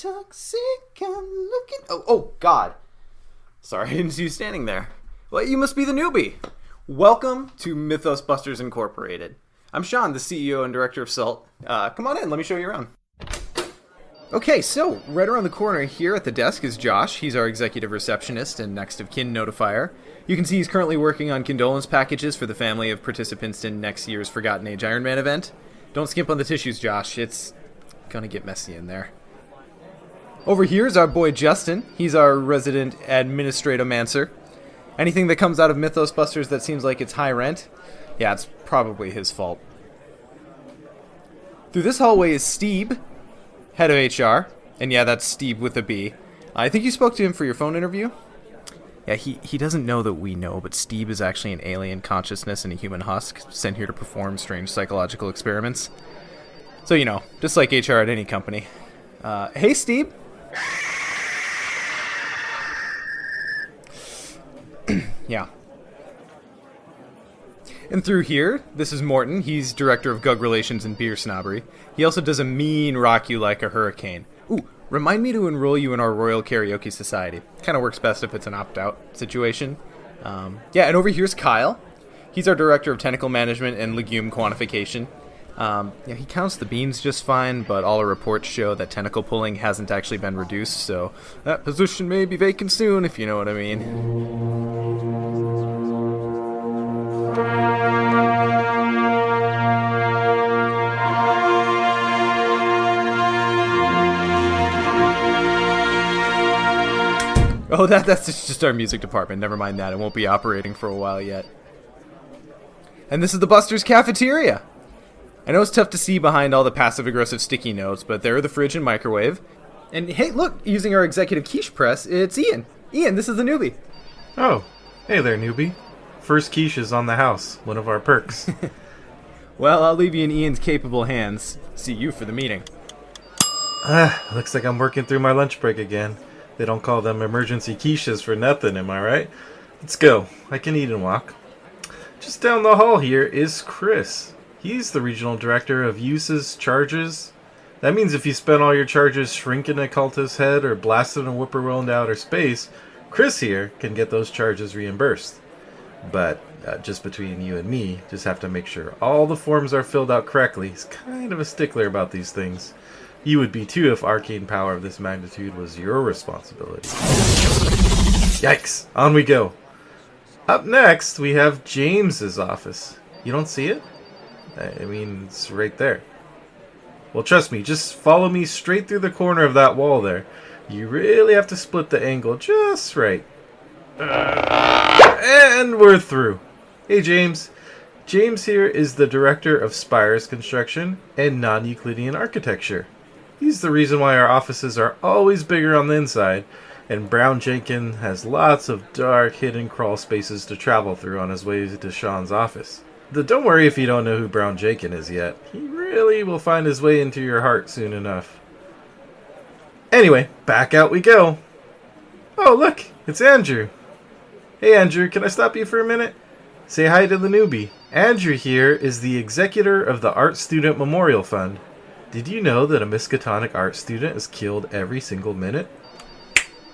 toxic, I'm looking... Oh, God. Sorry, I didn't see you standing there. Well, you must be the newbie. Welcome to Mythos Busters Incorporated. I'm Sean, the CEO and Director of SALT. Come on in, let me show you around. Okay, so right around the corner here at the desk is Josh. He's our executive receptionist and next of kin notifier. You can see he's currently working on condolence packages for the family of participants in next year's Forgotten Age Iron Man event. Don't skimp on the tissues, Josh. It's gonna get messy in there. Over here is our boy Justin. He's our resident administratomancer. Anything that comes out of Mythos Busters that seems like it's high rent, yeah, it's probably his fault. Through this hallway is Steve, head of HR. And yeah, that's Steve with a B. I think you spoke to him for your phone interview? Yeah, he doesn't know that we know, but Steve is actually an alien consciousness in a human husk, sent here to perform strange psychological experiments. So, you know, just like HR at any company. Hey, Steve. Yeah. And through here, this is Morton. He's Director of Gug Relations and Beer Snobbery. He also does a mean rock you like a hurricane. Ooh, remind me to enroll you in our Royal Karaoke Society. Kind of works best if it's an opt-out situation. Yeah, and over here's Kyle. He's our Director of Technical Management and Legume Quantification. Yeah, he counts the beans just fine, but all our reports show that tentacle pulling hasn't actually been reduced, so that position may be vacant soon, if you know what I mean. Oh, that's just our music department. Never mind that. It won't be operating for a while yet. And this is the Buster's Cafeteria. I know it's tough to see behind all the passive-aggressive sticky notes, but there are the fridge and microwave. And hey, look, using our executive quiche press, it's Ian. Ian, this is the newbie. Oh, hey there, newbie. First quiche is on the house, one of our perks. Well, I'll leave you in Ian's capable hands. See you for the meeting. Looks like I'm working through my lunch break again. They don't call them emergency quiches for nothing, am I right? Let's go. I can eat and walk. Just down the hall here is Chris. He's the regional director of uses charges. That means if you spend all your charges shrinking a cultist's head or blasting a whippoorwill into outer space, Chris here can get those charges reimbursed. But just between you and me, just have to make sure all the forms are filled out correctly. He's kind of a stickler about these things. You would be too if arcane power of this magnitude was your responsibility. Yikes! On we go. Up next, we have James's office. You don't see it? I mean, it's right there. Well, trust me, just follow me straight through the corner of that wall there. You really have to split the angle just right. And we're through. Hey, James. James here is the director of Spires Construction and Non-Euclidean Architecture. He's the reason why our offices are always bigger on the inside, and Brown Jenkins has lots of dark, hidden crawl spaces to travel through on his way to Sean's office. Don't worry if you don't know who Brown Jenkins is yet. He really will find his way into your heart soon enough. Anyway, back out we go. Oh, look, it's Andrew. Hey, Andrew, can I stop you for a minute? Say hi to the newbie. Andrew here is the executor of the Art Student Memorial Fund. Did you know that a Miskatonic art student is killed every single minute?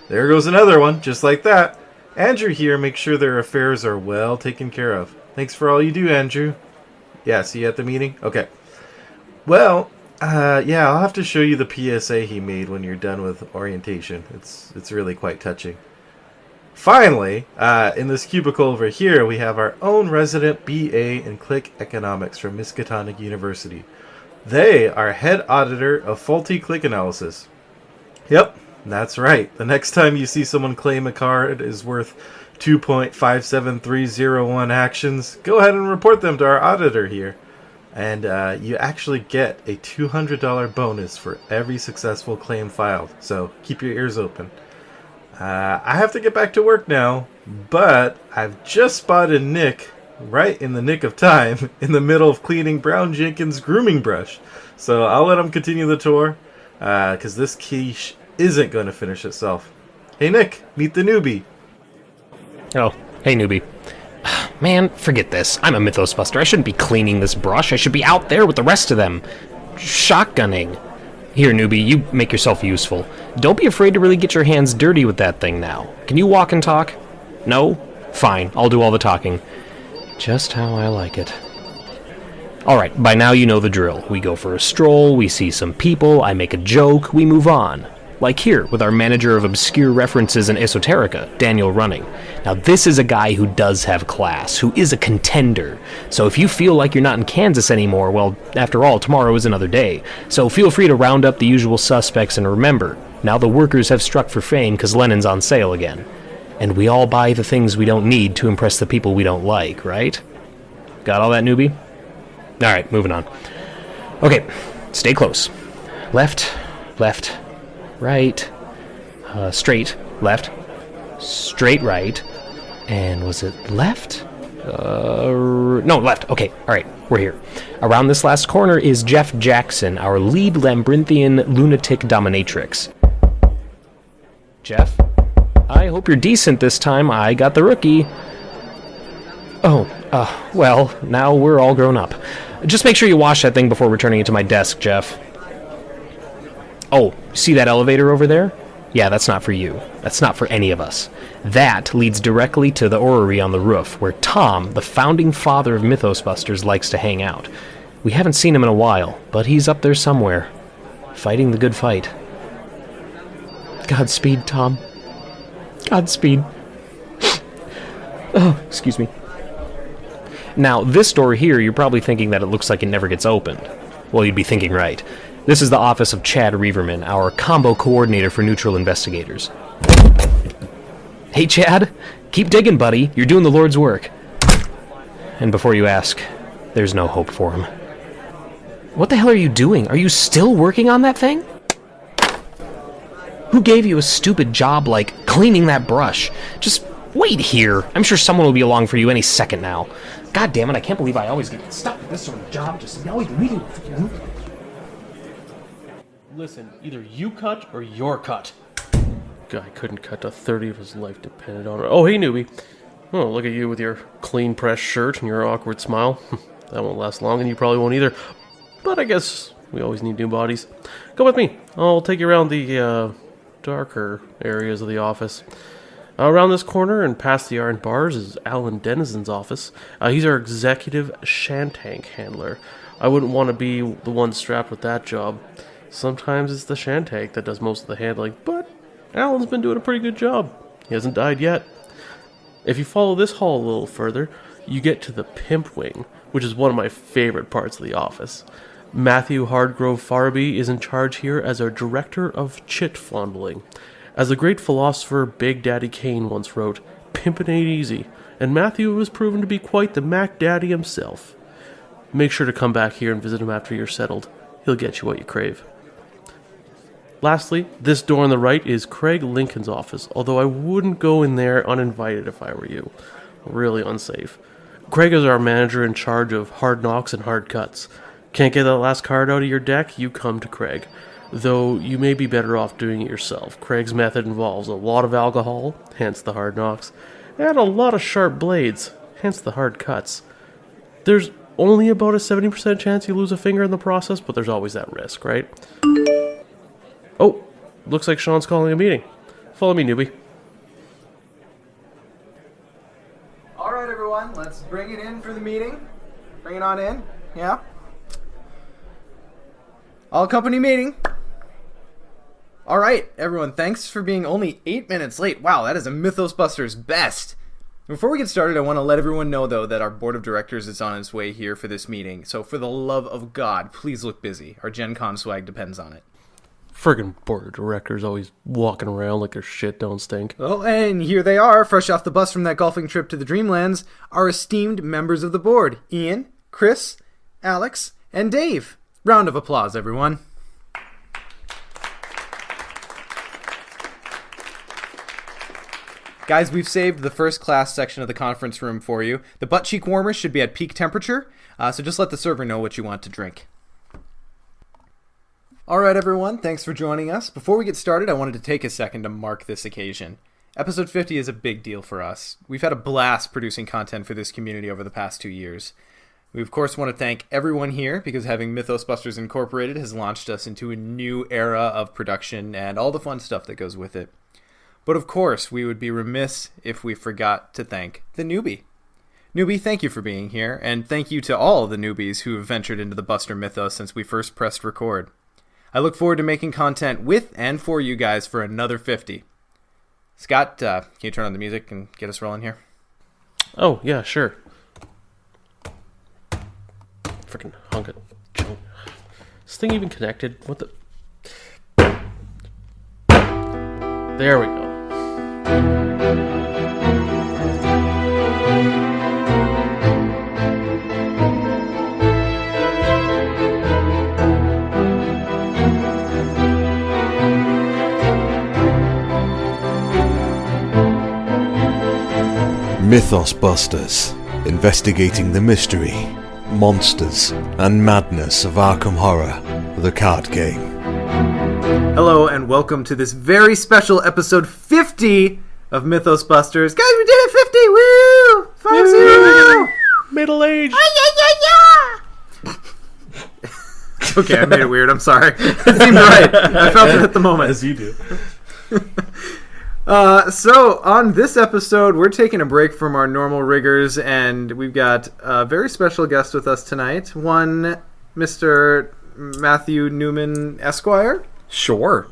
There goes another one, just like that. Andrew here makes sure their affairs are well taken care of. Thanks for all you do, Andrew. Yeah, see you at the meeting? Okay. Well, yeah, I'll have to show you the PSA he made when you're done with orientation. It's really quite touching. Finally, in this cubicle over here, we have our own resident BA in Click Economics from Miskatonic University. They are head auditor of faulty click analysis. Yep, that's right. The next time you see someone claim a card is worth 2.57301 actions, go ahead and report them to our auditor here. And you actually get a $200 bonus for every successful claim filed. So keep your ears open. I have to get back to work now, but I've just spotted Nick right in the nick of time in the middle of cleaning Brown Jenkins' grooming brush. So I'll let him continue the tour, because this quiche isn't going to finish itself. Hey Nick, meet the newbie. Oh, hey newbie. Man, forget this. I'm a Mythos Buster. I shouldn't be cleaning this brush. I should be out there with the rest of them. Shotgunning. Here, newbie, you make yourself useful. Don't be afraid to really get your hands dirty with that thing now. Can you walk and talk? No? Fine, I'll do all the talking. Just how I like it. Alright, by now you know the drill. We go for a stroll, we see some people, I make a joke, we move on. Like here, with our manager of obscure references and esoterica, Daniel Running. Now this is a guy who does have class, who is a contender. So if you feel like you're not in Kansas anymore, well, after all, tomorrow is another day. So feel free to round up the usual suspects, and remember, now the workers have struck for fame because Lennon's on sale again. And we all buy the things we don't need to impress the people we don't like, right? Got all that, newbie? Alright, moving on. Okay, stay close. Left, left, right, straight, left, straight, right, and was it left? No, left. Okay, alright, we're here. Around this last corner is Jeff Jackson, our lead labyrinthian lunatic dominatrix. Jeff? I hope you're decent this time. I got the rookie. Oh, well, now we're all grown up. Just make sure you wash that thing before returning it to my desk, Jeff. Oh, see that elevator over there? Yeah, that's not for you. That's not for any of us. That leads directly to the orrery on the roof, where Tom, the founding father of Mythos Busters, likes to hang out. We haven't seen him in a while, but he's up there somewhere, fighting the good fight. Godspeed, Tom. Godspeed. Oh, excuse me. Now, this door here, you're probably thinking that it looks like it never gets opened. Well, you'd be thinking right. This is the office of Chad Reaverman, our combo coordinator for neutral investigators. Hey, Chad. Keep digging, buddy. You're doing the Lord's work. And before you ask, there's no hope for him. What the hell are you doing? Are you still working on that thing? Who gave you a stupid job like cleaning that brush? Just wait here. I'm sure someone will be along for you any second now. God damn it, I can't believe I always get stuck with this sort of job. Just always leaving. Listen, either you cut or you're cut. Guy couldn't cut to 30 if his life depended on it. Oh, hey, newbie. Oh, look at you with your clean pressed shirt and your awkward smile. That won't last long, and you probably won't either. But I guess we always need new bodies. Come with me. I'll take you around the darker areas of the office. Around this corner and past the iron bars is Alan Denizen's office. He's our executive shantank handler. I wouldn't want to be the one strapped with that job. Sometimes it's the shantank that does most of the handling, but Alan's been doing a pretty good job. He hasn't died yet. If you follow this hall a little further, you get to the pimp wing, which is one of my favorite parts of the office. Matthew Hardgrove Farby is in charge here as our director of chit fondling. As the great philosopher Big Daddy Kane once wrote, "Pimpin' ain't easy," and Matthew was proven to be quite the Mac Daddy himself. Make sure to come back here and visit him after you're settled. He'll get you what you crave. Lastly, this door on the right is Craig Lincoln's office, although I wouldn't go in there uninvited if I were you. Really unsafe. Craig is our manager in charge of hard knocks and hard cuts. Can't get that last card out of your deck? You come to Craig. Though you may be better off doing it yourself. Craig's method involves a lot of alcohol, hence the hard knocks, and a lot of sharp blades, hence the hard cuts. There's only about a 70% chance you lose a finger in the process, but there's always that risk, right? Oh, looks like Sean's calling a meeting. Follow me, newbie. All right, everyone, let's bring it in for the meeting. Bring it on in. Yeah. All company meeting. All right, everyone, thanks for being only 8 minutes late. Wow, that is a Mythos Busters best. Before we get started, I want to let everyone know, though, that our board of directors is on its way here for this meeting. So for the love of God, please look busy. Our Gen Con swag depends on it. Friggin' board of directors always walking around like their shit don't stink. Oh, and here they are, fresh off the bus from that golfing trip to the Dreamlands, our esteemed members of the board, Ian, Chris, Alex, and Dave. Round of applause, everyone. Guys, we've saved the first class section of the conference room for you. The butt cheek warmers should be at peak temperature, so just let the server know what you want to drink. Alright everyone, thanks for joining us. Before we get started, I wanted to take a second to mark this occasion. Episode 50 is a big deal for us. We've had a blast producing content for this community over the past 2 years. We, of course, want to thank everyone here because having Mythos Busters Incorporated has launched us into a new era of production and all the fun stuff that goes with it. But, of course, we would be remiss if we forgot to thank the newbie. Newbie, thank you for being here, and thank you to all of the newbies who have ventured into the Buster Mythos since we first pressed record. I look forward to making content with and for you guys for another 50. Scott, can you turn on the music and get us rolling here? Oh, yeah, sure. Freaking hunk of junk. Is this thing even connected? What the... There we go. Mythos Busters, investigating the mystery, monsters, and madness of Arkham Horror, the card game. Hello and welcome to this very special episode 50 of Mythos Busters. Guys, we did it 50! Woo! 50! Middle age. Okay, I made it weird. I'm sorry. It seemed right. I felt it at the moment. As you do. So, on this episode, we're taking a break from our normal rigors, and we've got a very special guest with us tonight. One, Mr. Matthew Newman, Esquire. Sure.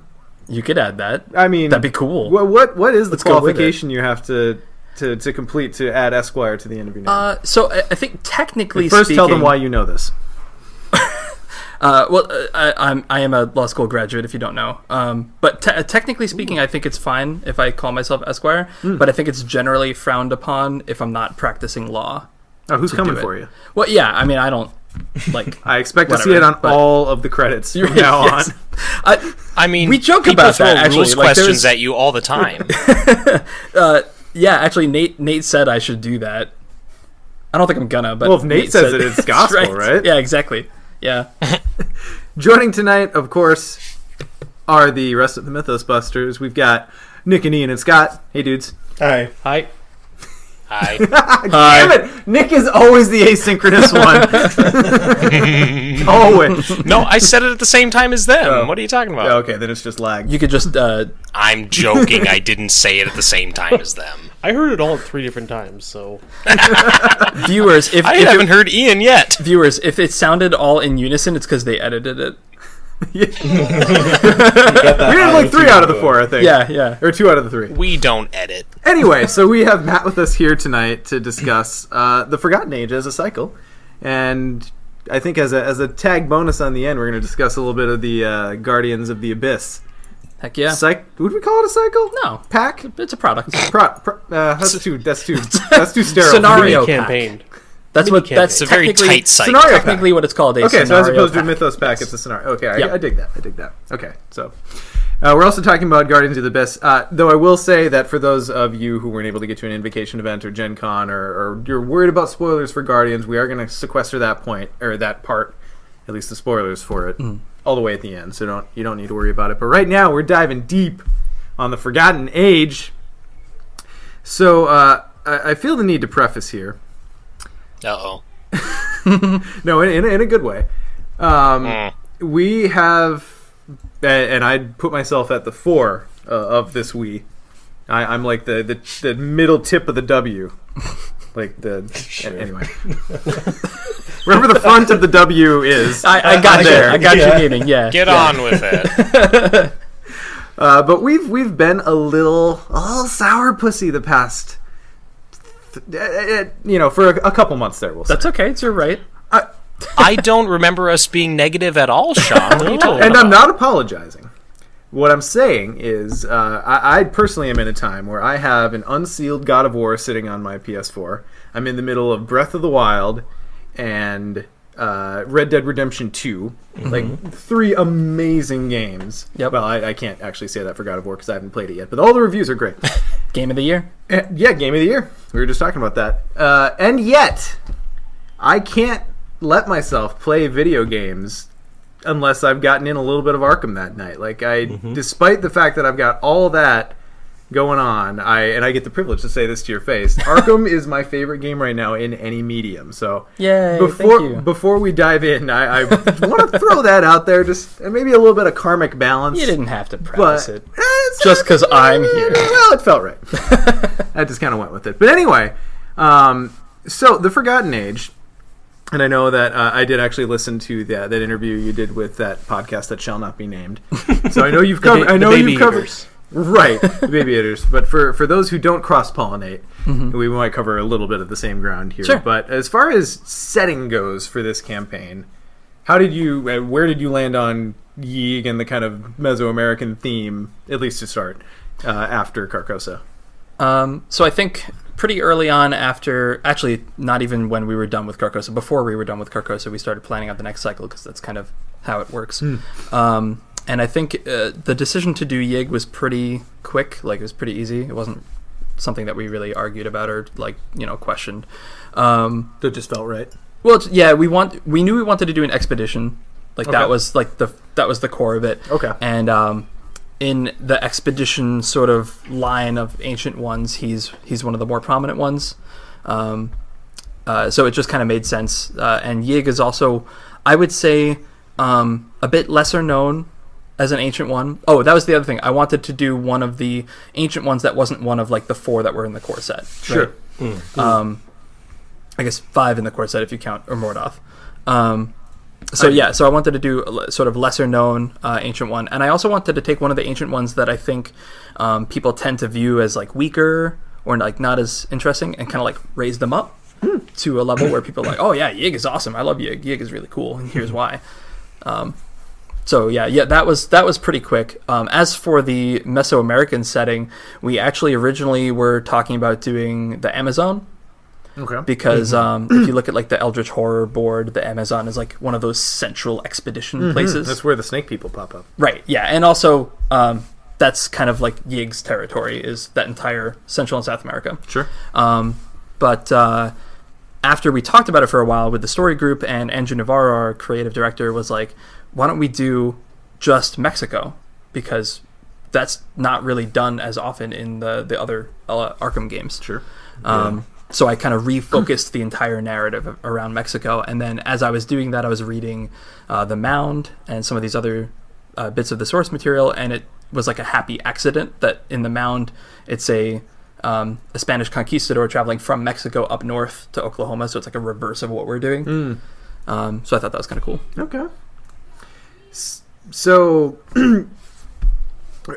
You could add that. I mean... That'd be cool. What is the Let's go with qualification you have to complete to add Esquire to the end of your name? So I think technically First, speaking... tell them why you know this. I am a law school graduate, if you don't know. But technically speaking, I think it's fine if I call myself Esquire. But I think it's generally frowned upon if I'm not practicing law. Oh, who's coming for you? Well, yeah, I mean, I don't, like... I expect whatever, to see it on but- all of the credits from now Yes. on. I mean, We joke people about throw that, actually. rules Like, questions there's- at you all the time. Yeah, actually, Nate said I should do that. I don't think I'm gonna, but... Well, if Nate says it, it's gospel, right? Yeah, exactly. Yeah. Joining tonight, of course, are the rest of the Mythos Busters. We've got Nick and Ian and Scott. Hey, dudes. Hi. Hi. Hi. Damn it! Nick is always the asynchronous one. Always. No, I said it at the same time as them. Oh. What are you talking about? Okay, then it's just lag. You could just... I'm joking. I didn't say it at the same time as them. I heard it all at 3 different times, so... viewers, if I if haven't heard Ian yet. Viewers, if it sounded all in unison, it's because they edited it. We had like 3 out of the 4, I think. Yeah. Or 2 out of the 3. We don't edit. Anyway, so we have Matt with us here tonight to discuss the Forgotten Age as a cycle. And I think as a tag bonus on the end, we're going to discuss a little bit of the Guardians of the Abyss. Heck yeah. Would we call it a cycle? No. Pack? It's a product. That's too sterile. Scenario campaign. That's what. That's It's a very technically- tight site. Scenario pack. Technically, what it's called. A Okay, so as scenario opposed to a pack. Mythos pack, it's a scenario. Okay, Yep. I dig that. Okay, so we're also talking about Guardians of the Abyss. Though I will say that for those of you who weren't able to get to an Invocation event or Gen Con, or you're worried about spoilers for Guardians, we are going to sequester that point, or that part, at least the spoilers for it, all the way at the end. So you don't need to worry about it. But right now, we're diving deep on the Forgotten Age. So I feel the need to preface here. Uh-oh. No, in a good way. We have, and I'd put myself at the 4 of this we. I'm like the middle tip of the W. Like the anyway. Wherever the front of the W is. I got there. there. I got your meaning. Yeah. Get on with it. But we've been a little sourpussy the past, for a couple months there. We'll say. That's okay. It's your right. I don't remember us being negative at all, Sean. What are you talking And about? I'm not apologizing. What I'm saying is, I personally am in a time where I have an unsealed God of War sitting on my PS4. I'm in the middle of Breath of the Wild and Red Dead Redemption 2. Like 3 amazing games. Yep. Well, I can't actually say that for God of War because I haven't played it yet, but all the reviews are great. Game of the year. Yeah, Game of the Year. We were just talking about that. And yet, I can't let myself play video games unless I've gotten in a little bit of Arkham that night. Like, despite the fact that I've got all that going on. I get the privilege to say this to your face. Arkham is my favorite game right now in any medium. So Yay, thank you. before we dive in, I want to throw that out there. Just maybe a little bit of karmic balance. You didn't have to preface But it. Just 'cause I'm here. Well, it felt right. I just kind of went with it. But anyway, so The Forgotten Age, and I know that I did actually listen to that interview you did with that podcast that shall not be named. So I know you've covered. I know you've covered. Right, the baby eaters. But for those who don't cross-pollinate, we might cover a little bit of the same ground here. Sure. But as far as setting goes for this campaign, where did you land on Yeeg and the kind of Mesoamerican theme, at least to start, after Carcosa? So I think pretty early on after, actually not even when we were done with Carcosa, before we were done with Carcosa, we started planning out the next cycle because that's kind of how it works. And I think the decision to do Yig was pretty quick. Like, it was pretty easy. It wasn't something that we really argued about or questioned. That just felt right. Well, yeah, we knew we wanted to do an expedition. Like, Okay. that was the core of it. Okay. And in the expedition sort of line of ancient ones, he's one of the more prominent ones. So it just kind of made sense. And Yig is also, I would say, a bit lesser known as an ancient one. Oh, that was the other thing. I wanted to do one of the ancient ones that wasn't one of like the 4 that were in the core set. Sure. Right? I guess 5 in the core set if you count Mordoth. So I wanted to do a sort of lesser known ancient one, and I also wanted to take one of the ancient ones that I think people tend to view as like weaker or like not as interesting, and kind of like raise them up to a level where people are like, oh yeah, Yig is awesome. I love Yig. Yig is really cool, and here's why. That was pretty quick. As for the Mesoamerican setting, we actually originally were talking about doing the Amazon. Okay. Because if you look at like the Eldritch Horror board, the Amazon is like one of those central expedition places. That's where the snake people pop up. Right, yeah. And also, that's kind of like Yig's territory, is that entire Central and South America. Sure. But after we talked about it for a while with the story group, and Andrew Navarro, our creative director, was like, why don't we do just Mexico? Because that's not really done as often in the other Arkham games. Sure. So I kind of refocused the entire narrative around Mexico. And then as I was doing that, I was reading The Mound and some of these other bits of the source material, and it was like a happy accident that in The Mound, it's a Spanish conquistador traveling from Mexico up north to Oklahoma, so it's like a reverse of what we're doing. So I thought that was kind of cool. Okay. So,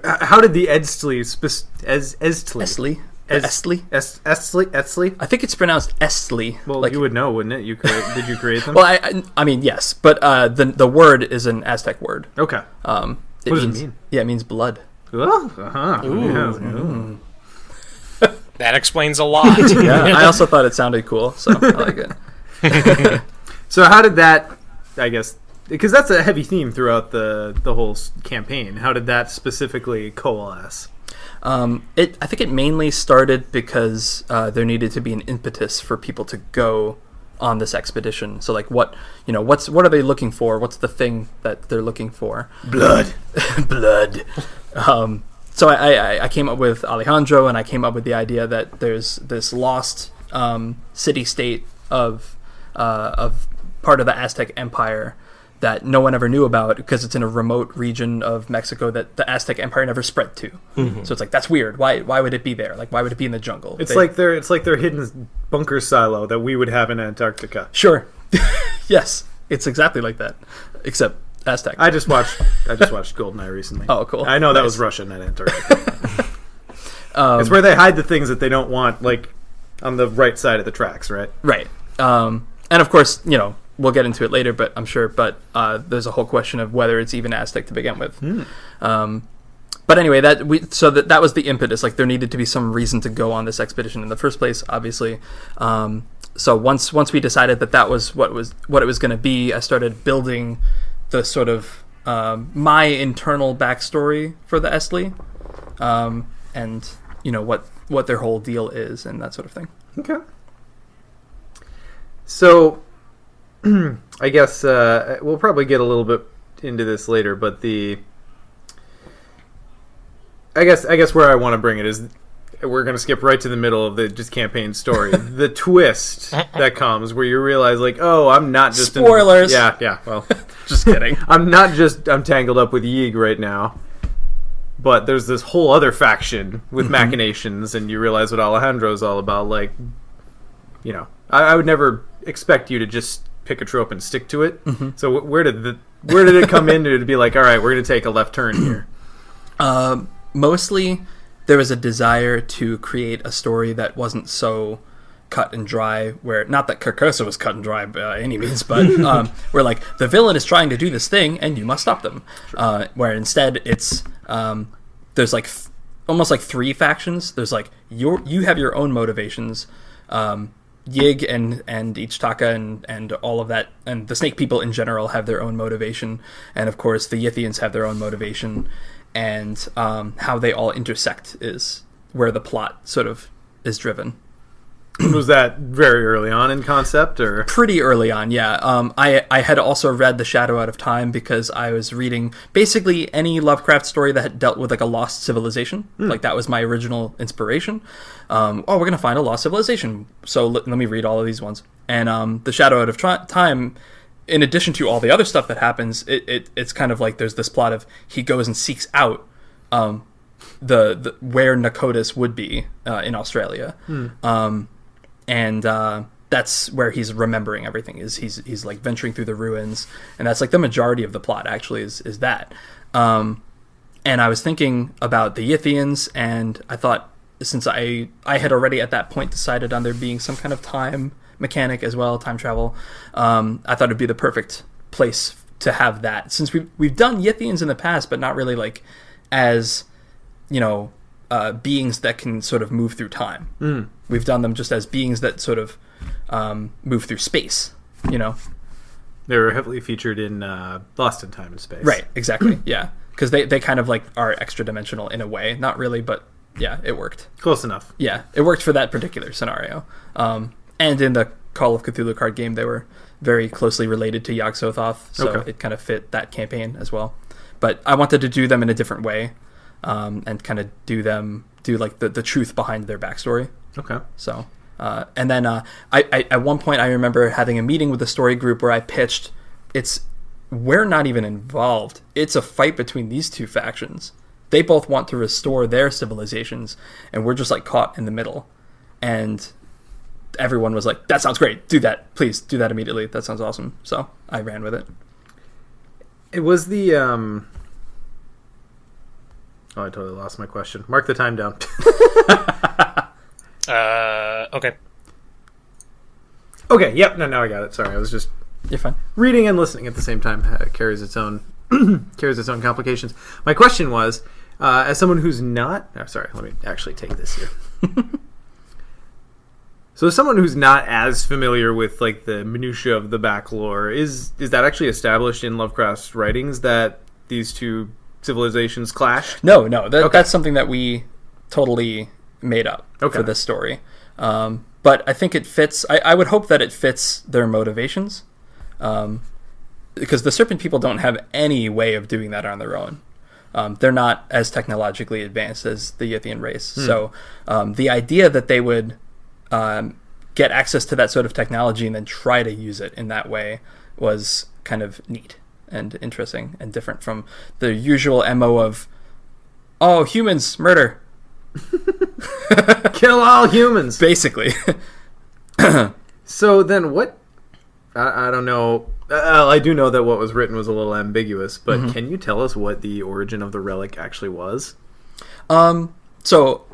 how did the Edstley Edstley? I think it's pronounced Estley. Well, like, you would know, wouldn't it? Did you create them? Well, I mean, yes, but the word is an Aztec word. Okay. What does it mean? Yeah, it means blood. Oh, uh-huh. Ooh. Yeah. That explains a lot. Yeah, I also thought it sounded cool, so I like it. So how did that, I guess, because that's a heavy theme throughout the whole campaign. How did that specifically coalesce? I think it mainly started because there needed to be an impetus for people to go on this expedition. So like what are they looking for? What's the thing that they're looking for? Blood. Blood. So I came up with Alejandro, and I came up with the idea that there's this lost city-state of part of the Aztec Empire that no one ever knew about because it's in a remote region of Mexico that the Aztec Empire never spread to. So it's like, that's weird. Why would it be there? Like, why would it be in the jungle? It's like their hidden bunker silo that we would have in Antarctica. Sure. Yes, it's exactly like that, except Aztec. I just watched GoldenEye recently. Oh, cool. I know that was Russia, not Antarctica. It's where they hide the things that they don't want, like on the right side of the tracks, right? Right. And of course, we'll get into it later, but I'm sure. But there's a whole question of whether it's even Aztec to begin with. But anyway, that was the impetus. Like, there needed to be some reason to go on this expedition in the first place, obviously. So once we decided that was what it was going to be, I started building the sort of my internal backstory for the Estley, and what their whole deal is and that sort of thing. Okay. So, I guess we'll probably get a little bit into this later, but I guess where I want to bring it is we're going to skip right to the middle of the just campaign story. The twist that comes where you realize, like, oh, I'm not just... Spoilers! Yeah, well... Just kidding. I'm tangled up with Yig right now. But there's this whole other faction with machinations, and you realize what Alejandro's all about. Like, you know, I would never expect you to just pick a trope and stick to it. So where did it come in to be like, all right, we're going to take a left turn here? Mostly, there was a desire to create a story that wasn't so cut and dry, where, not that Carcosa was cut and dry by any means, but where, like, the villain is trying to do this thing and you must stop them. Where instead it's, there's like almost like three factions. There's like, you have your own motivations. Yig and Ichitaka and all of that, and the snake people in general have their own motivation. And of course the Yithians have their own motivation. And how they all intersect is where the plot sort of is driven. Was that very early on in concept, or pretty early on? Yeah. I had also read The Shadow Out of Time because I was reading basically any Lovecraft story that had dealt with like a lost civilization. Like that was my original inspiration. We're gonna find a lost civilization, so let me read all of these ones. And The Shadow Out of Time, in addition to all the other stuff that happens, it's kind of like there's this plot of he goes and seeks out the where Nakotis would be in Australia. And that's where he's remembering everything. He's like venturing through the ruins, and that's like the majority of the plot actually is that. And I was thinking about the Yithians, and I thought, since I had already at that point decided on there being some kind of time mechanic as well, time travel, I thought it'd be the perfect place to have that, since we've done Yithians in the past, but not really like as, you know, beings that can sort of move through time. We've done them just as beings that sort of move through space, you know. They were heavily featured in Lost in Time and Space. Right, exactly, yeah. Because they kind of like are extra dimensional in a way. Not really, but yeah, it worked. Close enough. Yeah, it worked for that particular scenario. And in the Call of Cthulhu card game, they were very closely related to Yog-Sothoth, so it kind of fit that campaign as well. But I wanted to do them in a different way, and kind of do like the truth behind their backstory. Okay. So, and then I at one point I remember having a meeting with the story group where I pitched, we're not even involved. It's a fight between these two factions. They both want to restore their civilizations, and we're just like caught in the middle. And everyone was like, that sounds great. Do that. Please do that immediately. That sounds awesome. So I ran with it. It was the... Oh, I totally lost my question. Mark the time down. Okay. Okay, yep. No, now I got it. Sorry, I was just... You're fine. Reading and listening at the same time carries its own complications. My question was, as someone who's not... Oh, sorry, let me actually take this here. So as someone who's not as familiar with like the minutiae of the back lore, is that actually established in Lovecraft's writings that these two civilizations clash? No. That's something that we totally made up for this story. But I think it fits. I would hope that it fits their motivations, because the Serpent people don't have any way of doing that on their own. They're not as technologically advanced as the Yithian race. So the idea that they would get access to that sort of technology and then try to use it in that way was kind of neat and interesting and different from the usual MO of, oh, humans, murder. Kill all humans. Basically. So then what... I don't know. I do know that what was written was a little ambiguous, but can you tell us what the origin of the relic actually was? So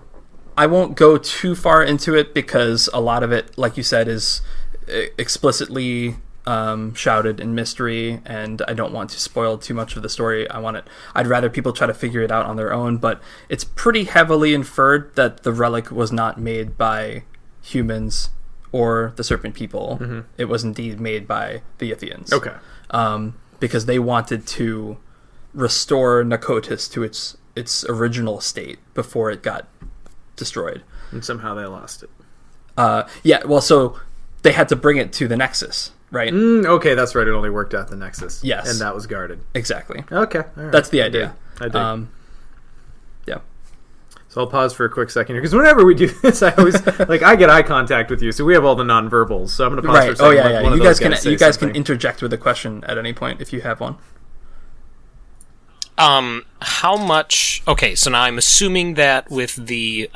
I won't go too far into it because a lot of it, like you said, is explicitly shrouded in mystery, and I don't want to spoil too much of the story. I'd rather people try to figure it out on their own, but it's pretty heavily inferred that the relic was not made by humans or the Serpent people. It was indeed made by the Yithians. Okay. Because they wanted to restore Nakotis to its original state before it got destroyed. And somehow they lost it. Yeah, well, so they had to bring it to the Nexus, right? Okay, that's right. It only worked at the Nexus. Yes. And that was guarded. Exactly. Okay. All right. That's the idea. I dig. Yeah. So I'll pause for a quick second here, because whenever we do this, I always I get eye contact with you, so we have all the nonverbals. So I'm going to pause for a second. Oh yeah, yeah. One of You those guys say can something. interject with a question at any point if you have one. How much? Okay, so now I'm assuming that with the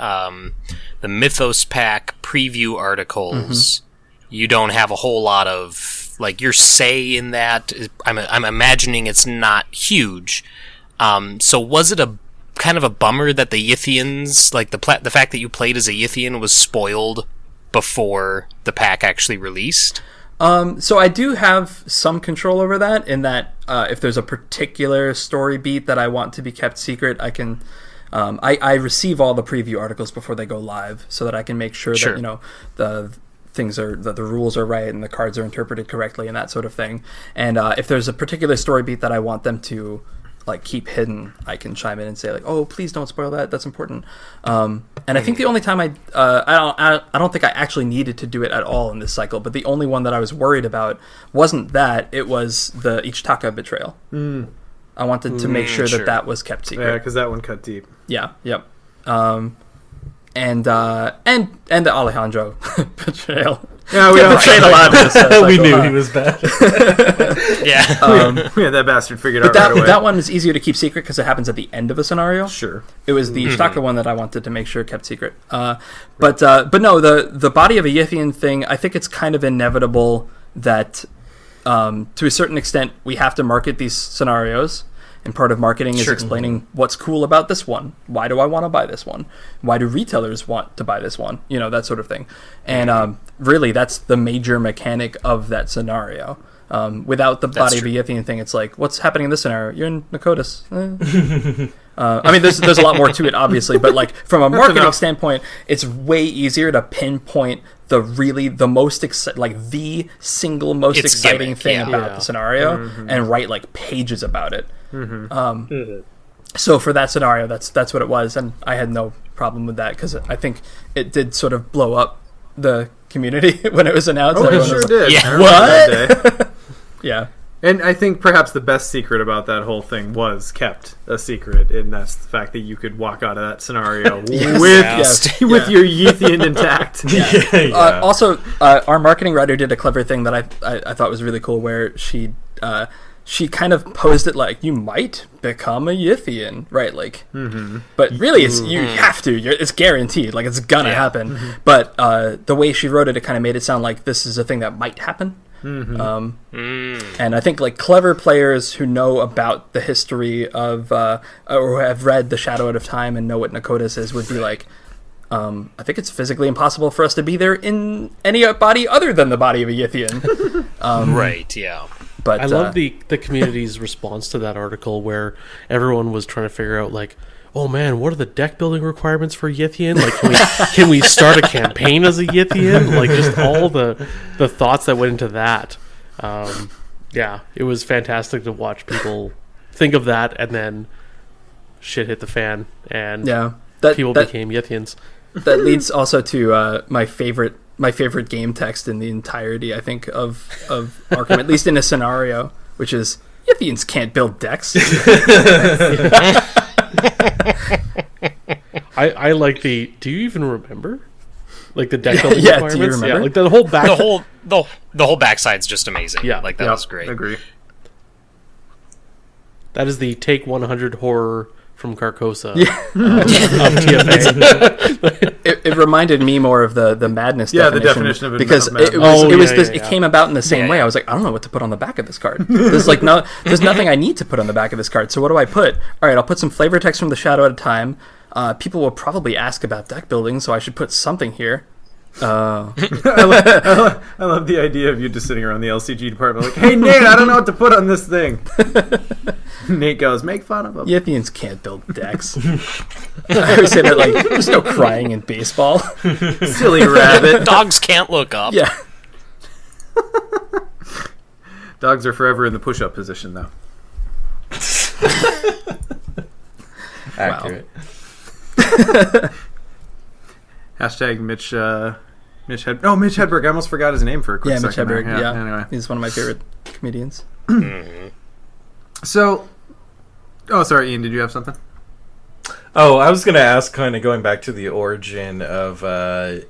Mythos pack preview articles, you don't have a whole lot of your say in that. I'm imagining it's not huge. So was it a kind of a bummer that the Yithians, the fact that you played as a Yithian, was spoiled before the pack actually released? So I do have some control over that, in that if there's a particular story beat that I want to be kept secret, I can. I receive all the preview articles before they go live, so that I can make sure that the things are that the rules are right and the cards are interpreted correctly and that sort of thing. And if there's a particular story beat that I want them to keep hidden, I can chime in and say oh, please don't spoil that. That's important. And I think the only time I don't think I actually needed to do it at all in this cycle, but the only one that I was worried about wasn't that. It was the Ichitaka betrayal. I wanted to make sure that was kept secret. Yeah, because that one cut deep. Yeah. Yep. And the Alejandro betrayal. Yeah, we betrayed a lot of this cycle. We knew he was bad. Yeah. We had that bastard figured out right away. That one is easier to keep secret because it happens at the end of a scenario. Sure. It was the Ichitaka one that I wanted to make sure kept secret. But no, the body of a Yithian thing, I think it's kind of inevitable that to a certain extent we have to market these scenarios. And part of marketing is explaining what's cool about this one. Why do I want to buy this one? Why do retailers want to buy this one? That sort of thing. And really, that's the major mechanic of that scenario. Without the body of a Yithian thing, it's what's happening in this scenario? You're in Nakotis. I mean, there's a lot more to it, obviously, but from a marketing standpoint, it's way easier to pinpoint the most the single most exciting thing about the scenario and write pages about it. So for that scenario, that's what it was, and I had no problem with that because I think it did sort of blow up the community when it was announced. Oh, it sure did. Yeah. What? Yeah. And I think perhaps the best secret about that whole thing was kept a secret, and that's the fact that you could walk out of that scenario with your Yithian intact. Yeah. Also, our marketing writer did a clever thing that I thought was really cool, where she kind of posed it you might become a Yithian, right? But really, you have to. It's guaranteed. It's gonna happen. But the way she wrote it, it kind of made it sound like this is a thing that might happen. And I think clever players who know about the history of or have read The Shadow Out of Time and know what Nakotis is would be I think it's physically impossible for us to be there in any body other than the body of a Yithian. Right, yeah. But I love the community's response to that article, where everyone was trying to figure out oh man, what are the deck building requirements for Yithian? Can we start a campaign as a Yithian? Just all the thoughts that went into that. Yeah, it was fantastic to watch people think of that, and then shit hit the fan, and people became Yithians. That leads also to my favorite game text in the entirety, I think, of Arkham, at least in a scenario, which is Yithians can't build decks. I like the. Do you even remember? The deck building requirements? Do you remember? The whole back. The whole backside's just amazing. Yeah, that was great. Agree. That is the take 100 horror from Carcosa of TFA. It reminded me more of the madness definition. The definition of it. Because it came about in the same way. I was I don't know what to put on the back of this card. There's there's nothing I need to put on the back of this card. So what do I put? All right, I'll put some flavor text from The Shadow Out of Time. People will probably ask about deck building, so I should put something here. I love the idea of you just sitting around the LCG department hey, Nate, I don't know what to put on this thing. Nate goes, make fun of him. Yithians can't build decks. I always say that there's no crying in baseball. Silly rabbit. Dogs can't look up. Yeah. Dogs are forever in the push-up position, though. Accurate. Hashtag Mitch Hedberg. I almost forgot his name for a quick second. Mitch Hedberg. There. Yeah. Anyway. He's one of my favorite comedians. So, sorry, Ian, did you have something? Oh, I was going to ask, kind of going back to the origin of,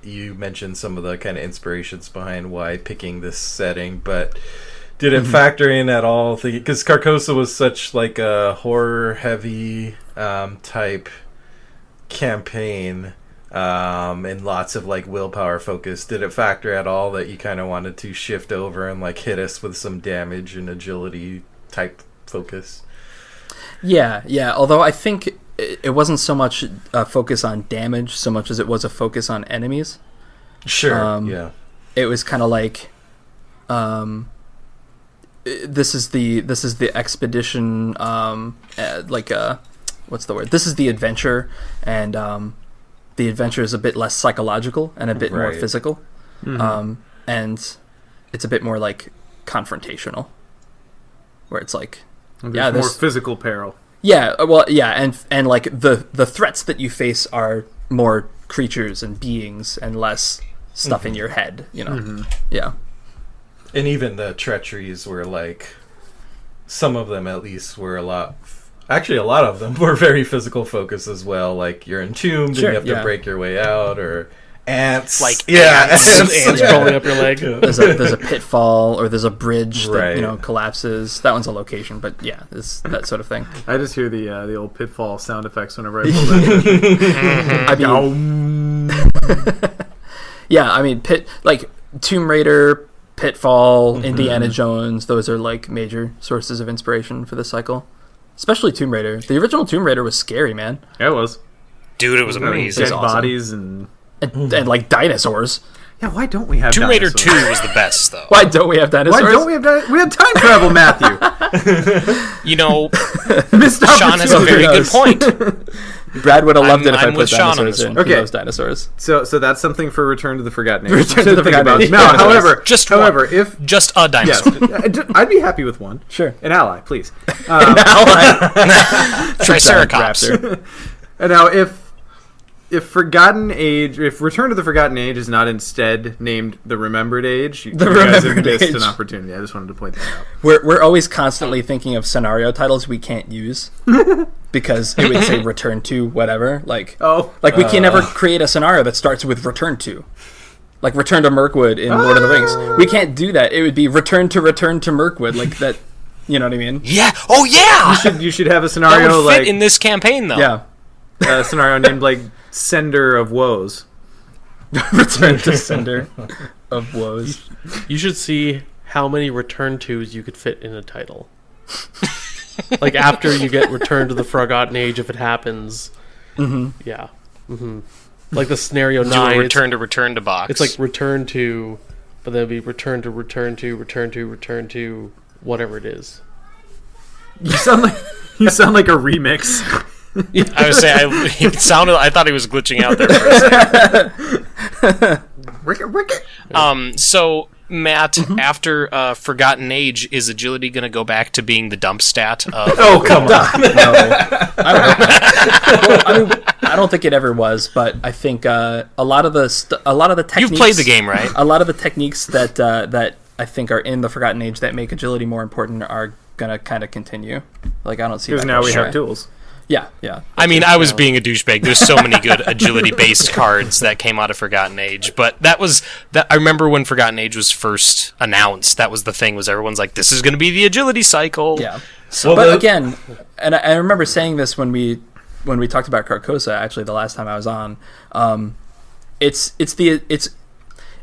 you mentioned some of the kind of inspirations behind why picking this setting, but did it factor in at all? Because Carcosa was such like a horror-heavy type campaign, and lots of like willpower focus. Did it factor at all that you kind of wanted to shift over and like hit us with some damage and agility type focus? Yeah. Although I think it wasn't so much a focus on damage so much as it was a focus on enemies. Sure. Yeah. It was kind of like, this is the expedition. What's the word? This is the adventure, and the adventure is a bit less psychological and a bit more physical, and it's a bit more like confrontational, where it's like, there's more physical peril. Yeah, well, yeah, and like the threats that you face are more creatures and beings and less stuff in your head, you know. Yeah. And even the treacheries were like, some of them at least were a lot of them were very physical focus as well. Like you're entombed and you have to break your way out, or ants. Like ants crawling up your leg. There's a pitfall, or there's a bridge that collapses. That one's a location, but yeah, it's that sort of thing. I just hear the old pitfall sound effects whenever I pull that. I mean, like Tomb Raider, Pitfall, Indiana Jones. Those are like major sources of inspiration for this cycle. Especially Tomb Raider. The original Tomb Raider was scary, man. Yeah, it was. Dude, it was amazing. Dead bodies and like dinosaurs. Yeah, why don't we have Tomb Raider 2 was the best, though. Why don't we have dinosaurs? Why don't we have dinosaurs? We have time travel, Matthew. You know, Missed Sean has a very good point. Brad would have loved it if I I'm put with Sean on dinosaurs this in. one. He loves dinosaurs. So that's something for Return to the Forgotten Age. Return to the Forgotten Age. No, however, Just a dinosaur. yes, I'd be happy with one. Sure. An ally, please. Triceratops. And now, if Return to the Forgotten Age is not instead named the Remembered Age, you guys have missed an opportunity. I just wanted to point that out. We're always constantly thinking of scenario titles we can't use because it would say Return to whatever. Like we can never create a scenario that starts with Return to. Like Return to Mirkwood in Lord of the Rings. We can't do that. It would be Return to Mirkwood, like that. You know what I mean? Yeah. Oh yeah. You should have a scenario that would fit like in this campaign, though. Yeah. A scenario named like Sender of Woes. Return to Sender of Woes. You should see how many Return Tos you could fit in a title. Like after you get Return to the Forgotten Age, if it happens. Yeah. Like the scenario 9. Return to box. It's like Return to, but then it'd be Return to, whatever it is. You sound like a remix. I would say I thought he was glitching out there for a second. So Matt, after Forgotten Age, is agility going to go back to being the dump stat? Oh, come on! No, I don't think it ever was, but I think a lot of the techniques. You've played the game, right? A lot of the techniques that I think are in the Forgotten Age that make agility more important are gonna kind of continue. Like I don't see because now we have tools. Yeah. I mean, I was being a douchebag. There's so many good agility-based cards that came out of Forgotten Age, but that. I remember when Forgotten Age was first announced. That was the thing. Was everyone's like, "This is going to be the agility cycle." Yeah. So, but again, and I remember saying this when we talked about Carcosa. Actually, the last time I was on,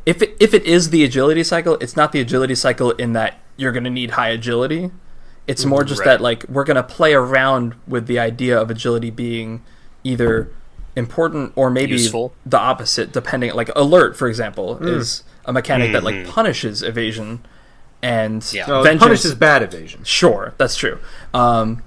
if it is the agility cycle, it's not the agility cycle in that you're going to need high agility. It's more just that, like, we're going to play around with the idea of agility being either important or maybe useful. The opposite, depending. Like, alert, for example, is a mechanic that, like, punishes evasion and vengeance. Punishes bad evasion. Sure, that's true. And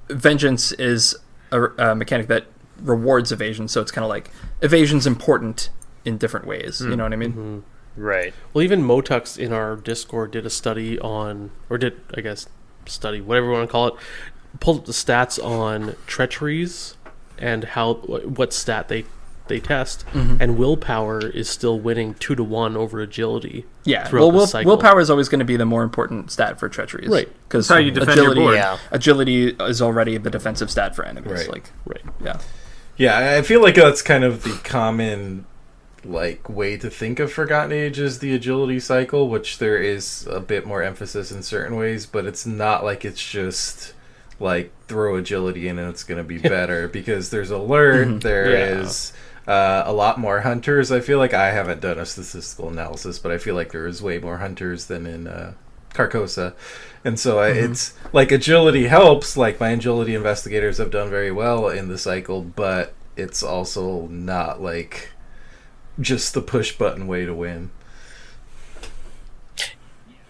vengeance is a mechanic that rewards evasion, so it's kind of like evasion's important in different ways. You know what I mean? Right. Well, even Motux in our Discord did a study on, whatever you want to call it, pulled up the stats on treacheries and what stat they they test, and willpower is still winning 2-1 over agility. Yeah, throughout the cycle. willpower is always going to be the more important stat for treacheries, Right. Because how you defend your board. Agility is already the defensive stat for enemies. Right. Right. Yeah. Yeah, I feel like that's kind of the common way to think of Forgotten Age is the agility cycle, which there is a bit more emphasis in certain ways, but it's not like it's just throw agility in and it's going to be better, because there's alert, there is a lot more hunters. I feel like I haven't done a statistical analysis, but I feel like there is way more hunters than in Carcosa. And so it's agility helps. My agility investigators have done very well in the cycle, but it's also not just the push button way to win.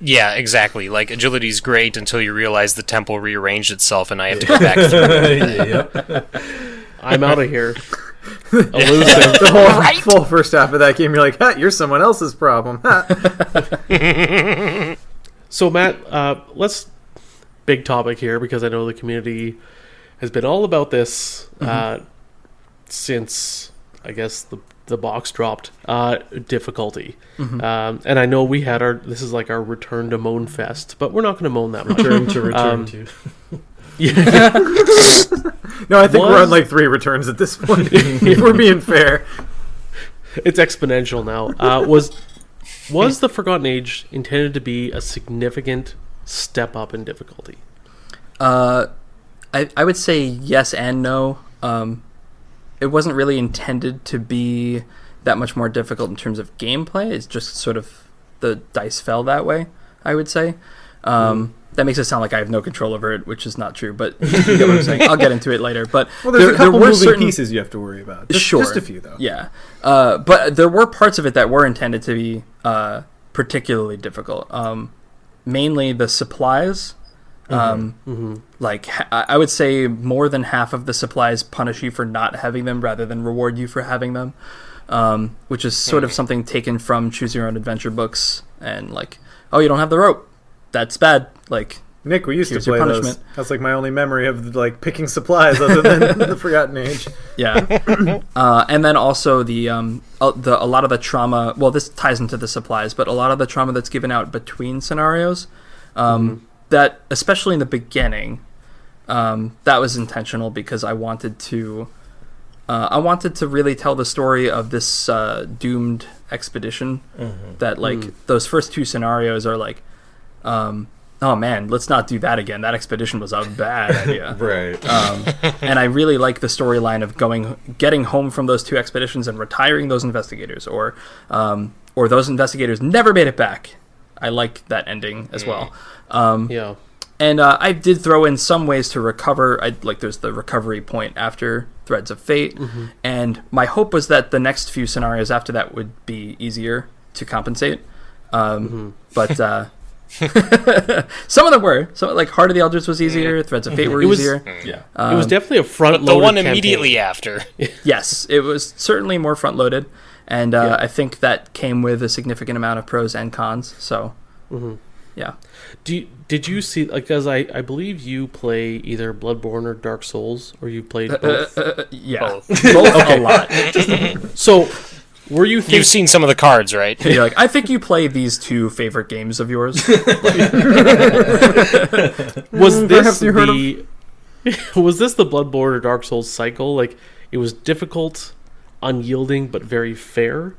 Yeah, exactly. Agility's great until you realize the temple rearranged itself and I have to go back through it. I'm out of here. Elusive. The whole full first half of that game, you're like, you're someone else's problem. So, Matt, let's big topic here, because I know the community has been all about this since, I guess, the box dropped. Difficulty. And I know we had this is our return to moan fest, but we're not going to moan that much. Return to. Yeah. No, I think we're on 3 returns at this point, if we're being fair. It's exponential now. Was the Forgotten Age intended to be a significant step up in difficulty? I would say yes and no. It wasn't really intended to be that much more difficult in terms of gameplay. It's just sort of the dice fell that way, I would say. That makes it sound like I have no control over it, which is not true, but you get what I'm saying. I'll get into it later. But there's a couple moving pieces you have to worry about. Just a few, though. Yeah. But there were parts of it that were intended to be particularly difficult. Mainly the supplies. I would say more than half of the supplies punish you for not having them rather than reward you for having them, which is sort of something taken from Choose Your Own Adventure books. And oh, you don't have the rope. That's bad. Nick, we used to play those. That's my only memory of picking supplies other than the Forgotten Age. Yeah. And then also a lot of the trauma. Well, this ties into the supplies, but a lot of the trauma that's given out between scenarios. That, especially in the beginning, that was intentional, because I wanted to really tell the story of this doomed expedition. That those first 2 scenarios are oh man, let's not do that again. That expedition was a bad idea. Right. And I really like the storyline of getting home from those 2 expeditions and retiring those investigators, or those investigators never made it back. I like that ending as well. Yeah. And I did throw in some ways to recover. There's the recovery point after Threads of Fate, and my hope was that the next few scenarios after that would be easier to compensate. But some of them were. So Heart of the Elders was easier. Threads of Fate were easier. Yeah. It was definitely a front-loaded the one campaign. immediately after. Yes, it was certainly more front-loaded, and I think that came with a significant amount of pros and cons. So, yeah. Did you see? Because I believe you play either Bloodborne or Dark Souls, or you played both. Yeah, both a lot. So. Were you? You've seen some of the cards, right? You're I think you play these 2 favorite games of yours. Was this the Bloodborne or Dark Souls cycle? It was difficult, unyielding, but very fair.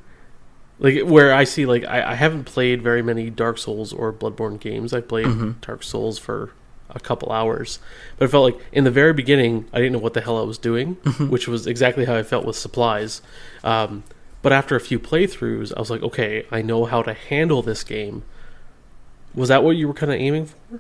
Where I see, I haven't played very many Dark Souls or Bloodborne games. I played Dark Souls for a couple hours, but it felt in the very beginning I didn't know what the hell I was doing, which was exactly how I felt with supplies. But after a few playthroughs, I was like, okay, I know how to handle this game. Was that what you were kind of aiming for?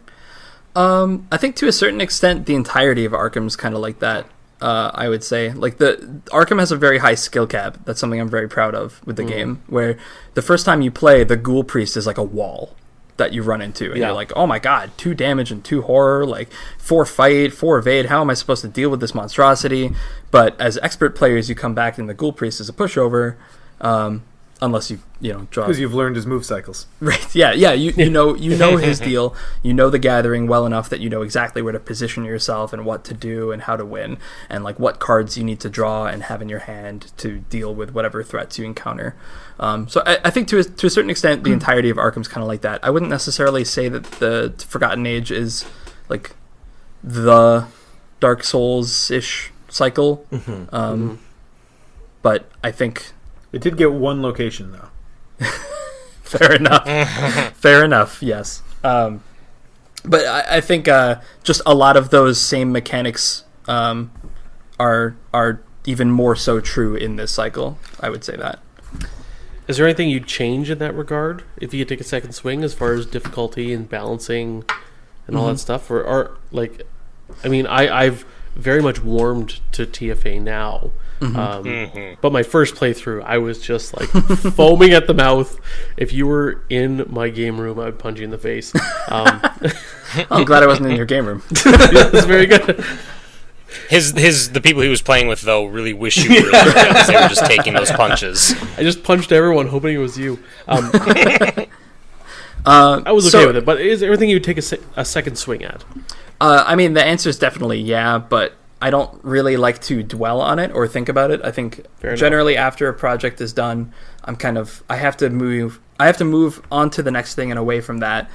I think to a certain extent, the entirety of Arkham's kind of like that. I would say, Arkham has a very high skill cap. That's something I'm very proud of with the game. Where the first time you play, the Ghoul Priest is a wall that you run into, and you're like, oh my god, 2 damage and 2 horror, 4 fight, 4 evade. How am I supposed to deal with this monstrosity? But as expert players, you come back and the Ghoul Priest is a pushover, unless you draw. Because you've learned his move cycles. Right. Yeah. You know his deal. You know the gathering well enough that you know exactly where to position yourself and what to do and how to win and like what cards you need to draw and have in your hand to deal with whatever threats you encounter. So I think to a certain extent the entirety of Arkham's kind of like that. I wouldn't necessarily say that the Forgotten Age is like the Dark Souls-ish cycle, but I think it did get one location though. Fair enough. Fair enough. Yes. But I think just a lot of those same mechanics are even more so true in this cycle. I would say that. Is there anything you'd change in that regard if you could take a second swing as far as difficulty and balancing and all that stuff? Or like, I mean, I've very much warmed to TFA now. But my first playthrough, I was just like foaming at the mouth. If you were in my game room, I would punch you in the face. I'm glad I wasn't in your game room. That's very good. The people he was playing with, though, really wish you were there because they were just taking those punches. I just punched everyone, hoping it was you. I was okay with it, but is there everything you would take a second swing at? I mean, the answer is definitely yeah, but I don't really like to dwell on it or think about it. I think generally after a project is done, I have to move on to the next thing and away from that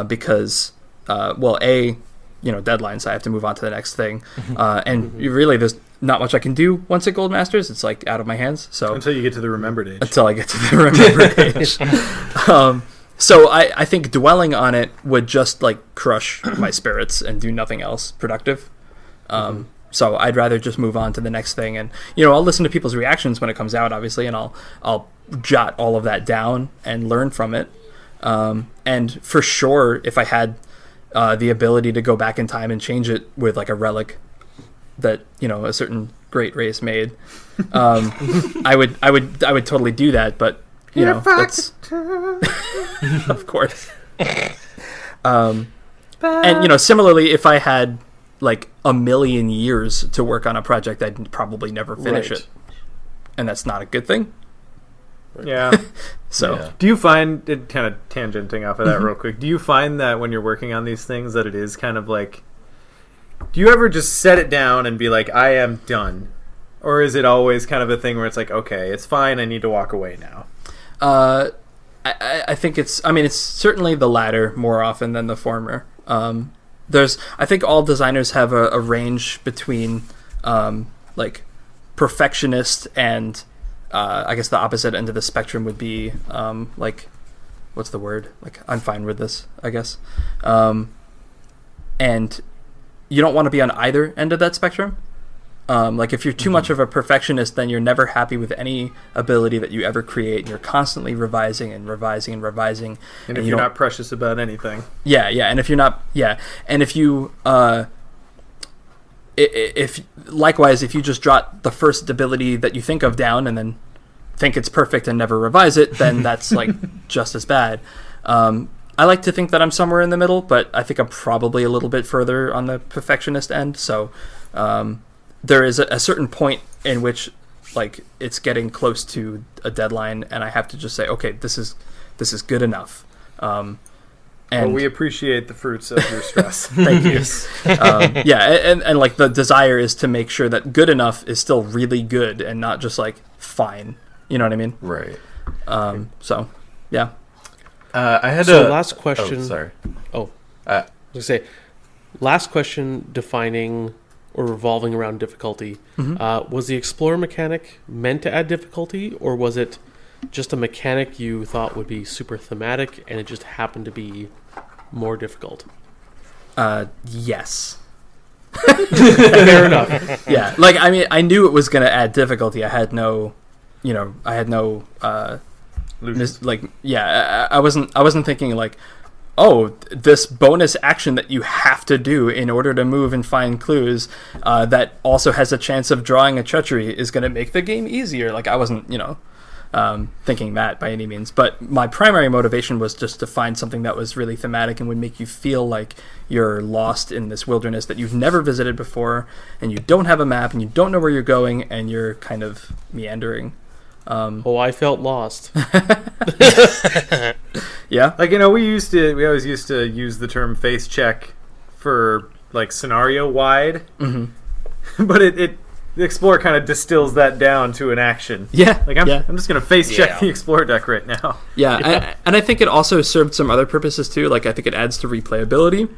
because, deadlines. I have to move on to the next thing, and really, there's not much I can do once it Gold Masters. It's like out of my hands. So until you get to the Remembered Age. Until I get to the Remembered Age. So I think dwelling on it would just like crush my spirits and do nothing else productive. So I'd rather just move on to the next thing, and I'll listen to people's reactions when it comes out, obviously, and I'll jot all of that down and learn from it. And for sure, if I had the ability to go back in time and change it with like a relic that a certain great race made, I would totally do that. But that's of course. And similarly, if I had like a million years to work on a project, I'd probably never finish it, and that's not a good thing. Yeah. So do you find it, kind of tangenting off of that real quick, do you find that when you're working on these things that it is kind of like, do you ever just set it down and be like, I am done, or is it always kind of a thing where it's like, okay, it's fine, I need to walk away now? I think it's certainly the latter more often than the former. I think all designers have a range between like perfectionist and I guess the opposite end of the spectrum would be like, what's the word? Like, I'm fine with this, I guess. And you don't want to be on either end of that spectrum. Like, if you're too much of a perfectionist, then you're never happy with any ability that you ever create, and you're constantly revising and revising and revising. And if you're not precious about anything. Yeah, and if you're not, and if you, if you just jot the first ability that you think of down and then think it's perfect and never revise it, then that's like just as bad. I like to think that I'm somewhere in the middle, but I think I'm probably a little bit further on the perfectionist end. So there is a certain point in which like it's getting close to a deadline, and I have to just say, okay, this is good enough. And we appreciate the fruits of your stress. Thank you. And like the desire is to make sure that good enough is still really good and not just like fine. You know what I mean? Right. So, yeah. I had last question. Oh, sorry. I was gonna say, last question defining or revolving around difficulty. Was the Explorer mechanic meant to add difficulty, or was it just a mechanic you thought would be super thematic and it just happened to be more difficult? Yes. Fair enough. Yeah. Like, I mean, I knew it was going to add difficulty. I had no, I wasn't thinking like, oh, this bonus action that you have to do in order to move and find clues that also has a chance of drawing a treachery is going to make the game easier. Like, I wasn't, thinking that by any means. But my primary motivation was just to find something that was really thematic and would make you feel like you're lost in this wilderness that you've never visited before, and you don't have a map, and you don't know where you're going, and you're kind of meandering. Oh, I felt lost. Yeah. Like, we always used to use the term face check for like scenario wide, but the Explorer kind of distills that down to an action. Yeah. Like, I'm just gonna face check Yeah. the Explorer deck right now. Yeah, and I think it also served some other purposes too. Like, I think it adds to replayability.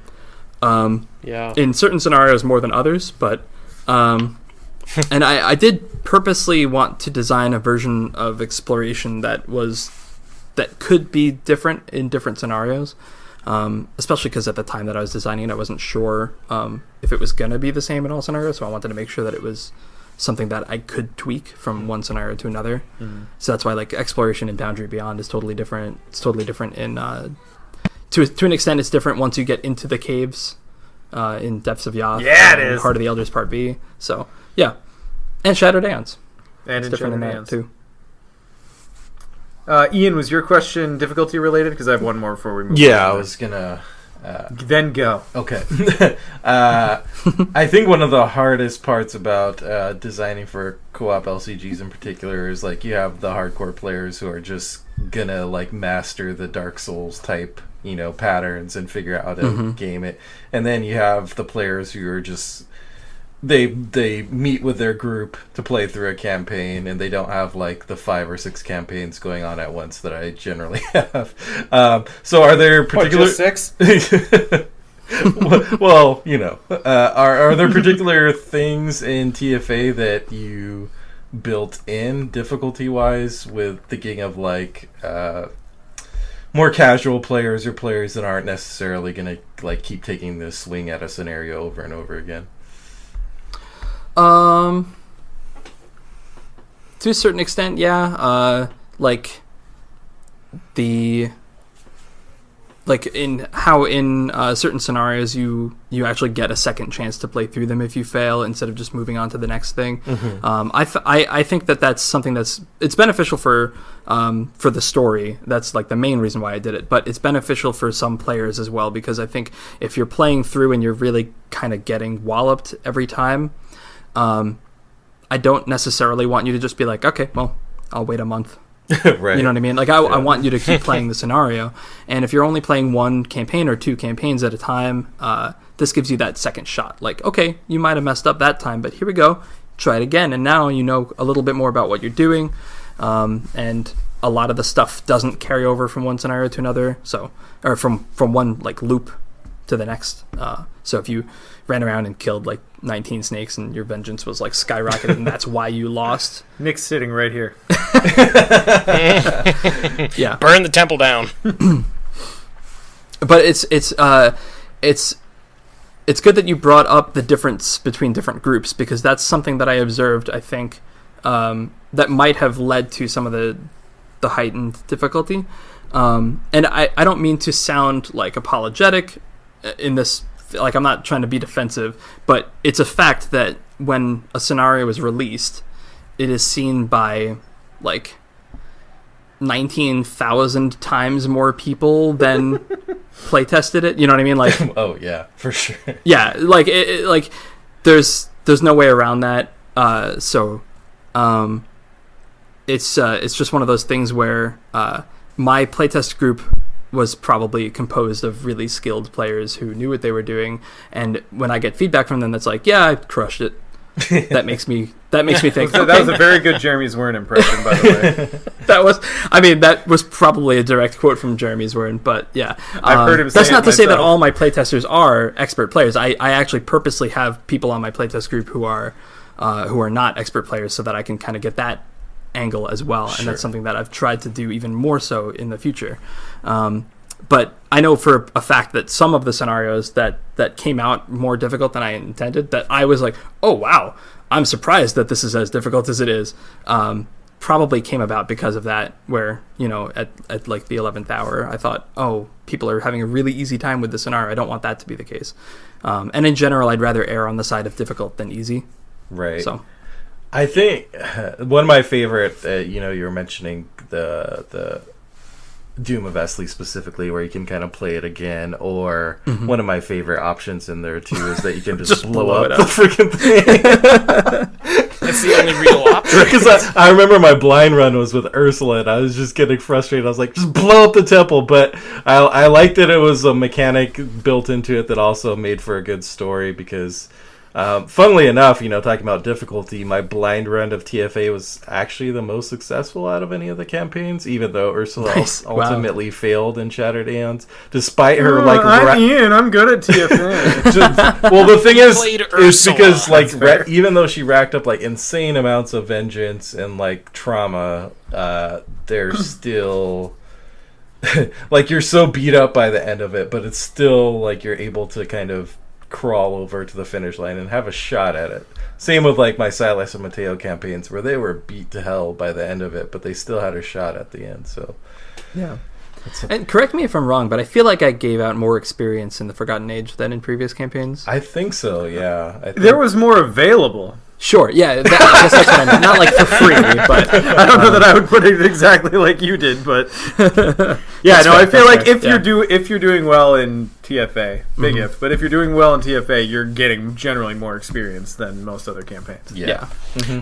Yeah. In certain scenarios more than others, but and I did purposely want to design a version of exploration that could be different in different scenarios, especially because at the time that I was designing it, I wasn't sure if it was going to be the same in all scenarios, so I wanted to make sure that it was something that I could tweak from one scenario to another. So that's why, like, exploration in Boundary Beyond is totally different. It's totally different in to an extent. It's different once you get into the caves in Depths of Yath. Yeah, it is. Heart of the Elders Part B. So yeah, and Shattered Aeons. And It's in different in Shattered that Aeons. too. Ian, was your question difficulty related? Because I have one more before we move Yeah, on. I was gonna. Then go. Okay. I think one of the hardest parts about designing for co-op LCGs in particular is, like, you have the hardcore players who are just gonna, like, master the Dark Souls type, patterns and figure out how to game it. And then you have the players who are just they meet with their group to play through a campaign, and they don't have, like, the 5 or 6 campaigns going on at once that I generally have. So are there particular... Just 6? Well, are there particular things in TFA that you built in difficulty-wise with thinking of, like, more casual players or players that aren't necessarily going to, like, keep taking this swing at a scenario over and over again? To a certain extent, yeah. Like in certain scenarios you actually get a second chance to play through them if you fail, instead of just moving on to the next thing. I think that's something it's beneficial for the story. That's, like, the main reason why I did it, but it's beneficial for some players as well, because I think if you're playing through and you're really kind of getting walloped every time, I don't necessarily want you to just be like, okay, well, I'll wait a month. Right. You know what I mean? Like, I want you to keep playing the scenario. And if you're only playing one campaign or 2 campaigns at a time, this gives you that second shot. Like, okay, you might have messed up that time, but here we go. Try it again. And now you know a little bit more about what you're doing. And a lot of the stuff doesn't carry over from one scenario to another. Or from one, like, loop to the next. So if you ran around and killed, like, 19 snakes and your vengeance was, like, skyrocketed and that's why you lost. Nick's sitting right here. Yeah. Burn the temple down. But it's good that you brought up the difference between different groups, because that's something that I observed, I think, that might have led to some of the heightened difficulty. And I don't mean to sound, like, apologetic in this, like, I'm not trying to be defensive, but it's a fact that when a scenario is released, it is seen by, like, 19,000 times more people than playtested it. You know what I mean? Like, Oh yeah, for sure. yeah, like like there's no way around that. It's just one of those things where my playtest group was probably composed of really skilled players who knew what they were doing, and when I get feedback from them that's like, yeah, I crushed it, that makes me think, That was a very good Jeremy's Wern impression, by the way. that was probably a direct quote from Jeremy's Wern, but yeah, I've heard him say that's not it to say that myself. all my playtesters are expert players. I actually purposely have people on my playtest group who are not expert players, so that I can kind of get that angle as well. Sure. And that's something that I've tried to do even more so in the future. But I know for a fact that some of the scenarios that came out more difficult than I intended, that I was like, oh wow, I'm surprised that this is as difficult as it is, probably came about because of that, where, at like the 11th hour, I thought, oh, people are having a really easy time with the scenario. I don't want that to be the case. And in general, I'd rather err on the side of difficult than easy. Right. So I think one of my favorite, you were mentioning the Doom of Esley specifically, where you can kind of play it again, or one of my favorite options in there too is that you can just blow up the freaking thing. the only real option. Because I remember my blind run was with Ursula, and I was just getting frustrated. I was like, just blow up the temple. But I liked that it was a mechanic built into it that also made for a good story because, funnily enough, talking about difficulty, my blind run of TFA was actually the most successful out of any of the campaigns, even though Ursula ultimately failed in Shattered Aeons, despite her I'm Ian. I'm good at TFA. Well, the thing is Ursula. because even though she racked up insane amounts of vengeance and trauma, there's still you're so beat up by the end of it, but it's still you're able to kind of crawl over to the finish line and have a shot at it. Same with my Silas and Mateo campaigns where they were beat to hell by the end of it, but they still had a shot at the end. So yeah. And correct me if I'm wrong, but I feel like I gave out more experience in the Forgotten Age than in previous campaigns. I think so, yeah. There was more available. Sure, yeah, I guess that's what I meant. Not for free, but I don't know that I would put it exactly like you did, but yeah, no, I feel like if you're doing well in TFA, big if, but if you're doing well in TFA, you're getting generally more experience than most other campaigns. Yeah.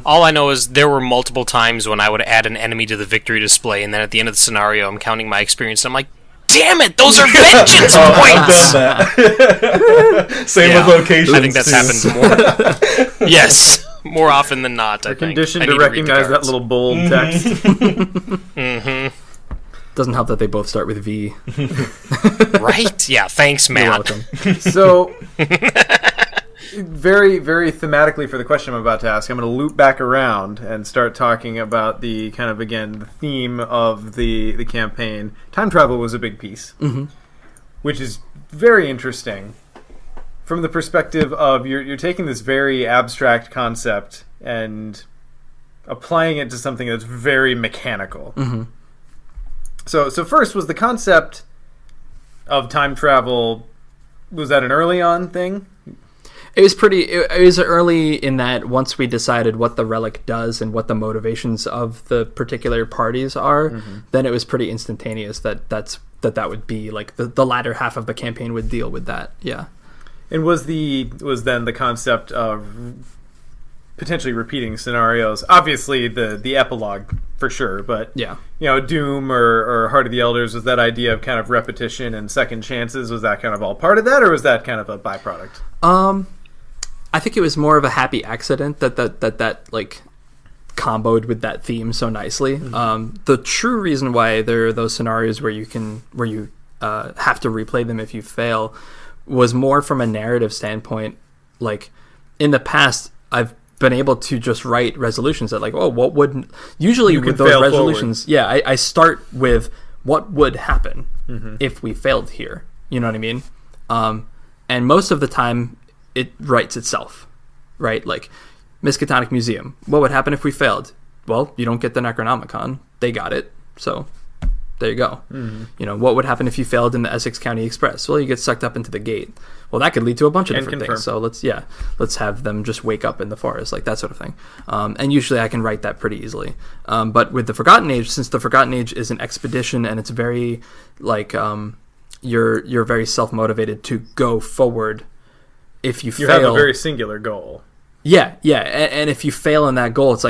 All I know is there were multiple times when I would add an enemy to the victory display, and then at the end of the scenario, I'm counting my experience, and I'm like, damn it, those are vengeance points! I've done that. Same with locations. I think that's happened more. Yes, more often than not. We're conditioned to recognize that little bold text. Doesn't help that they both start with V. Right? Yeah, thanks, Matt. You're welcome. So, very, very thematically for the question I'm about to ask, I'm going to loop back around and start talking about the kind of, again, the theme of the campaign. Time travel was a big piece, which is very interesting from the perspective of you're taking this very abstract concept and applying it to something that's very mechanical. So first, was the concept of time travel, was that an early on thing? It was early in that once we decided what the relic does and what the motivations of the particular parties are, then it was pretty instantaneous that would be the latter half of the campaign would deal with that. Yeah. And was then the concept of potentially repeating scenarios, obviously the epilogue for sure, but yeah, Doom or Heart of the Elders, was that idea of kind of repetition and second chances, was that kind of all part of that, or was that kind of a byproduct? I think it was more of a happy accident that comboed with that theme so nicely. The true reason why there are those scenarios where you have to replay them if you fail was more from a narrative standpoint. In the past, I've been able to just write resolutions that what would usually with those resolutions forward. Yeah, I start with what would happen if we failed here, you know what I mean? And most of the time it writes itself, right? Miskatonic Museum, what would happen if we failed? Well, you don't get the Necronomicon, they got it, so there you go. What would happen if you failed in the Essex County Express? Well, you get sucked up into the gate. Well, that could lead to a bunch of different things. So let's have them just wake up in the forest, that sort of thing. And usually I can write that pretty easily. But with the Forgotten Age, since the Forgotten Age is an expedition and it's very you're very self-motivated to go forward. If you fail, have a very singular goal. Yeah, and if you fail in that goal, it's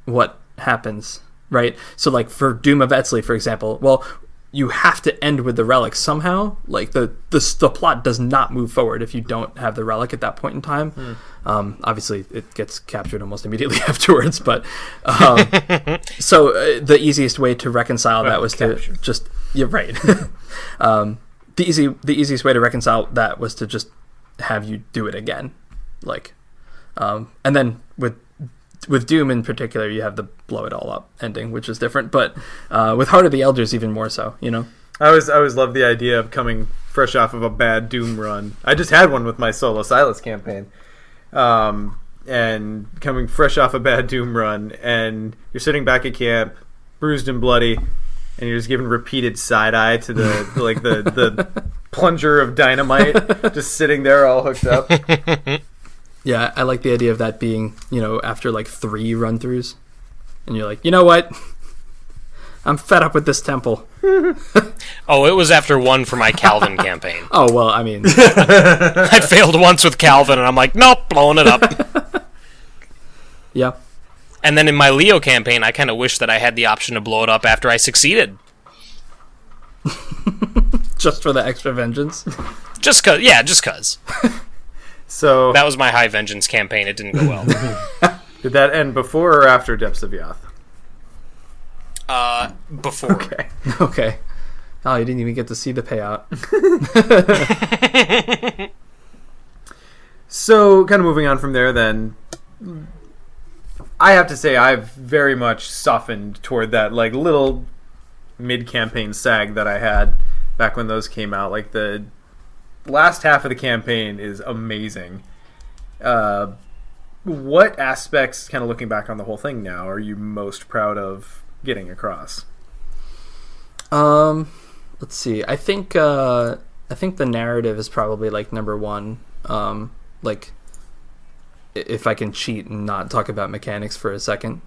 what happens? Right, so for Doom of Etzley, for example, well, you have to end with the relic somehow. The plot does not move forward if you don't have the relic at that point in time. Obviously, it gets captured almost immediately afterwards. But so the easiest way to reconcile that was captured. To just right. The easiest way to reconcile that was to just have you do it again, and then with Doom in particular, you have the blow it all up ending, which is different. But with Heart of the Elders, even more so. I always love the idea of coming fresh off of a bad Doom run. I just had one with my solo Silas campaign, and coming fresh off a bad Doom run, and you're sitting back at camp, bruised and bloody, and you're just giving repeated side eye to the the plunger of dynamite, just sitting there all hooked up. Yeah, I like the idea of that being, after 3 run-throughs. And you're like, you know what? I'm fed up with this temple. Oh, it was after 1 for my Calvin campaign. Oh, well, I mean... I failed once with Calvin, and I'm like, nope, blowing it up. Yeah. And then in my Leo campaign, I kind of wish that I had the option to blow it up after I succeeded. Just for the extra vengeance. Just cause. So That was my high vengeance campaign. It didn't go well. did that end before or after Depths of Yath? Before. Okay. Okay. Oh, you didn't even get to see the payout. So, kind of moving on from there, then, I have to say I've very much softened toward that like little mid-campaign sag that I had back when those came out. Like the last half of the campaign is amazing. What aspects, kind of looking back on the whole thing now, are you most proud of getting across? Let's see. I think the narrative is probably like number one. Like, if I can cheat and not talk about mechanics for a second.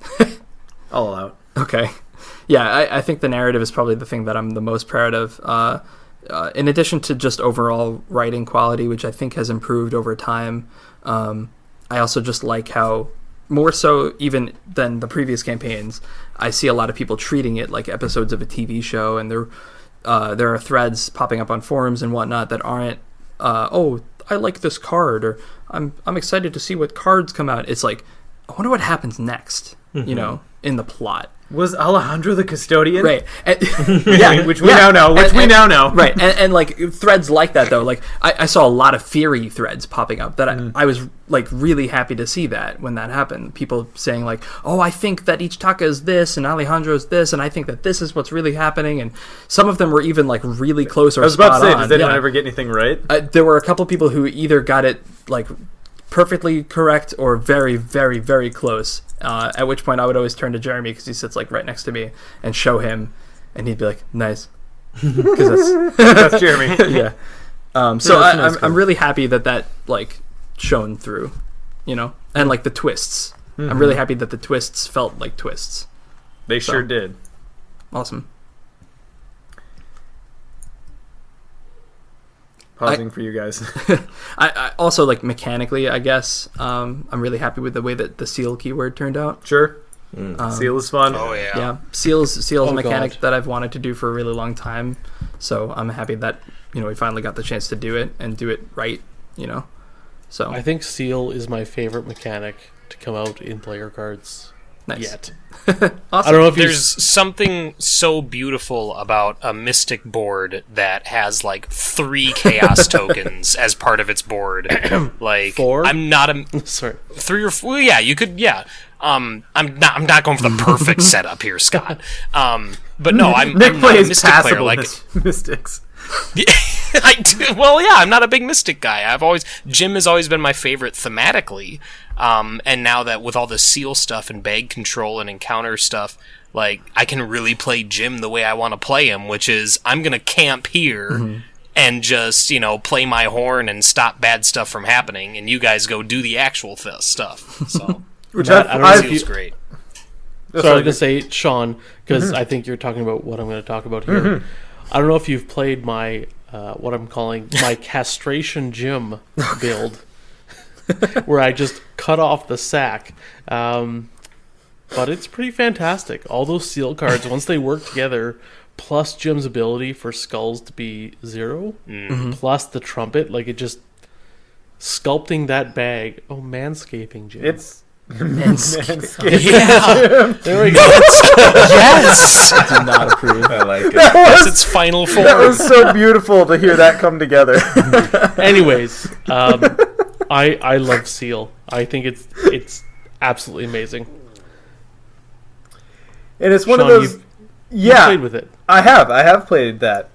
All out. Okay. Yeah, I think the narrative is probably the thing that I'm the most proud of. In addition to just overall writing quality, which I think has improved over time, I also just like how, more so even than the previous campaigns, I see a lot of people treating it like episodes of a TV show, and there are threads popping up on forums and whatnot that aren't, oh, I like this card, or I'm excited to see what cards come out. It's like, I wonder what happens next, you know, in the plot. Was Alejandro the custodian? Right. Yeah, which we now know. Right. And like threads like that though, like I saw a lot of theory threads popping up that I was like really happy to see that when that happened. People saying like, oh, I think that Ichitaka is this and Alejandro's this, and I think that this is what's really happening. And some of them were even like really close or I was about to say, on. does anyone ever get anything right? There were a couple people who either got it like perfectly correct or very, very, very close. At which point I would always turn to Jeremy, because he sits like right next to me, and show him, and he'd be like, "Nice," because that's Jeremy. Yeah. So I'm really happy that like shone through, you know, and like the twists. I'm really happy that the twists felt like twists. They sure did. Awesome. Pausing for you guys. I also, like, mechanically, I guess, I'm really happy with the way that the seal keyword turned out. Sure. Seal is fun. Oh, yeah. Yeah. Seal's a mechanic God. that I've wanted to do for a really long time. So I'm happy that, you know, we finally got the chance to do it and do it right, you know. So I think Seal is my favorite mechanic to come out in player cards nice. yet. Awesome. I don't know if There's something so beautiful about a Mystic board that has like 3 Chaos tokens as part of its board. Like 4? I'm not a Sorry. 3 or 4. Yeah, you could. Yeah. I'm not going for the perfect setup here, Scott. But no, I'm Nick not a plays Mystic player. passable Like mystics. I do. Well, yeah, I'm not a big Mystic guy. Jim has always been my favorite thematically. And now that with all the seal stuff and bag control and encounter stuff, like I can really play Jim the way I want to play him, which is I'm gonna camp here and just, you know, play my horn and stop bad stuff from happening, and you guys go do the actual stuff. So, Which Matt, I don't know if feels great. So I was going to say, Sean, because I think you're talking about what I'm going to talk about here. I don't know if you've played my, what I'm calling my castration Jim build, where I just cut off the sack. But it's pretty fantastic. All those seal cards, once they work together, plus Jim's ability for skulls to be 0, plus the trumpet, like it just sculpting that bag. Oh, manscaping Jim. It's Manscaping. Yeah, There we go. yes, Do not approve. I like it. that's its final form. That was so beautiful to hear that come together. Anyways, I love Seal. I think it's absolutely amazing. And it's one Sean, of those. You've played with it. I have played that,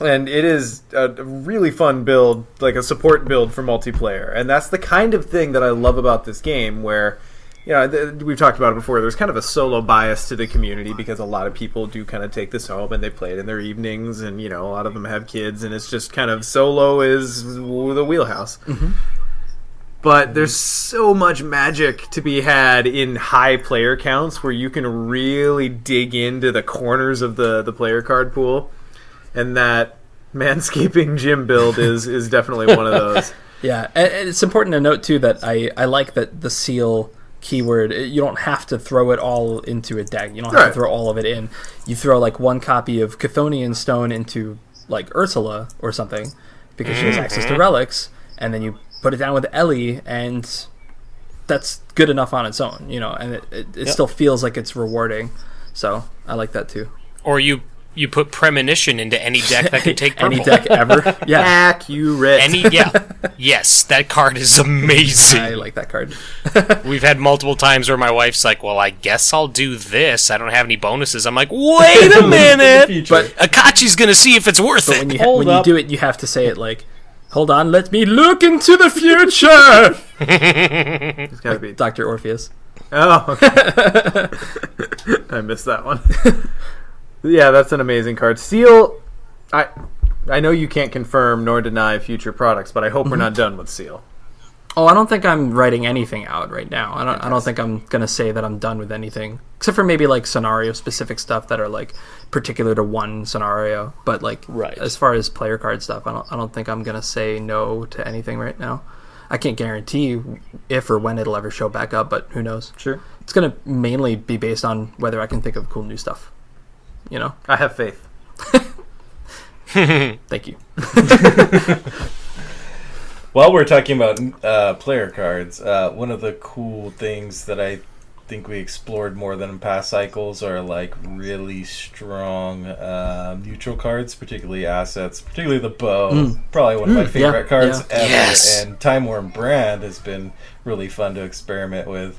and it is a really fun build, like a support build for multiplayer. And that's the kind of thing that I love about this game, where, you know, we've talked about it before. There's kind of a solo bias to the community because a lot of people do kind of take this home and they play it in their evenings, and, you know, a lot of them have kids, and it's just kind of solo is the wheelhouse. But there's so much magic to be had in high player counts where you can really dig into the corners of the player card pool. And that manscaping Jim build is definitely one of those. Yeah, and it's important to note too that I like that the seal keyword. You don't have to throw it all into a deck. You don't have to throw all of it in. You throw like one copy of Chthonian Stone into like Ursula or something because she has access to relics, and then you put it down with Ellie, and that's good enough on its own, you know, and it still feels like it's rewarding. So I like that too. Or you put Premonition into any deck that can take purple. Any deck ever. Yeah. Accurate. Yes, that card is amazing. I like that card. We've had multiple times where my wife's like, well, I guess I'll do this. I don't have any bonuses. I'm like, wait a minute. But Akachi's going to see if it's worth it. when you do it, you have to say it like, hold on, let me look into the future. It's got to be Dr. Orpheus. Oh, okay. I missed that one. Yeah, that's an amazing card. Seal, I know you can't confirm nor deny future products, but I hope we're not done with Seal. Oh, I don't think I'm writing anything out right now. I don't think I'm gonna say that I'm done with anything, except for maybe like scenario specific stuff that are like particular to one scenario. But like as far as player card stuff, I don't think I'm gonna say no to anything right now. I can't guarantee if or when it'll ever show back up, but who knows? Sure. It's gonna mainly be based on whether I can think of cool new stuff. You know? I have faith. Thank you. While we're talking about player cards, one of the cool things that I think we explored more than in past cycles are like really strong neutral cards, particularly assets, particularly the bow. Probably one of my favorite cards ever. Yes. And Time Worn Brand has been really fun to experiment with,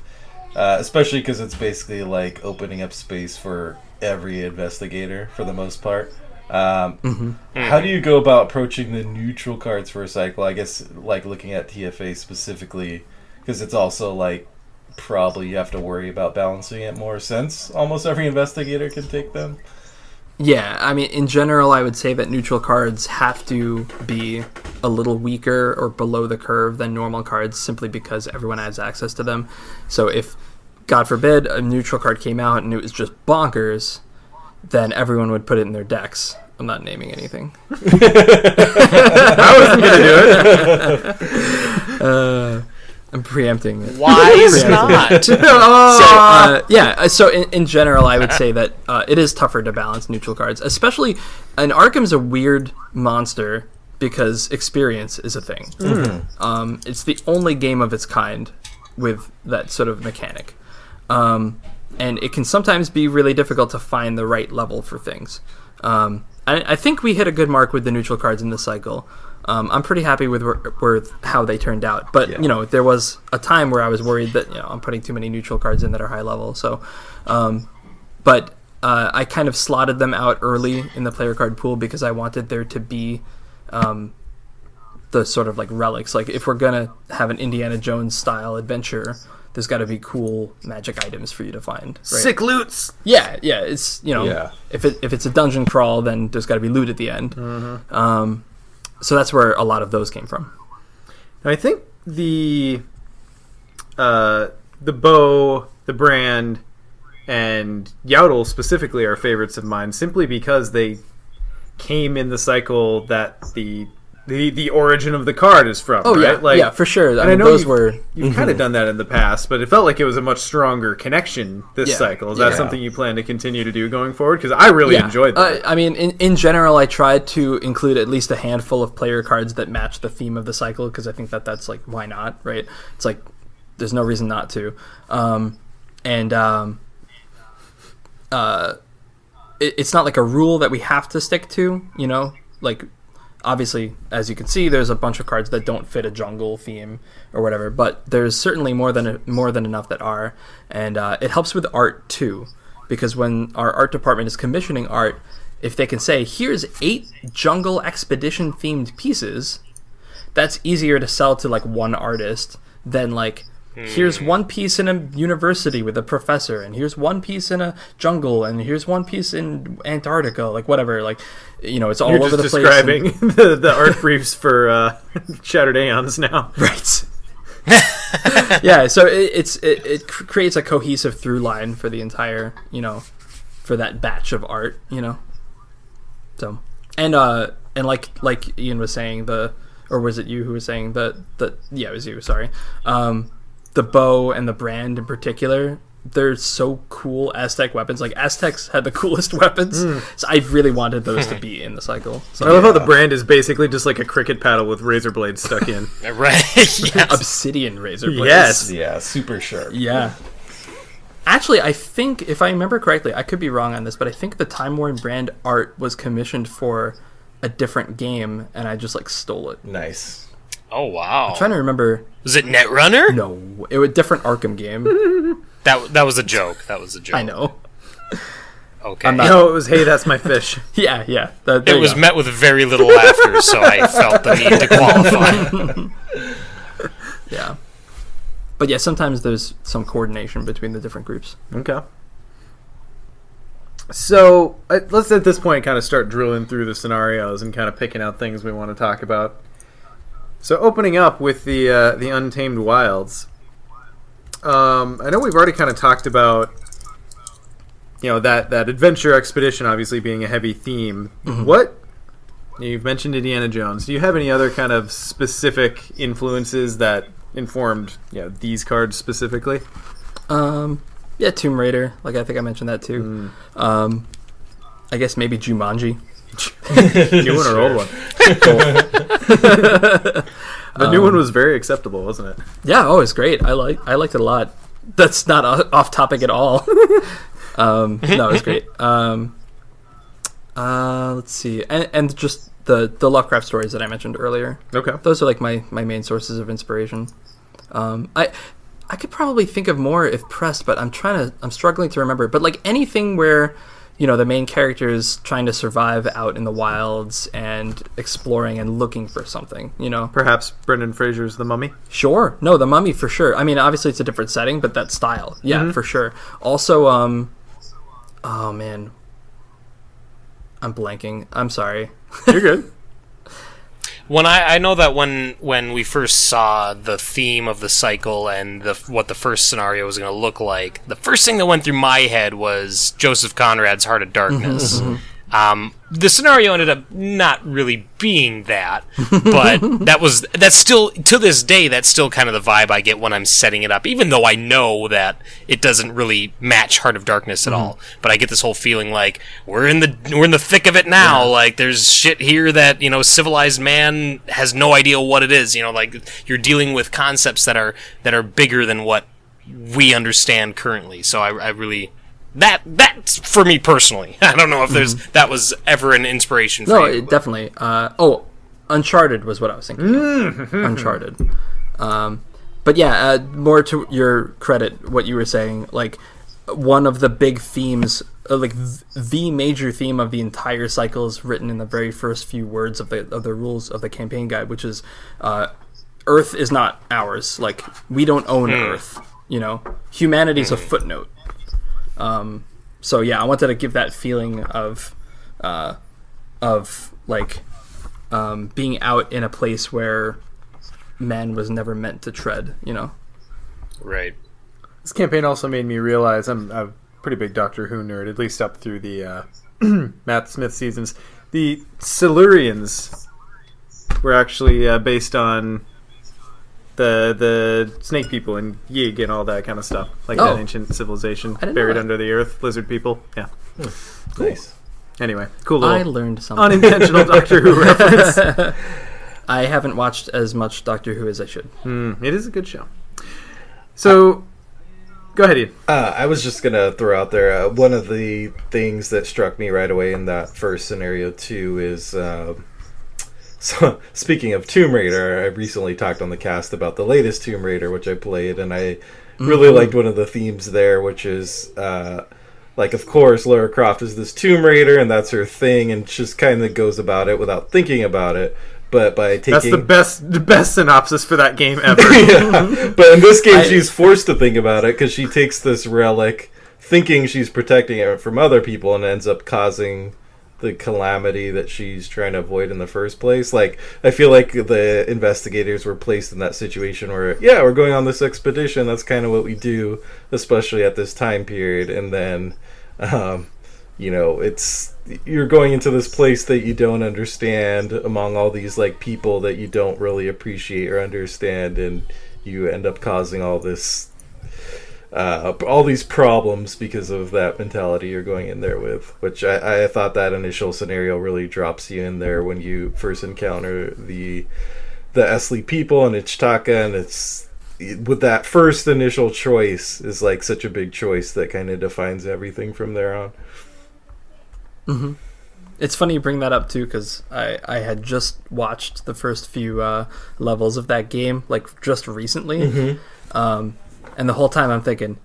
especially because it's basically like opening up space for every investigator for the most part. How do you go about approaching the neutral cards for a cycle? I guess like looking at TFA specifically, because it's also like probably you have to worry about balancing it more since almost every investigator can take them. Yeah, I mean, in general, I would say that neutral cards have to be a little weaker or below the curve than normal cards simply because everyone has access to them. So if, God forbid, a neutral card came out and it was just bonkers, then everyone would put it in their decks. I'm not naming anything. I wasn't going to do it. I'm preempting it. Why is not? So in general, I would say that it is tougher to balance neutral cards, especially, and Arkham's a weird monster because experience is a thing. It's the only game of its kind with that sort of mechanic. And it can sometimes be really difficult to find the right level for things. I think we hit a good mark with the neutral cards in this cycle. I'm pretty happy with how they turned out. But, you know, there was a time where I was worried that, you know, I'm putting too many neutral cards in that are high level. So, but I kind of slotted them out early in the player card pool because I wanted there to be the sort of like relics. Like if we're going to have an Indiana Jones style adventure, there's got to be cool magic items for you to find. Right? Sick loots. Yeah. It's, you know, if it's a dungeon crawl, then there's got to be loot at the end. So that's where a lot of those came from. I think the bow, the brand, and Yaudle specifically are favorites of mine simply because they came in the cycle that the origin of the card is from. Oh, right? yeah, like, yeah, for sure. I mean, those were... You've kind of done that in the past, but it felt like it was a much stronger connection this cycle. Is that something you plan to continue to do going forward? Because I really enjoyed that. I mean, in general, I tried to include at least a handful of player cards that match the theme of the cycle, because I think that's like, why not, right? It's like, there's no reason not to. It's not like a rule that we have to stick to, you know? Like, obviously, as you can see, there's a bunch of cards that don't fit a jungle theme or whatever, but there's certainly more than enough that are, and it helps with art too, because when our art department is commissioning art, if they can say, here's 8 jungle expedition themed pieces, that's easier to sell to like one artist than like, here's one piece in a university with a professor, and here's one piece in a jungle, and here's one piece in Antarctica, like whatever, like, you know, it's all over the place. You're just describing the art briefs for Shattered Aeons now. Right. Yeah, so it creates a cohesive through line for the entire, you know, for that batch of art, you know. So, and like Ian was saying, or was it you who was saying yeah, it was you, sorry. the bow and the brand in particular, they're so cool Aztec weapons. Like, Aztecs had the coolest weapons, so I really wanted those to be in the cycle. So, I love how the brand is basically just like a cricket paddle with razor blades stuck in. Right. Yes. Obsidian razor blades. Yes. Yeah, super sharp. Yeah. Actually, I think, if I remember correctly, I could be wrong on this, but I think the Time Worn brand art was commissioned for a different game, and I just, like, stole it. Nice. Oh, wow. I'm trying to remember. Was it Netrunner? No, it was a different Arkham game. That was a joke. That was a joke. I know. Okay. No, it was, hey, that's my fish. Yeah. It was met with very little laughter, so I felt the need to qualify. Yeah. But yeah, sometimes there's some coordination between the different groups. Okay. So let's at this point kind of start drilling through the scenarios and kind of picking out things we want to talk about. So opening up with the Untamed Wilds. I know we've already kind of talked about, that adventure expedition obviously being a heavy theme. Mm-hmm. What, you've mentioned Indiana Jones. Do you have any other kind of specific influences that informed these cards specifically? Yeah, Tomb Raider. Like, I think I mentioned that too. I guess maybe Jumanji. New one or old one? The new one was very acceptable, wasn't it? Yeah, it's great. I liked it a lot. That's not off topic at all. No, it was great. Let's see, and just the Lovecraft stories that I mentioned earlier. Okay, those are like my main sources of inspiration. I could probably think of more if pressed, but I'm struggling to remember. But like anything where the main character is trying to survive out in the wilds and exploring and looking for something, Perhaps Brendan Fraser's The Mummy? Sure. No, The Mummy for sure. I mean, obviously it's a different setting, but that style. Yeah, for sure. Also, oh man. I'm blanking. I'm sorry. You're good. When I know that when we first saw the theme of the cycle and what the first scenario was going to look like, the first thing that went through my head was Joseph Conrad's Heart of Darkness. The scenario ended up not really being that, but that's still, to this day, that's still kind of the vibe I get when I'm setting it up, even though I know that it doesn't really match Heart of Darkness at all. But I get this whole feeling like we're in the thick of it now. Yeah. Like there's shit here that civilized man has no idea what it is. Like you're dealing with concepts that are bigger than what we understand currently. So I really. That's for me personally. I don't know if that was ever an inspiration for you. No, definitely. Uncharted was what I was thinking. Uncharted. But yeah, more to your credit, what you were saying, like one of the big themes, like the major theme of the entire cycle is written in the very first few words of the rules of the campaign guide, which is Earth is not ours. Like we don't own Earth. Humanity's a footnote. So yeah, I wanted to give that feeling of being out in a place where man was never meant to tread, Right. This campaign also made me realize I'm a pretty big Doctor Who nerd, at least up through the Matt Smith seasons. The Silurians were actually based on the snake people and Yig and all that kind of stuff, like that ancient civilization buried under the earth, lizard people. Yeah, Nice. Anyway, cool little I learned something. unintentional Doctor Who reference. I haven't watched as much Doctor Who as I should. It is a good show. So, go ahead, Ian. I was just gonna throw out there one of the things that struck me right away in that first scenario too is. So, speaking of Tomb Raider, I recently talked on the cast about the latest Tomb Raider, which I played, and I really liked one of the themes there, which is, of course, Lara Croft is this Tomb Raider, and that's her thing, and just kind of goes about it without thinking about it, but by taking... That's the best synopsis for that game ever. Yeah. But in this game, she's forced to think about it, because she takes this relic, thinking she's protecting it from other people, and ends up causing... the calamity that she's trying to avoid in the first place. Like, I feel like the investigators were placed in that situation where, yeah, we're going on this expedition, that's kind of what we do, especially at this time period, and then, it's, you're going into this place that you don't understand among all these, like, people that you don't really appreciate or understand, and you end up causing all these problems because of that mentality you're going in there with, which I thought that initial scenario really drops you in there when you first encounter the Esli people and Ichtaka, and it's with that first initial choice is like such a big choice that kind of defines everything from there on. Mm-hmm. It's funny you bring that up too, because I had just watched the first few levels of that game like just recently. Mm-hmm. And the whole time I'm thinking,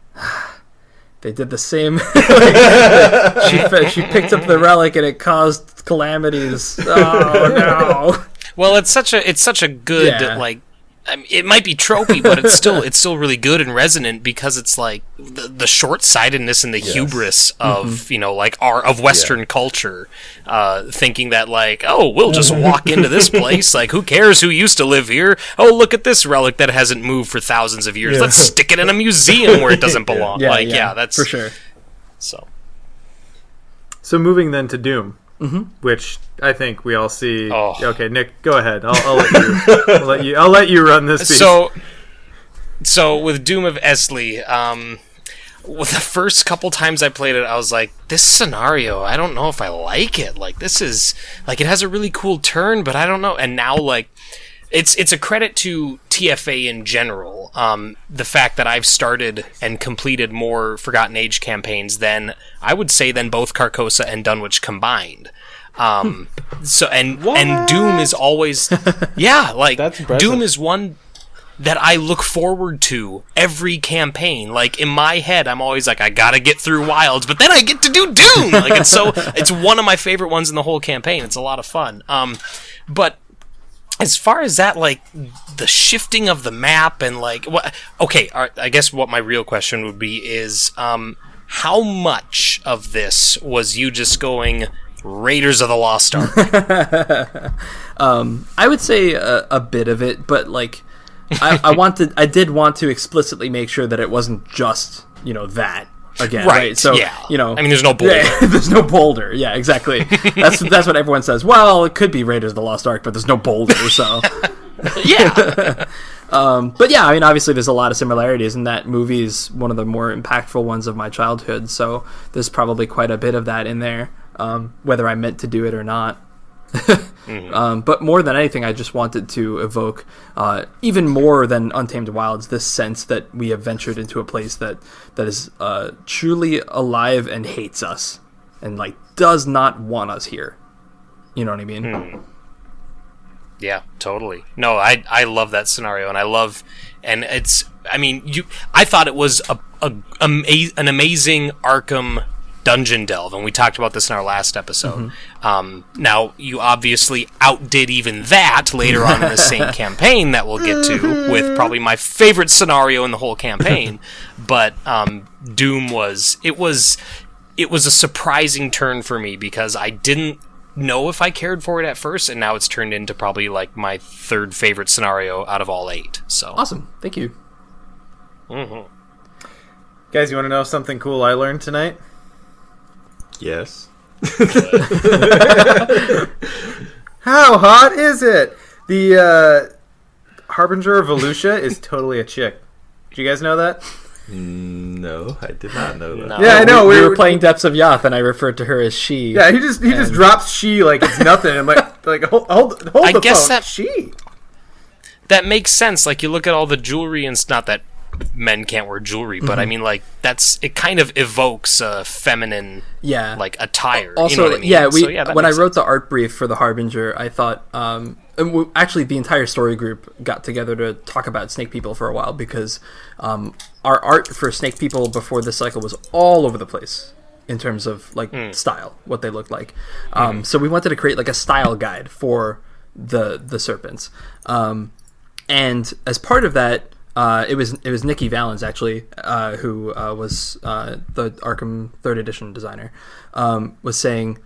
they did the same. She picked up the relic and it caused calamities. Oh no! Well, it's such a good like. I mean, it might be tropey, but it's still really good and resonant because it's like the short-sightedness and the hubris of of Western culture, thinking that like, oh, we'll just walk into this place, like who cares who used to live here? Oh, look at this relic that hasn't moved for thousands of years. Let's stick it in a museum where it doesn't belong. That's for sure. So moving then to Doom. Mm-hmm. Which I think we all see. Oh. Okay, Nick, go ahead. I'll let you. I'll let you run this piece. So with Doom of Esli, well, the first couple times I played it, I was like, this scenario, I don't know if I like it. Like, this is like it has a really cool turn, but I don't know. And now, like, it's a credit to TFA in general. The fact that I've started and completed more Forgotten Age campaigns than I would say than both Carcosa and Dunwich combined. So and Doom is always like Doom is one that I look forward to every campaign. Like in my head, I'm always like, I gotta get through Wilds, but then I get to do Doom. Like it's one of my favorite ones in the whole campaign. It's a lot of fun. But as far as that, like the shifting of the map and like what? Okay, I guess what my real question would be is, how much of this was you just going Raiders of the Lost Ark? I would say a bit of it, but like I did want to explicitly make sure that it wasn't just that. Again, right? So, I mean, there's no boulder. There's no boulder. Yeah, exactly. That's what everyone says. Well, it could be Raiders of the Lost Ark, but there's no boulder, so... Yeah. But yeah, I mean, obviously there's a lot of similarities, and that movie is one of the more impactful ones of my childhood, so there's probably quite a bit of that in there, whether I meant to do it or not. But more than anything, I just wanted to evoke, even more than Untamed Wilds, this sense that we have ventured into a place that is truly alive and hates us, and like does not want us here. You know what I mean? Yeah, totally. No, I love that scenario, and it's. I mean, I thought it was an amazing Arkham dungeon delve, and we talked about this in our last episode. Now, you obviously outdid even that later on in the same campaign that we'll get to, with probably my favorite scenario in the whole campaign. But Doom was a surprising turn for me, because I didn't know if I cared for it at first, and now it's turned into probably like my third favorite scenario out of all 8. So awesome, thank you. Guys, you want to know something cool I learned tonight? Yes. How hot is it? The Harbinger of Volusia is totally a chick. Did you guys know that? No, I did not know that. No. Yeah, I know. We were playing Depths of Yath, and I referred to her as she. Yeah, he just drops she like it's nothing. I'm like hold I the guess phone. that She. That makes sense. Like, you look at all the jewelry, and it's not that men can't wear jewelry, but I mean, like, it kind of evokes a feminine, like, attire. Also, you know what I mean? When I wrote the art brief for the Harbinger, I thought, actually, the entire story group got together to talk about Snake People for a while, because our art for Snake People before this cycle was all over the place in terms of like style, what they looked like. So we wanted to create like a style guide for the serpents, and as part of that, it was Nikki Valens actually, who was the Arkham 3rd edition designer, was saying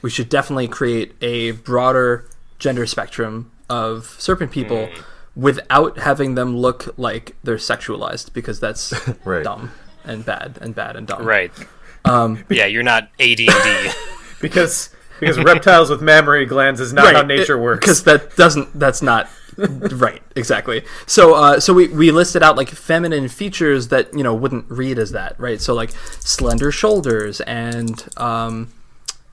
we should definitely create a broader gender spectrum of serpent people without having them look like they're sexualized, because that's dumb and bad and dumb. Right. Yeah, you're not AD&D. because reptiles with mammary glands is not how nature works. Because that's not Right, exactly. So we listed out like feminine features that wouldn't read as that, right? So like slender shoulders and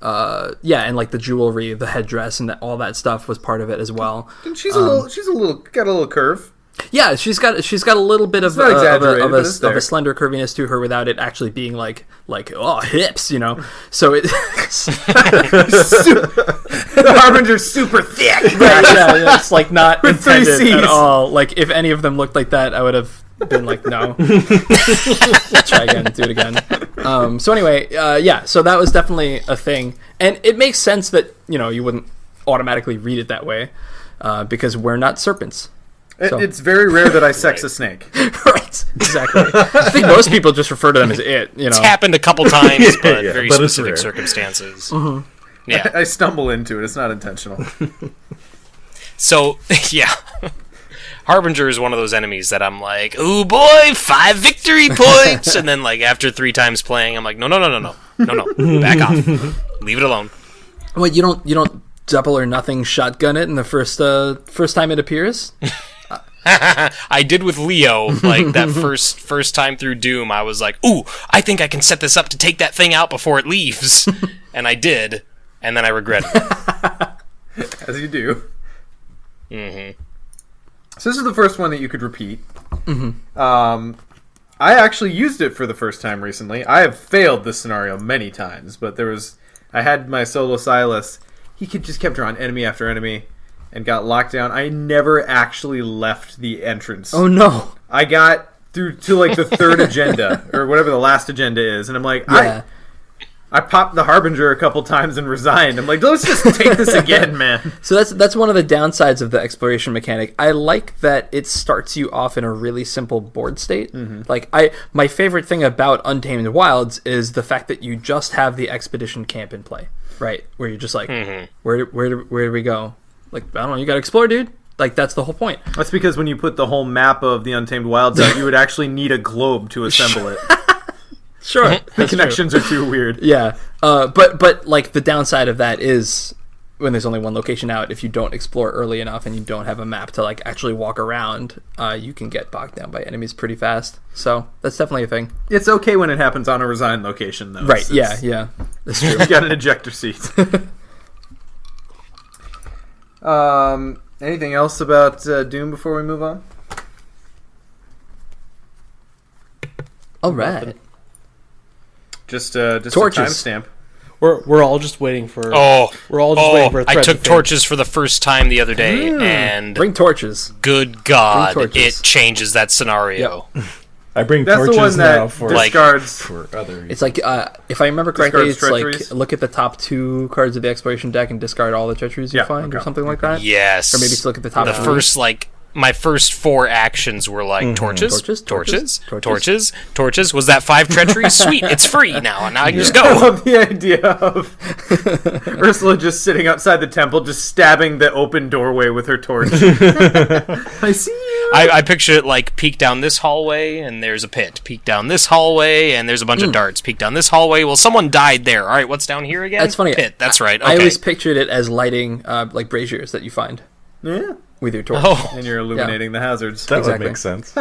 and like the jewelry, the headdress, and all that stuff was part of it as well. And she's got a little curve. Yeah, she's got a little bit of a slender curviness to her without it actually being like hips, So it the Harbinger's super thick. Right, yeah, it's like not With three intended Cs. at all. Like if any of them looked like that, I would have been like, no. Let's try again, do it again. So anyway, so that was definitely a thing, and it makes sense that you wouldn't automatically read it that way because we're not serpents. So. It's very rare that I sex a snake. Right, exactly. I think most people just refer to them as it. It's happened a couple times, but very but specific circumstances. Mm-hmm. Yeah, I stumble into it. It's not intentional. So, yeah. Harbinger is one of those enemies that I'm like, ooh boy, 5 victory points! And then, like, after 3 times playing, I'm like, no, back off. Leave it alone. Well, you don't double or nothing shotgun it in the first time it appears? I did with Leo, like, that first time through Doom, I was like, ooh, I think I can set this up to take that thing out before it leaves. And I did, and then I regretted it. As you do. Mm-hmm. So this is the first one that you could repeat. Mm-hmm. I actually used it for the first time recently. I have failed this scenario many times, but I had my solo Silas. He just kept drawing enemy after enemy and got locked down. I never actually left the entrance. Oh no. I got through to like the third agenda or whatever the last agenda is, and I'm like, yeah. I popped the Harbinger a couple times and resigned. I'm like, let's just take this again, man. So that's one of the downsides of the exploration mechanic. I like that it starts you off in a really simple board state. Mm-hmm. Like my favorite thing about Untamed Wilds is the fact that you just have the expedition camp in play, right? Where you're just like, where do we go? Like, I don't know, you got to explore, dude. Like, that's the whole point. That's because when you put the whole map of the Untamed Wilds out, you would actually need a globe to assemble it. Sure. The connections are too weird. Yeah. But like the downside of that is when there's only one location out, if you don't explore early enough and you don't have a map to like actually walk around, you can get bogged down by enemies pretty fast. So that's definitely a thing. It's okay when it happens on a resigned location, though. Right. Yeah. That's true. You got an ejector seat. Anything else about Doom before we move on? All right. Just Torches. a timestamp. We're all just waiting for. We're all just waiting for. A thread I took to fade. torches for the first time the other day, and Bring torches. good God, Bring torches. it changes that scenario. I bring That's the torches one that now for discards. for other reasons. It's like if I remember correctly, it's Discards like treacheries? look at the top 2 cards of the exploration deck and discard all the treacheries you Yeah, find, or okay. something like that. Yes. Or maybe just look at the top The 3. first, my first 4 actions were like torches. Was that 5 treacheries? Sweet, it's free now. Now I can just I go. love the idea of Ursula just sitting outside the temple, just stabbing the open doorway with her torch. I see you. I picture it like peek down this hallway and there's a pit. Peek down this hallway and there's a bunch of darts. Peek down this hallway. Well, someone died there. All right, what's down here again? That's funny. Pit. That's right. Okay. I always pictured it as lighting like braziers that you find Yeah. with your torch. Oh, And you're illuminating the hazards. That exactly. would make sense.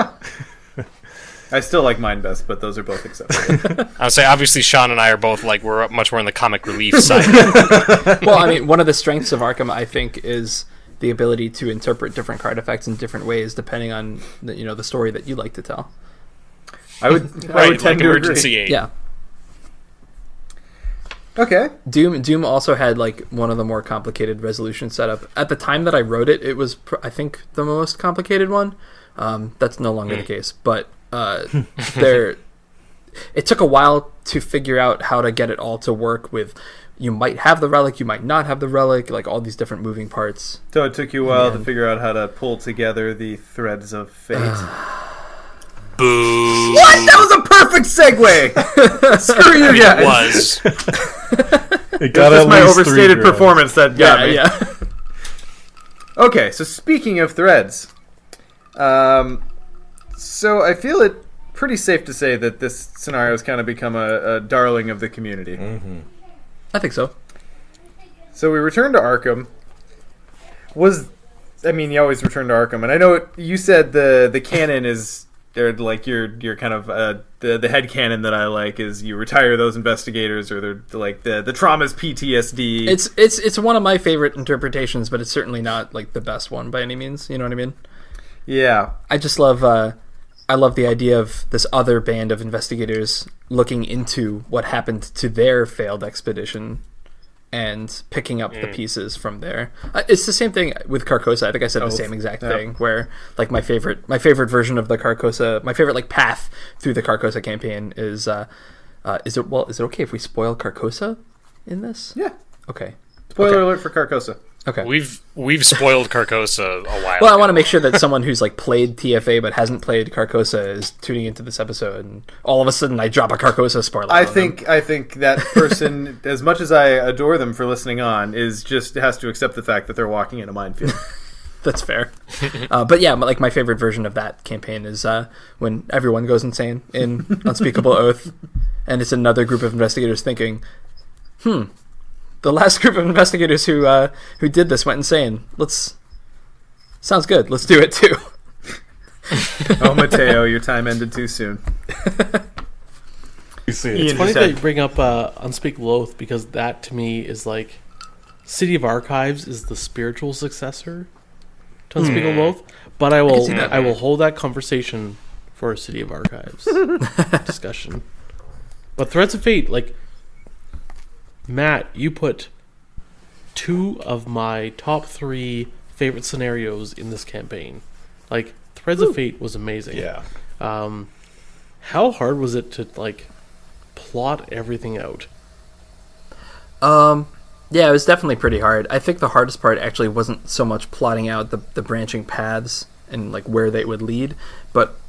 I still like mine best, but those are both acceptable. I would say obviously Sean and I are both we're much more on the comic relief side. Well, I mean, one of the strengths of Arkham, I think, is the ability to interpret different card effects in different ways depending on the story that you like to tell. I would Right, tend like to emergency agree. aid. Yeah. Okay. Doom also had like one of the more complicated resolution setup. At the time that I wrote it, it was I think the most complicated one. That's no longer the case, but it took a while to figure out how to get it all to work with. You might have the relic, you might not have the relic, like all these different moving parts. So it took you a while to figure out how to pull together the threads of fate. Boo. What? That was a perfect segue! Screw you It guys! was. It got That's at my least 3 overstated grams. performance that got me. Yeah. Okay, so speaking of threads, so I feel it pretty safe to say that this scenario has kind of become a darling of the community. I think so. So we return to Arkham. Was I mean, you always return to Arkham, and I know you said the canon is, they're like your kind of the head canon that I like is you retire those investigators, or they're like the trauma's PTSD. It's one of my favorite interpretations, but it's certainly not like the best one by any means. You know what I mean? Yeah. I just love I love the idea of this other band of investigators looking into what happened to their failed expedition and picking up the pieces from there. It's the same thing with Carcosa. I think I said the same exact thing, where like my favorite version of the Carcosa, my favorite like path through the Carcosa campaign is it okay if we spoil Carcosa in this? Yeah. Okay. Spoiler alert for Carcosa. Okay. We've spoiled Carcosa a while Well, I ago. want to make sure that someone who's like played TFA but hasn't played Carcosa is tuning into this episode, and all of a sudden I drop a Carcosa spoiler. I think that person, as much as I adore them for listening on, has to accept the fact that they're walking in a minefield. That's fair. But yeah, like my favorite version of that campaign is when everyone goes insane in Unspeakable Oath, and it's another group of investigators thinking, the last group of investigators who did this went insane. Sounds good. Let's do it too. Oh, Mateo, your time ended too soon. You see It's funny that you bring up Unspeakable Oath, because that to me is like City of Archives is the spiritual successor to Unspeakable Oath. But I will hold that conversation for a City of Archives discussion. But Threads of Fate, like Matt, you put 2 of my top 3 favorite scenarios in this campaign. Like Threads of Fate was amazing. Yeah. How hard was it to like plot everything out? Yeah, it was definitely pretty hard. I think the hardest part actually wasn't so much plotting out the branching paths and like where they would lead, but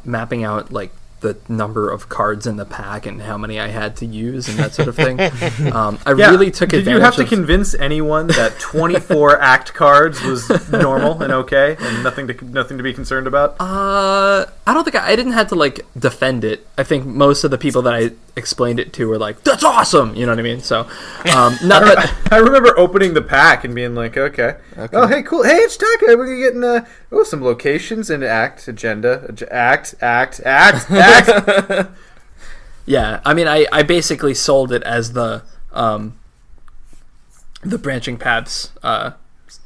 mapping out like the number of cards in the pack and how many I had to use and that sort of thing. I really took advantage. Did you have to convince anyone that 24 act cards was normal and okay and nothing to be concerned about? I don't think I didn't have to like defend it. I think most of the people that I explained it to were like, "That's awesome," you know what I mean? So, I remember opening the pack and being like, "Okay. Oh, hey, cool. Hey, it's Taka. We're getting some locations and agenda, act." Yeah, I mean, I basically sold it as the branching paths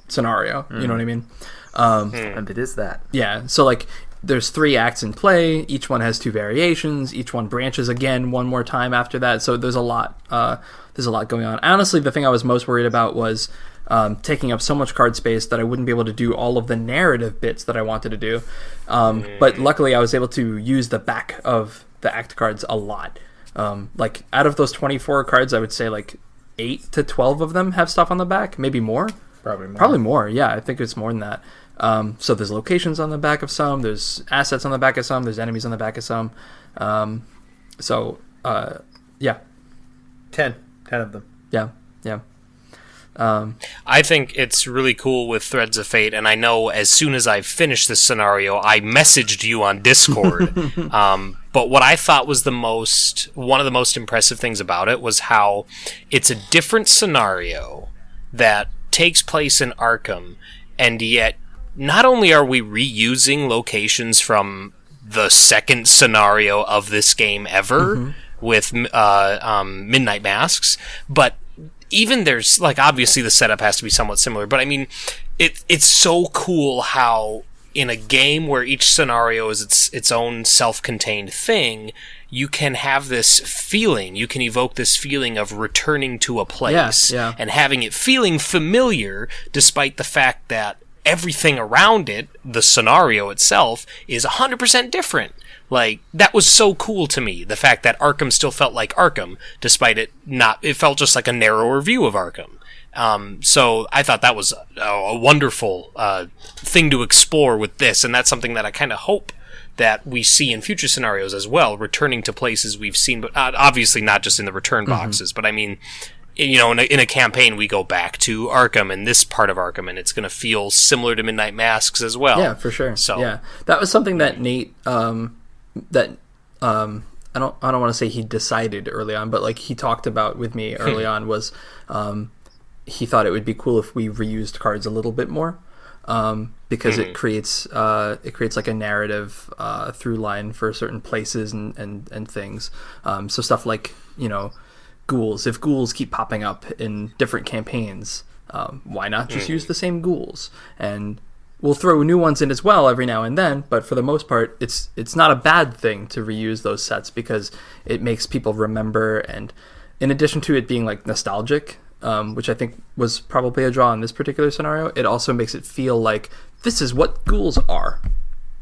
scenario. You know what I mean? And it is that. Yeah, so like there's 3 acts in play. Each one has 2 variations. Each one branches again one more time after that. So there's a lot. There's a lot going on. Honestly, the thing I was most worried about was taking up so much card space that I wouldn't be able to do all of the narrative bits that I wanted to do. But luckily, I was able to use the back of the act cards a lot. Like out of those 24 cards, I would say like 8 to 12 of them have stuff on the back, maybe more. Probably more. Yeah, I think it's more than that. So there's locations on the back of some, there's assets on the back of some, there's enemies on the back of some. Yeah. 10 of them. Yeah. I think it's really cool with Threads of Fate, and I know as soon as I finished this scenario, I messaged you on Discord. But what I thought was one of the most impressive things about it was how it's a different scenario that takes place in Arkham, and yet not only are we reusing locations from the second scenario of this game ever with Midnight Masks, but even there's, like, obviously the setup has to be somewhat similar, but I mean, it's so cool how in a game where each scenario is its own self-contained thing, you can have this feeling, you can evoke this feeling of returning to a place and having it feeling familiar, despite the fact that everything around it, the scenario itself, is 100% different. Like, that was so cool to me, the fact that Arkham still felt like Arkham, despite it felt just like a narrower view of Arkham. So I thought that was a wonderful thing to explore with this, and that's something that I kind of hope that we see in future scenarios as well, returning to places we've seen, but obviously not just in the return boxes, but I mean, you know, in a campaign we go back to Arkham and this part of Arkham, and it's going to feel similar to Midnight Masks as well. Yeah, for sure. So yeah, that was something that Nate I don't want to say he decided early on, but like he talked about with me early on was he thought it would be cool if we reused cards a little bit more. because it creates like a narrative through line for certain places and things. So stuff like, ghouls. If ghouls keep popping up in different campaigns, why not just use the same ghouls? And we'll throw new ones in as well every now and then, but for the most part, it's not a bad thing to reuse those sets because it makes people remember, and in addition to it being like nostalgic, which I think was probably a draw in this particular scenario, it also makes it feel like this is what ghouls are.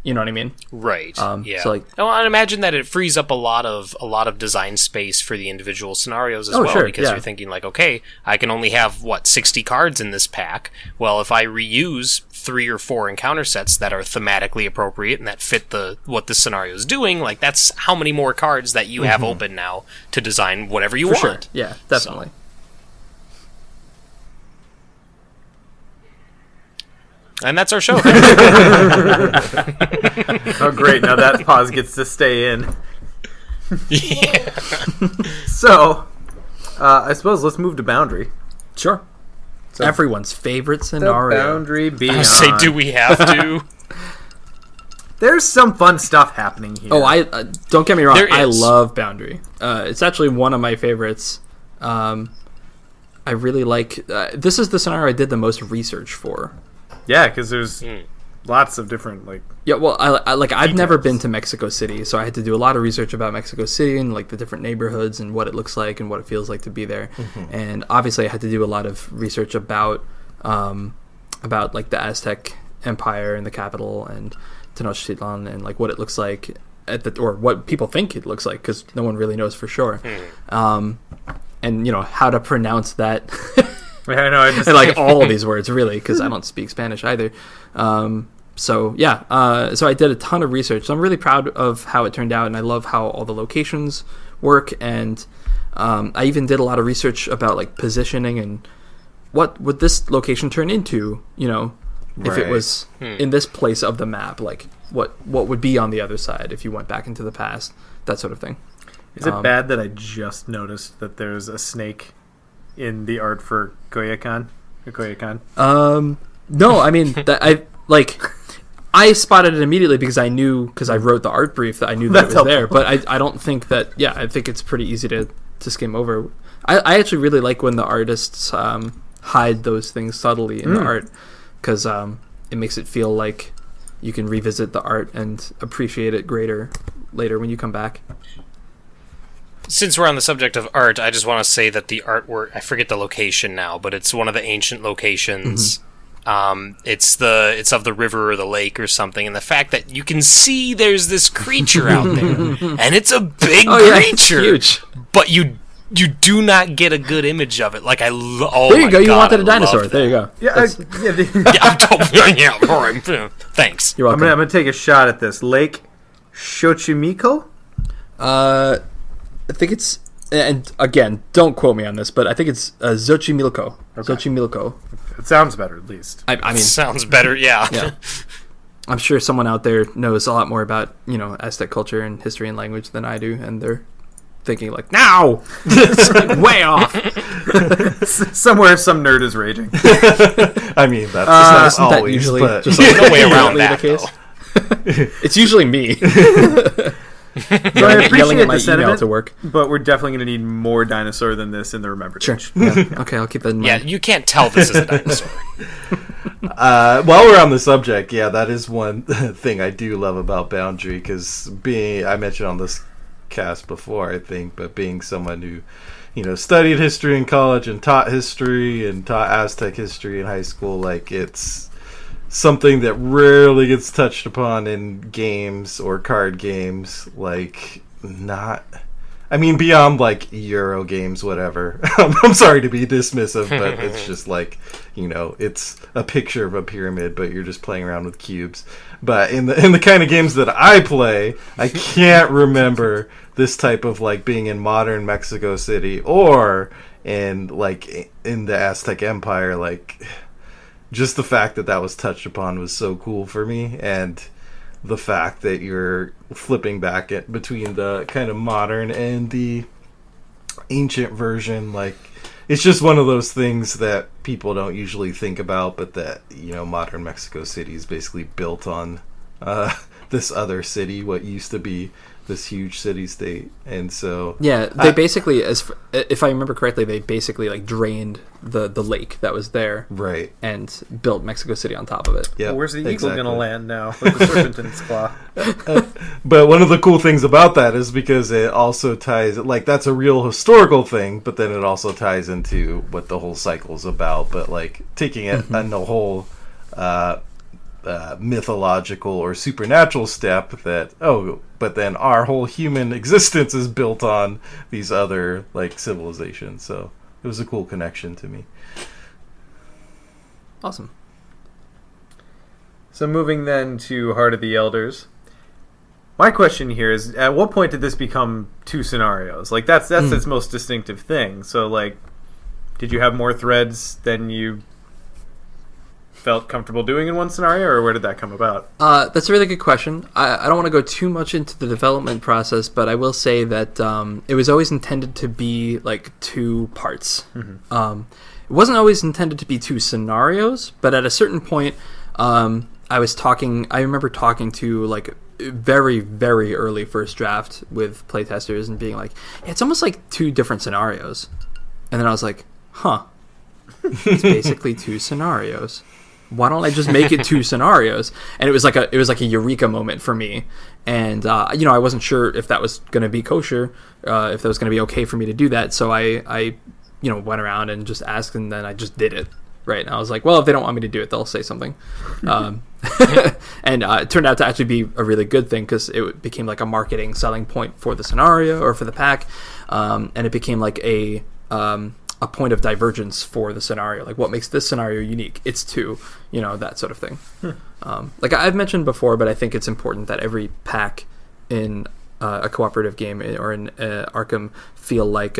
You know what I mean? Right. Yeah. So like, well, I'd imagine that it frees up a lot of design space for the individual scenarios as well, sure, because you're thinking like, okay, I can only have 60 cards in this pack. Well, if I reuse 3 or 4 encounter sets that are thematically appropriate and that fit what this scenario is doing, like that's how many more cards that you have open now to design whatever you want. Sure. Yeah, definitely. So. And that's our show. Oh, great. Now that pause gets to stay in. Yeah. So, I suppose let's move to Boundary. Sure. So everyone's favorite scenario. The Boundary Beyond. I say, do we have to? There's some fun stuff happening here. Oh, I don't get me wrong. There I is. love Boundary. It's actually one of my favorites. I really like... this is the scenario I did the most research for. Yeah, because there's lots of different, Yeah, well, I've never been to Mexico City, so I had to do a lot of research about Mexico City and like the different neighborhoods and what it looks like and what it feels like to be there. And obviously, I had to do a lot of research about like the Aztec Empire and the capital and Tenochtitlan and like what it looks like or what people think it looks like, because no one really knows for sure. And how to pronounce that. I know, I just and like all of these words really, because I don't speak Spanish either. So I did a ton of research. So I'm really proud of how it turned out, and I love how all the locations work. And I even did a lot of research about like positioning and what would this location turn into, if it was in this place of the map, like what would be on the other side if you went back into the past, that sort of thing. Is it bad that I just noticed that there's a snake in the art for Coyoacán? No, I mean I spotted it immediately because I wrote the art brief that I knew that it was there. But I don't think that. Yeah, I think it's pretty easy to skim over. I actually really like when the artists hide those things subtly in the art, because it makes it feel like you can revisit the art and appreciate it greater later when you come back. Since we're on the subject of art, I just want to say that the artwork, I forget the location now, but it's one of the ancient locations. It's of the river or the lake or something, and the fact that you can see there's this creature out there, and it's a big creature, huge. But you do not get a good image of it. Like there you go. You wanted a dinosaur. There you go. Yeah, I'm totally, all right. Thanks. You're welcome. I'm gonna take a shot at this. Lake Xochimilco? I think it's, and again, don't quote me on this, but I think it's Xochimilco. Okay. Xochimilco. It sounds better, at least. I mean, sounds better. Yeah. I'm sure someone out there knows a lot more about Aztec culture and history and language than I do, and they're thinking like, "Now, way off." Somewhere, some nerd is raging. I mean, that's not always, usually but just no way around that. It's usually me. So I appreciate yelling at my the sentiment, email to work. but we're definitely going to need more dinosaur than this in the remembered. Sure. Yeah. Okay, I'll keep that in mind. Yeah, you can't tell this is a dinosaur. While we're on the subject, that is one thing I do love about Boundary, because I mentioned on this cast before, I think, but being someone who studied history in college and taught history and taught Aztec history in high school, like it's something that rarely gets touched upon in games or card games, beyond like Euro games, whatever. I'm sorry to be dismissive, but it's just like, it's a picture of a pyramid, but you're just playing around with cubes. But in the kind of games that I play, I can't remember this type of like being in modern Mexico City or in the Aztec Empire, like. Just the fact that was touched upon was so cool for me, and the fact that you're flipping back between the kind of modern and the ancient version, like it's just one of those things that people don't usually think about, but that, modern Mexico City is basically built on this other city, what used to be this huge city-state. And so... Yeah, they basically, if I remember correctly, they basically like drained the lake that was there. Right. And built Mexico City on top of it. Yeah. Well, where's the eagle going to land now with the serpent in its claw? But one of the cool things about that is because it also ties... Like, that's a real historical thing, but then it also ties into what the whole cycle's about. But, like, taking it on the whole... mythological or supernatural step but then our whole human existence is built on these other like civilizations, so it was a cool connection to me. Awesome. So moving then to Heart of the Elders, my question here is, at what point did this become two scenarios? Like that's its most distinctive thing. So like, did you have more threads than you felt comfortable doing in one scenario, or where did that come about? That's a really good question. I don't want to go too much into the development process, but I will say that it was always intended to be like two parts. It wasn't always intended to be two scenarios, but at a certain point, I remember talking to like very, very early first draft with playtesters and being like, it's almost like two different scenarios. And then I was like, it's basically two scenarios. Why don't I just make it two scenarios? And it was like a eureka moment for me. And I wasn't sure if that was going to be kosher, if that was going to be okay for me to do that. So I went around and just asked, and then I just did it. Right. And I was like, well, if they don't want me to do it, they'll say something. And it turned out to actually be a really good thing, because it became like a marketing selling point for the scenario or for the pack. And it became like a point of divergence for the scenario. Like, what makes this scenario unique? It's two, that sort of thing. Like I've mentioned before, but I think it's important that every pack in a cooperative game or in Arkham feel like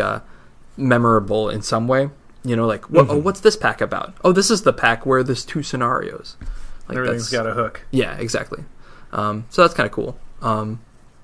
memorable in some way. Like, what's this pack about? Oh, this is the pack where there's two scenarios. Like, everything's got a hook. Yeah, exactly. So that's kind of cool.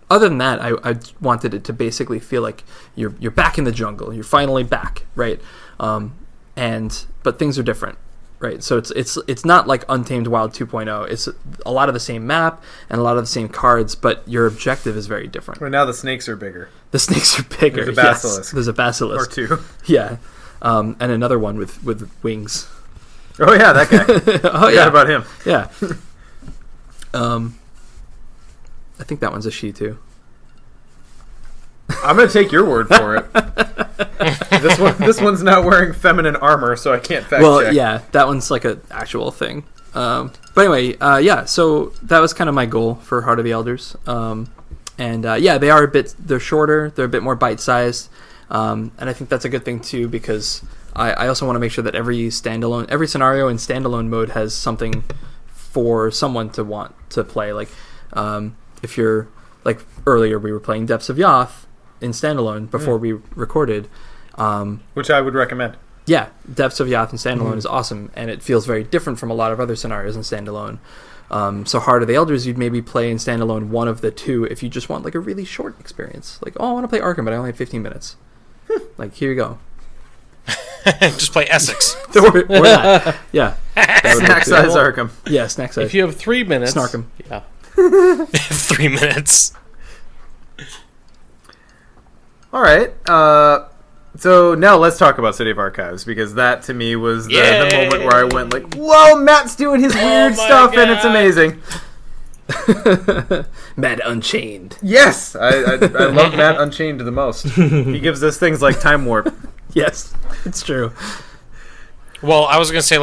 Other than that, I wanted it to basically feel like you're back in the jungle. You're finally back, right? But things are different, right? So it's not like Untamed Wild 2.0. It's a lot of the same map and a lot of the same cards, but your objective is very different. Well, now the snakes are bigger. The snakes are bigger. There's a basilisk. Yes, there's a basilisk Or two. Yeah, and another one with wings. Oh yeah, that guy. Oh yeah, about him. Yeah. I think that one's a she too. I'm gonna take your word for it. This one's not wearing feminine armor, so I can't fact check. Well, yeah, that one's like an actual thing. But anyway, so that was kind of my goal for Heart of the Elders. They're shorter, they're a bit more bite-sized, and I think that's a good thing too, because I also want to make sure that every scenario in standalone mode has something for someone to want to play. Like, if you're, like, earlier we were playing Depths of Yoth in standalone before we recorded. Which I would recommend. Yeah, Depths of Yoth in standalone is awesome, and it feels very different from a lot of other scenarios in standalone. So Heart of the Elders, you'd maybe play in standalone one of the two if you just want, like, a really short experience. Like, I want to play Arkham, but I only have 15 minutes. Like, here you go. Just play Essex. or that. Yeah. Snack size Arkham. Yeah, snack size. If you have 3 minutes... Snarkham. Yeah. 3 minutes. All right. So now let's talk about City of Archives, because that to me was the moment where I went like, whoa, Matt's doing his weird stuff, God. and it's amazing. Matt Unchained. Yes, I love Matt Unchained the most. He gives us things like Time Warp. Yes, it's true. Well, I was going to say,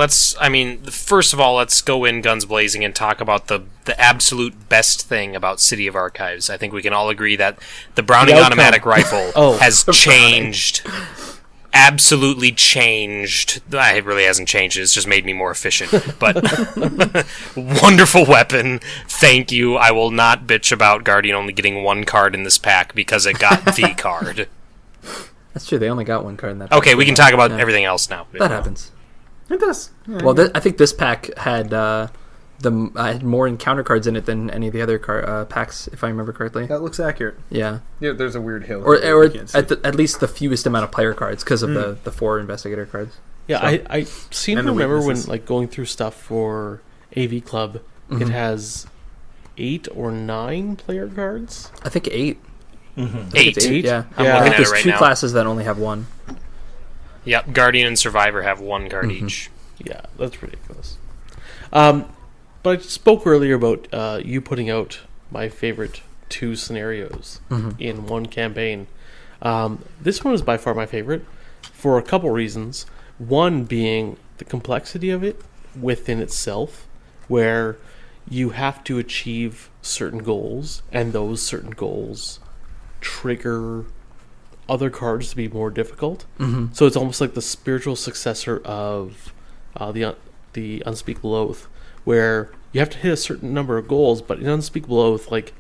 first of all, let's go in guns blazing and talk about the absolute best thing about City of Archives. I think we can all agree that the Browning automatic rifle has changed. Absolutely changed. It really hasn't changed. It's just made me more efficient. But wonderful weapon. Thank you. I will not bitch about Guardian only getting one card in this pack because it got the card. That's true. They only got one card in that pack. Okay, we can talk about everything else now. That happens. It does. Yeah, well, I think this pack had I had more encounter cards in it than any of the other packs, if I remember correctly. That looks accurate. Yeah. Yeah, there's a weird hill. Or you can't see. at least the fewest amount of player cards because of the 4 investigator cards. Yeah, So- I seem to And the remember when weaknesses. like going through stuff for AV Club, it has 8 or 9 player cards. I think 8. Eight. It's 8, yeah. I'm I looking think at there's it right 2 now. classes that only have 1. Yep, Guardian and Survivor have 1 card each. Yeah, that's ridiculous. But I spoke earlier about you putting out my favorite 2 scenarios in one campaign. This one is by far my favorite for a couple reasons. One being the complexity of it within itself, where you have to achieve certain goals, and those certain goals trigger other cards to be more difficult. So it's almost like the spiritual successor of the Unspeakable Oath, where you have to hit a certain number of goals, but in Unspeakable Oath, like,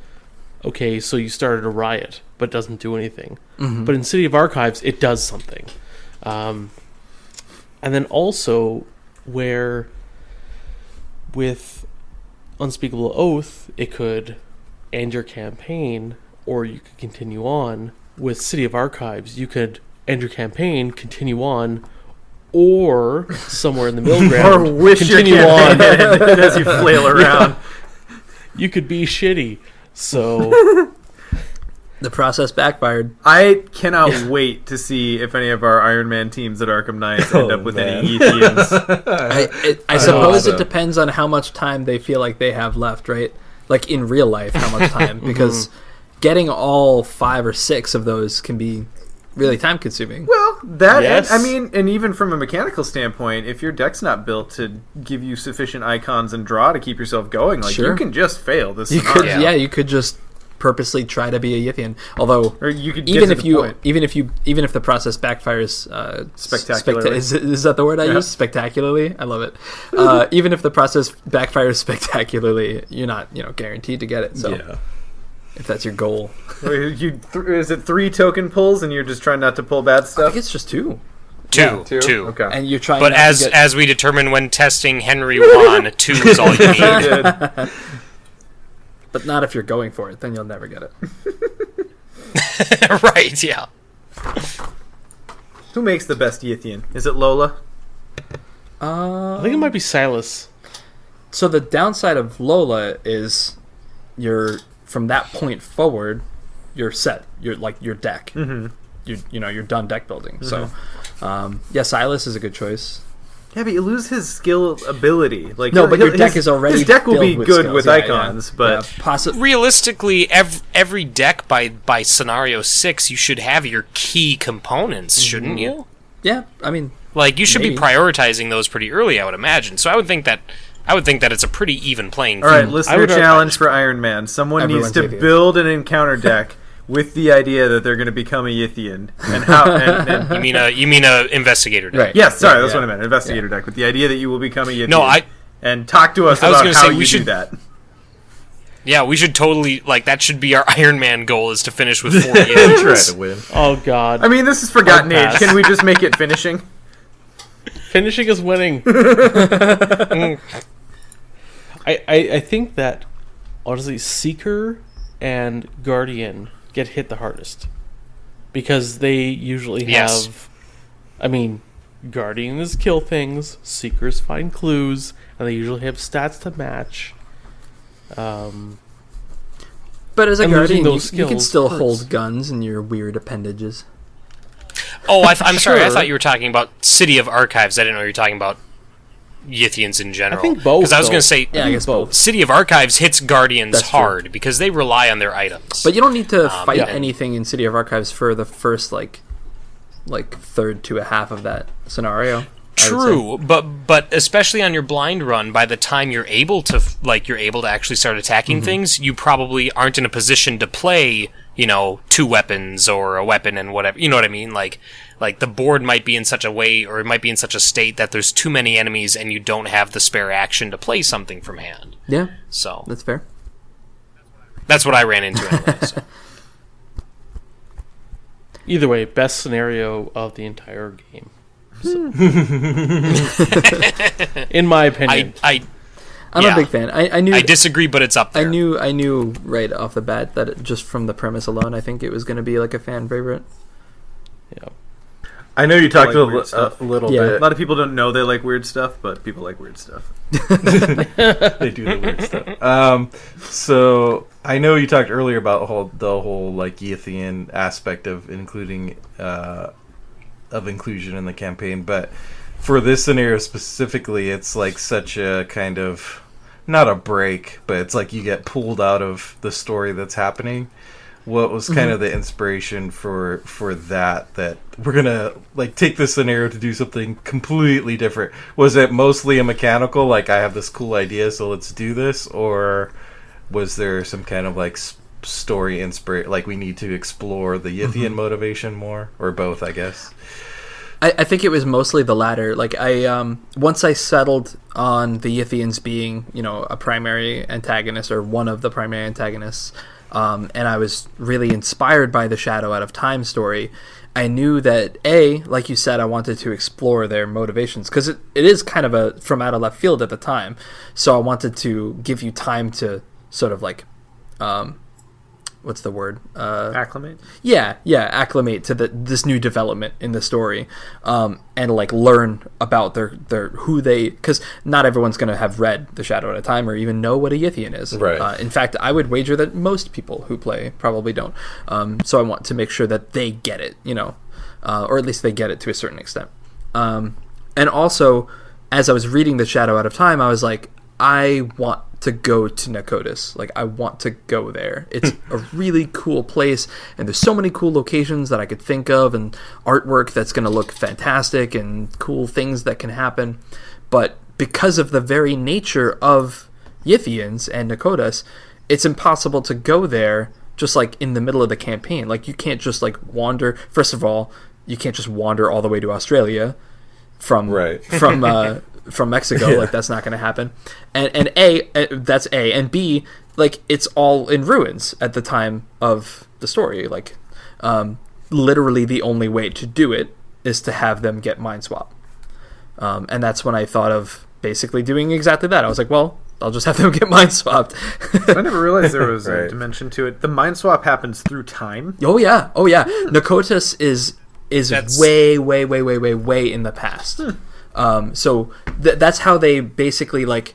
okay, so you started a riot, but it doesn't do anything. But in City of Archives, it does something. And then also, where with Unspeakable Oath, it could end your campaign, or you could continue on. With City of Archives, you could end your campaign, continue on, or somewhere in the middle ground, Or wish continue your on. campaign as you flail around. You could be shitty. So The process backfired. I cannot wait to see if any of our Iron Man teams at Arkham Knights end up with any Yithians. I suppose so. it depends on how much time they feel like they have left, right? Like in real life, how much time? Because getting all 5 or 6 of those can be really time consuming. Well, that Yes. I mean, and even from a mechanical standpoint, if your deck's not built to give you sufficient icons and draw to keep yourself going, like Sure. you can just fail this. You could, scenario. you could just purposely try to be a Yithian. Although, Or you could even get if to the you, point. even if the process backfires, Spectacularly. is that the word I Yeah. use? Spectacularly, I love it. Even if the process backfires spectacularly, you're not, guaranteed to get it. So, Yeah. if that's your goal, Is it 3 token pulls and you're just trying not to pull bad I stuff? think it's just 2, Two. Okay. and you're trying. But not to get, as we determined when testing Henry Wan, 2 is all you need. Good. but not if you're going for it, then you'll never get it. Right, yeah. Who makes the best Yithian? Is it Lola? I think it might be Silas. So the downside of Lola is from that point forward, you're set. You're like your deck. Mm-hmm. You're done deck building. So, Silas is a good choice. Yeah, but you lose his skill ability. Like No, but your deck is already his deck will be filled with good skills. with Yeah, icons, yeah. but Realistically, every deck by scenario 6, you should have your key components, shouldn't you? Yeah, I mean, Like you should Maybe. be prioritizing those pretty early, I would imagine. So I would think that it's a pretty even playing all field. right, listener would- challenge for Iron Man. Someone Everyone's needs to Yithian. build an encounter deck with the idea that they're going to become a Yithian, and how. And, You mean a investigator deck? right. yes, sorry, that's Yeah. what I meant. Investigator deck with the idea that you will become a Yithian. No, and talk to us I was about gonna how say you we do should- that. Yeah, we should totally that should be our Iron Man goal is to finish with 4 Try Yithians. to win. Oh God! I mean, this is Forgotten I'll Age. pass. Can we just make it finishing? Finishing is winning. I think that honestly, Seeker and Guardian get hit the hardest because they usually Yes. have. I mean, Guardian is kill things, Seekers find clues, and they usually have stats to match. But as a And losing guardian, those you can skills still hurts. hold guns and your weird appendages. Oh, I'm sorry. I Sure. thought you were talking about City of Archives. I didn't know you were talking about Yithians in general. I think both. Because I was though. going to say, Yeah, I guess both. City of Archives hits Guardians That's true. hard because they rely on their items. But you don't need to fight yeah. anything in City of Archives for the first like third to a half of that scenario. I would say. True, but especially on your blind run, by the time you're able to actually start attacking things, you probably aren't in a position to play, 2 weapons or a weapon and whatever. You know what I mean? Like the board might be in such a way, or it might be in such a state that there's too many enemies and you don't have the spare action to play something from hand. Yeah, So that's fair. that's what I ran into anyway. So. Either way, best scenario of the entire game. So. In my opinion. I'm a big fan. I knew. I disagree, but it's up there. I knew right off the bat that just from the premise alone, I think it was going to be like a fan favorite. Yeah. I know you talked like weird a stuff. little Yeah. A bit. lot of people don't know they like weird stuff, but people like weird stuff. They do the weird stuff. So I know you talked earlier about the whole like Yithian aspect of including of inclusion in the campaign, but for this scenario specifically, it's like such a kind of not a break, but it's like you get pulled out of the story that's happening. What was kind of the inspiration for that we're gonna like take this scenario to do something completely different? Was it mostly a mechanical, like I have this cool idea, so let's do this, or was there some kind of like story inspiration, like we need to explore the Yithian motivation more, or both, I guess? I think it was mostly the latter. Like once I settled on the Yithians being, a primary antagonist or one of the primary antagonists, and I was really inspired by the Shadow Out of Time story, I knew that like you said, I wanted to explore their motivations because it is kind of from out of left field at the time. So I wanted to give you time to sort of like, what's the word? Acclimate? Yeah, acclimate to this new development in the story, and like learn about their who they, because not everyone's going to have read The Shadow at a Time or even know what a Yithian is. Right. In fact, I would wager that most people who play probably don't. So I want to make sure that they get it, or at least they get it to a certain extent. And also, as I was reading The Shadow Out of Time, I was like, I want to go to Nakotis. Like, I want to go there. It's a really cool place, and there's so many cool locations that I could think of, and artwork that's going to look fantastic, and cool things that can happen. But because of the very nature of Yithians and Nakotis, it's impossible to go there just like in the middle of the campaign. Like, you can't just like wander. First of all, you can't just wander all the way to Australia from Mexico. Yeah. Like, that's not going to happen. And that's A, and B, like, it's all in ruins at the time of the story. Like, literally the only way to do it is to have them get mind swap. And that's when I thought of basically doing exactly that. I was like, well, I'll just have them get mind swapped. I never realized there was Right. a dimension to it. The mind swap happens through time. Oh yeah. Nakotis is That's- way in the past. So that's how they basically like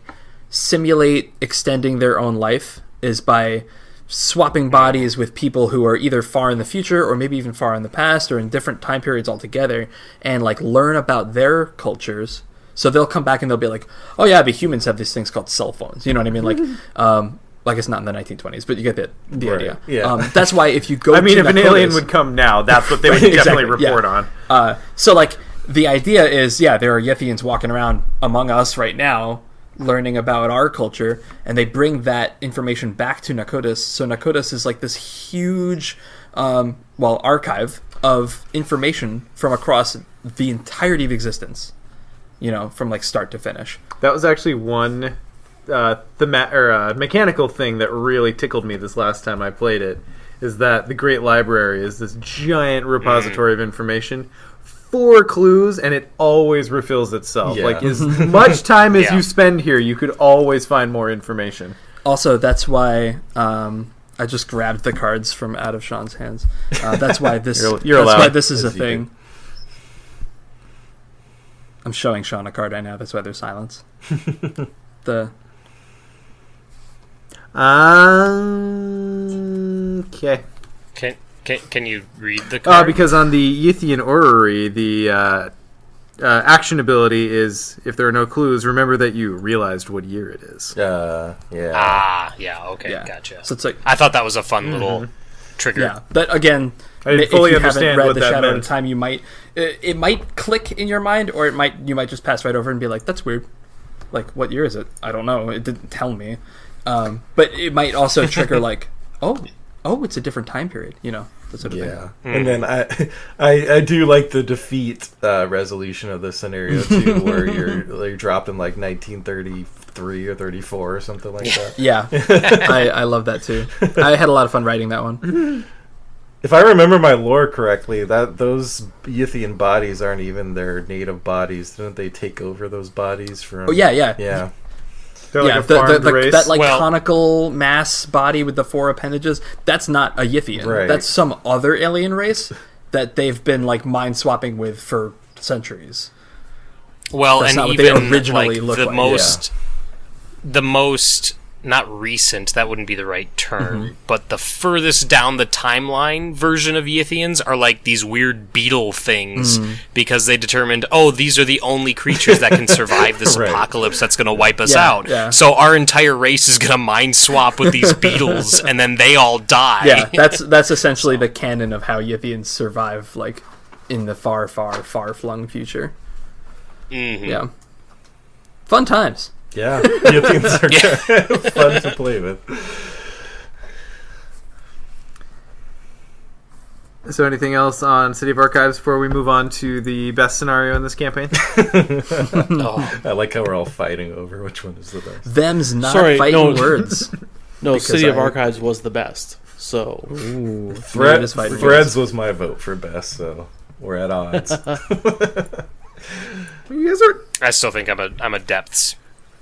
simulate extending their own life, is by swapping bodies with people who are either far in the future or maybe even far in the past or in different time periods altogether, and like learn about their cultures. So they'll come back and they'll be like, oh yeah, but humans have these things called cell phones. You know what I mean? Like it's not in the 1920s, but you get the Right. idea. Yeah. That's why if you go I mean, to if an Nakotis- alien would come now, that's what they would definitely Exactly, yeah. report on. So like the idea is, there are Yithians walking around among us right now, learning about our culture, and they bring that information back to Nakotis. So Nakotis is like this huge, archive of information from across the entirety of existence. From like start to finish. That was actually one mechanical thing that really tickled me this last time I played it, is that the Great Library is this giant repository of information, 4 clues, and it always refills itself. Yeah. Like, as much time as Yeah. you spend here, you could always find more information. Also, that's why I just grabbed the cards from out of Sean's hands. That's why this. You're that's allowed, why this is a as you thing. I'm showing Sean a card right now. That's why there's silence. Okay. Can you read the card? Because on the Yithian Orrery, the action ability is, if there are no clues, remember that you realized what year it is. Yeah. Okay, Yeah. gotcha. So it's like, I thought that was a fun little trigger. yeah. But again, I didn't if fully you understand haven't read what The that Shadow at a meant. Time, you might it might click in your mind, or you might just pass right over and be like, that's weird. Like, what year is it? I don't know. It didn't tell me. But it might also trigger like, oh, it's a different time period. That sort of thing. Yeah, and then I do like the defeat resolution of the scenario too, where you're dropped in like 1933 or 34 or something like that. Yeah, I love that too. I had a lot of fun writing that one. If I remember my lore correctly, that those Yithian bodies aren't even their native bodies. Didn't they take over those bodies from? Oh yeah. Yeah. They're like a farmed race. that conical mass body with the 4 appendages. That's not a Yithian. Right. That's some other alien race that they've been like mind swapping with for centuries. Well, That's and not what they even originally like looked the like. most not recent, that wouldn't be the right term, but the furthest down the timeline version of Yithians are like these weird beetle things because they determined, these are the only creatures that can survive this apocalypse that's going to wipe us out. Yeah. So our entire race is going to mind swap with these beetles and then they all die. Yeah, that's essentially the canon of how Yithians survive, like, in the far, far, far-flung future. Yeah. Fun times. Yeah, Yithians are fun to play with. So anything else on City of Archives before we move on to the best scenario in this campaign? I like how we're all fighting over which one is the best. Them's not fighting words. No, City of Archives was the best. So Threads was my vote for best, so we're at odds. You guys are... I still think I'm a depths.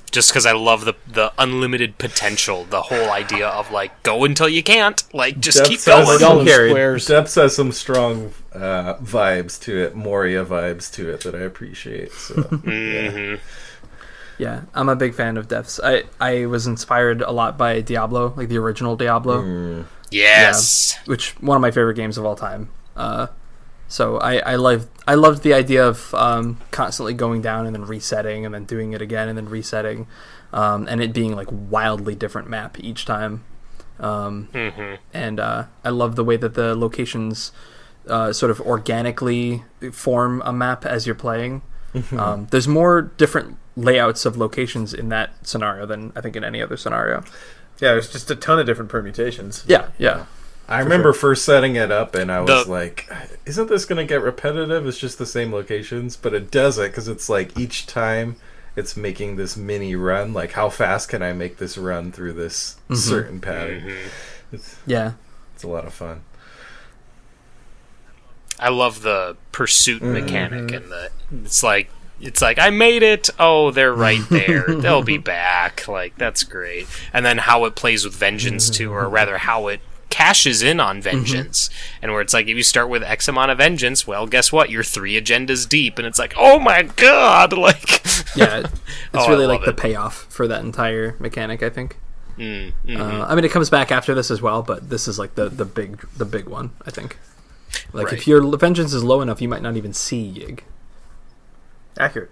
Just because I love the unlimited potential, the whole idea of like go until you can't, like just Depths keep going. Depths has some strong vibes to it, Moria vibes to it that I appreciate. So, Yeah, I'm a big fan of Depths. I was inspired a lot by Diablo, like the original Diablo. Yes, yeah, which one of my favorite games of all time. So I loved the idea of constantly going down and then resetting and then doing it again and then resetting, and it being like wildly different map each time. And I love the way that the locations sort of organically form a map as you're playing. There's more different layouts of locations in that scenario than I think in any other scenario. Yeah, there's just a ton of different permutations. Yeah. I remember first setting it up and I was like, isn't this going to get repetitive? It's just the same locations, but it doesn't because it's like each time it's making this mini run. Like, how fast can I make this run through this certain pattern? It's a lot of fun. I love the pursuit mechanic and it's like I made it. Oh, they're right there. They'll be back. Like, that's great. And then how it plays with vengeance too, or rather how it cashes in on vengeance, and where it's like if you start with X amount of vengeance, well, guess what? You're 3 agendas deep, and it's like, oh my god, like it's really like the payoff for that entire mechanic, I think. I mean, it comes back after this as well, but this is like the big one, I think. Like if your vengeance is low enough, you might not even see Yig. Accurate.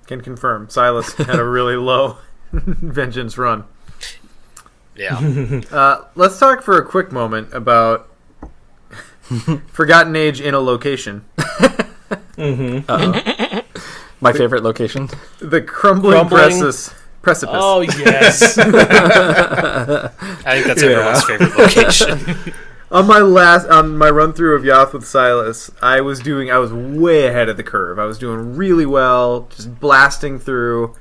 Can confirm. Silas had a really low vengeance run. Yeah. Let's talk for a quick moment about Forgotten Age in a location. My favorite location. The crumbling precipice. Oh, yes. I think that's everyone's favorite location. On my run through of Yoth with Silas, I was way ahead of the curve. I was doing really well, just blasting through.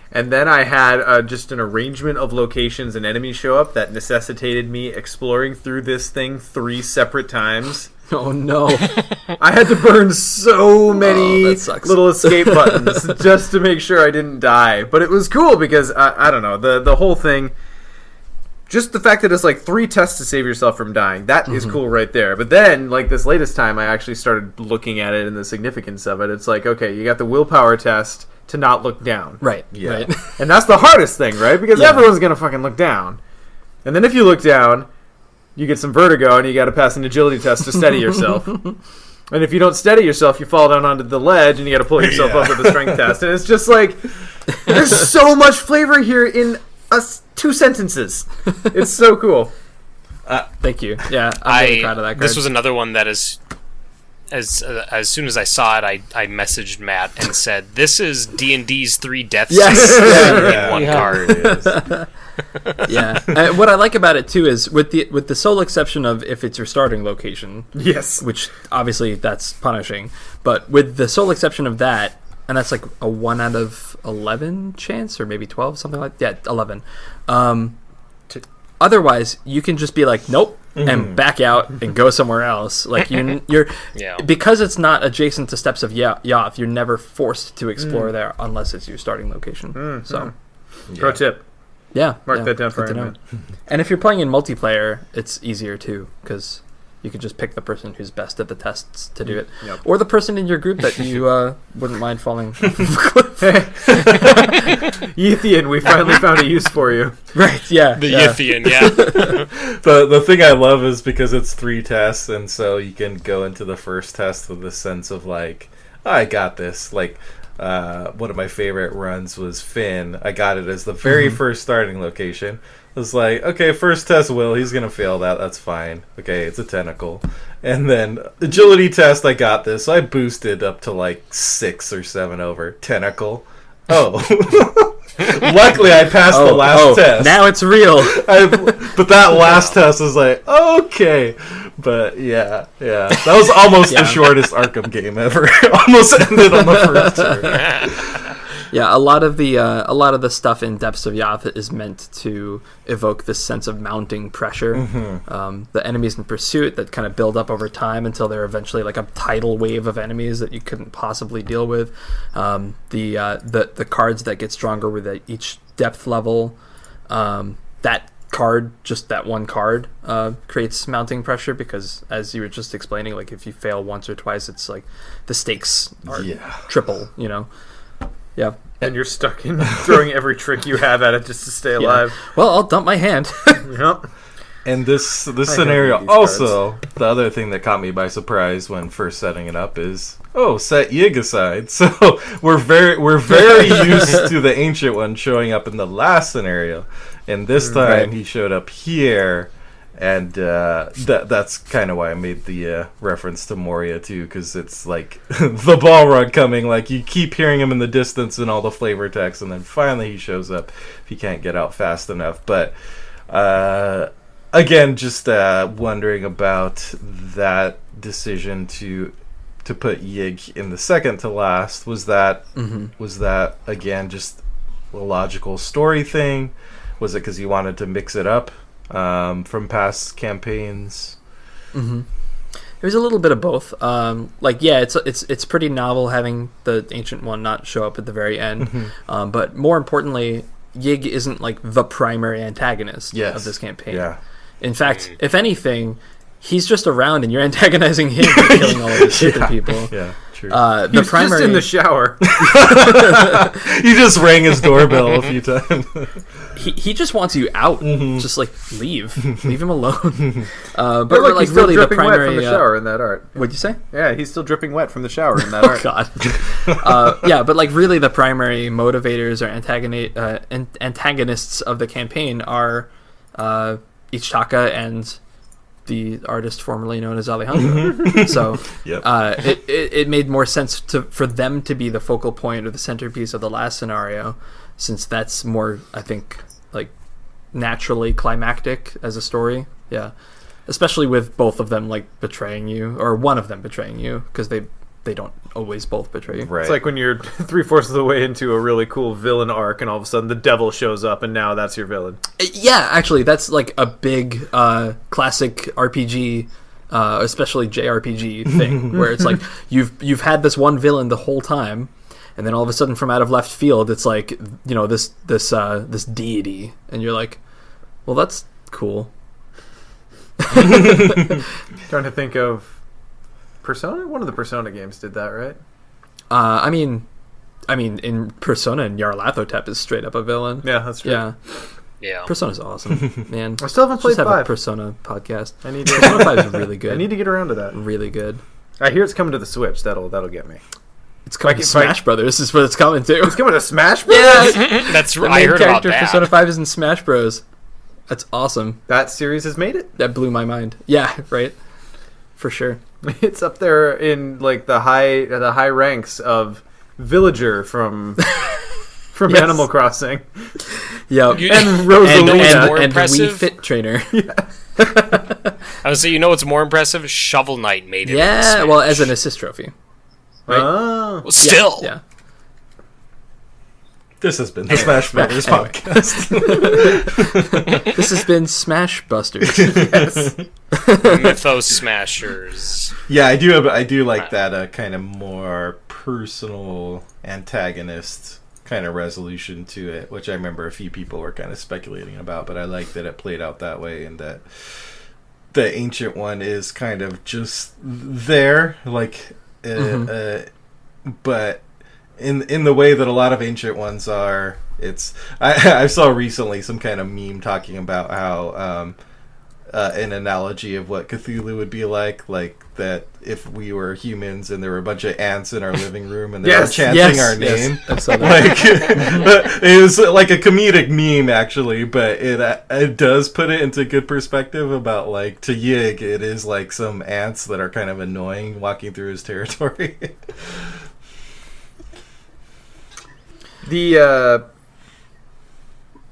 And then I had just an arrangement of locations and enemies show up that necessitated me exploring through this thing 3 separate times. Oh no. I had to burn so many little escape buttons just to make sure I didn't die. But it was cool because, I don't know, the whole thing, just the fact that it's like 3 tests to save yourself from dying, that is cool right there. But then, like this latest time, I actually started looking at it and the significance of it. It's like, okay, you got the willpower test to not look down. Right. And that's the hardest thing, right? Because everyone's going to fucking look down. And then if you look down, you get some vertigo and you got to pass an agility test to steady yourself. And if you don't steady yourself, you fall down onto the ledge and you got to pull yourself up with a strength test. And it's just like, there's so much flavor here in 2 sentences. It's so cool. Thank you. Yeah, I'm really proud of that card. This was another one that is... As soon as I saw it, I messaged Matt and said, "This is D&D's 3 deaths in one card." Yeah. What I like about it too is with the sole exception of if it's your starting location. Yes. Which obviously that's punishing, but with the sole exception of that, and that's like a 1 out of 11 chance, or maybe 12, something like that. Yeah, 11. Otherwise, you can just be like, nope. And back out and go somewhere else. Like you're because it's not adjacent to steps of Yoth, you're never forced to explore there unless it's your starting location. So Pro tip. Yeah. Mark that down for good to Iron know. And if you're playing in multiplayer, it's easier too, because you can just pick the person who's best at the tests to do it. Yep. Or the person in your group that you wouldn't mind falling off a cliff. Yithian, we finally found a use for you. Right, yeah. The yeah. Yithian, yeah. The thing I love is because it's 3 tests, and so you can go into the first test with the sense of like, oh, I got this. Like, one of my favorite runs was Finn. I got it as the very first starting location. It was like, okay, first test, Will, he's gonna fail that. That's fine. Okay, it's a tentacle. And then agility test, I got this. So I boosted up to like 6 or 7 over tentacle. Oh. Luckily, I passed the last test. Now it's real. But that last test was like, okay. But yeah. That was almost the shortest Arkham game ever. Almost ended on the first turn. Yeah, a lot of the stuff in Depths of Yath is meant to evoke this sense of mounting pressure. The enemies in pursuit that kind of build up over time until they're eventually like a tidal wave of enemies that you couldn't possibly deal with. The cards that get stronger with each depth level. That card, just that one card, creates mounting pressure because, as you were just explaining, like if you fail once or twice, it's like the stakes are triple. You know. Yeah. And you're stuck in throwing every trick you have at it just to stay alive. Well, I'll dump my hand. Yep. And this scenario also, the other thing that caught me by surprise when first setting it up is, set Yig aside. So we're very used to the ancient one showing up in the last scenario, and this time he showed up here. And that's kind of why I made the reference to Moria, too, because it's like the ball rug coming. Like, you keep hearing him in the distance in all the flavor text, and then finally he shows up if he can't get out fast enough. But, again, just wondering about that decision to put Yig in the second to last. Was that, again, just a logical story thing? Was it because you wanted to mix it up? From past campaigns. It was a little bit of both. It's pretty novel having the ancient one not show up at the very end. But more importantly, Yig isn't like the primary antagonist of this campaign. Yeah. In fact, if anything, he's just around and you're antagonizing him by killing all of these stupid people. Yeah, true. The primary... just in the shower. You just rang his doorbell a few times. He just wants you out. Just like leave him alone. But like like he's still really the dripping primary wet from the shower in that art. What'd you say? Yeah, he's still dripping wet from the shower in that art. God. Yeah, but like really the primary motivators or antagonists of the campaign are Ichitaka and the artist formerly known as Alejandro. So it made more sense for them to be the focal point or the centerpiece of the last scenario, since that's more, I think, like naturally climactic as a story. Yeah, especially with both of them like betraying you, or one of them betraying you, because they don't always both betray you. Right. It's like when you're 3/4 of the way into a really cool villain arc and all of a sudden the devil shows up and now that's your villain. Yeah, actually, that's like a big classic RPG, especially JRPG thing, where it's like you've had this one villain the whole time, and then all of a sudden from out of left field, it's like, you know, this deity, and you're like, well, that's cool. Trying to think of Persona? One of the Persona games did that, right? I mean, in Persona, Nyarlathotep is straight up a villain. Yeah, that's true. Yeah. Persona's awesome, man. I still haven't played 5. Have a Persona podcast. I need to. Persona 5 is really good. I need to get around to that. Really good. I hear it's coming to the Switch. That'll get me. It's coming to Smash Brothers. Is what it's coming to. It's coming to Smash Bros. Yeah, that's right. The main character of Persona 5 is in Smash Bros. That's awesome. That series has made it. That blew my mind. Yeah, right. For sure. It's up there in like the high ranks of Villager from Yes. Animal Crossing. Yeah, and Rosalina and Wii Fit Trainer. Yeah. I would say, you know what's more impressive? Shovel Knight made it. Yeah, well, as an assist trophy. Right? Oh. Well, still. Yeah. This has been the Smash Brothers podcast. This has been Smash Busters. Yes. Mythos Smashers. Yeah, I do like that kind of more personal antagonist kind of resolution to it, which I remember a few people were kind of speculating about, but I like that it played out that way, and that the Ancient One is kind of just there, like, but in the way that a lot of Ancient Ones are. I saw recently some kind of meme talking about how an analogy of what Cthulhu would be like that if we were humans and there were a bunch of ants in our living room and they were chanting our name. Like, it was like a comedic meme, actually, but it does put it into good perspective about, like, to Yig, it is like some ants that are kind of annoying walking through his territory.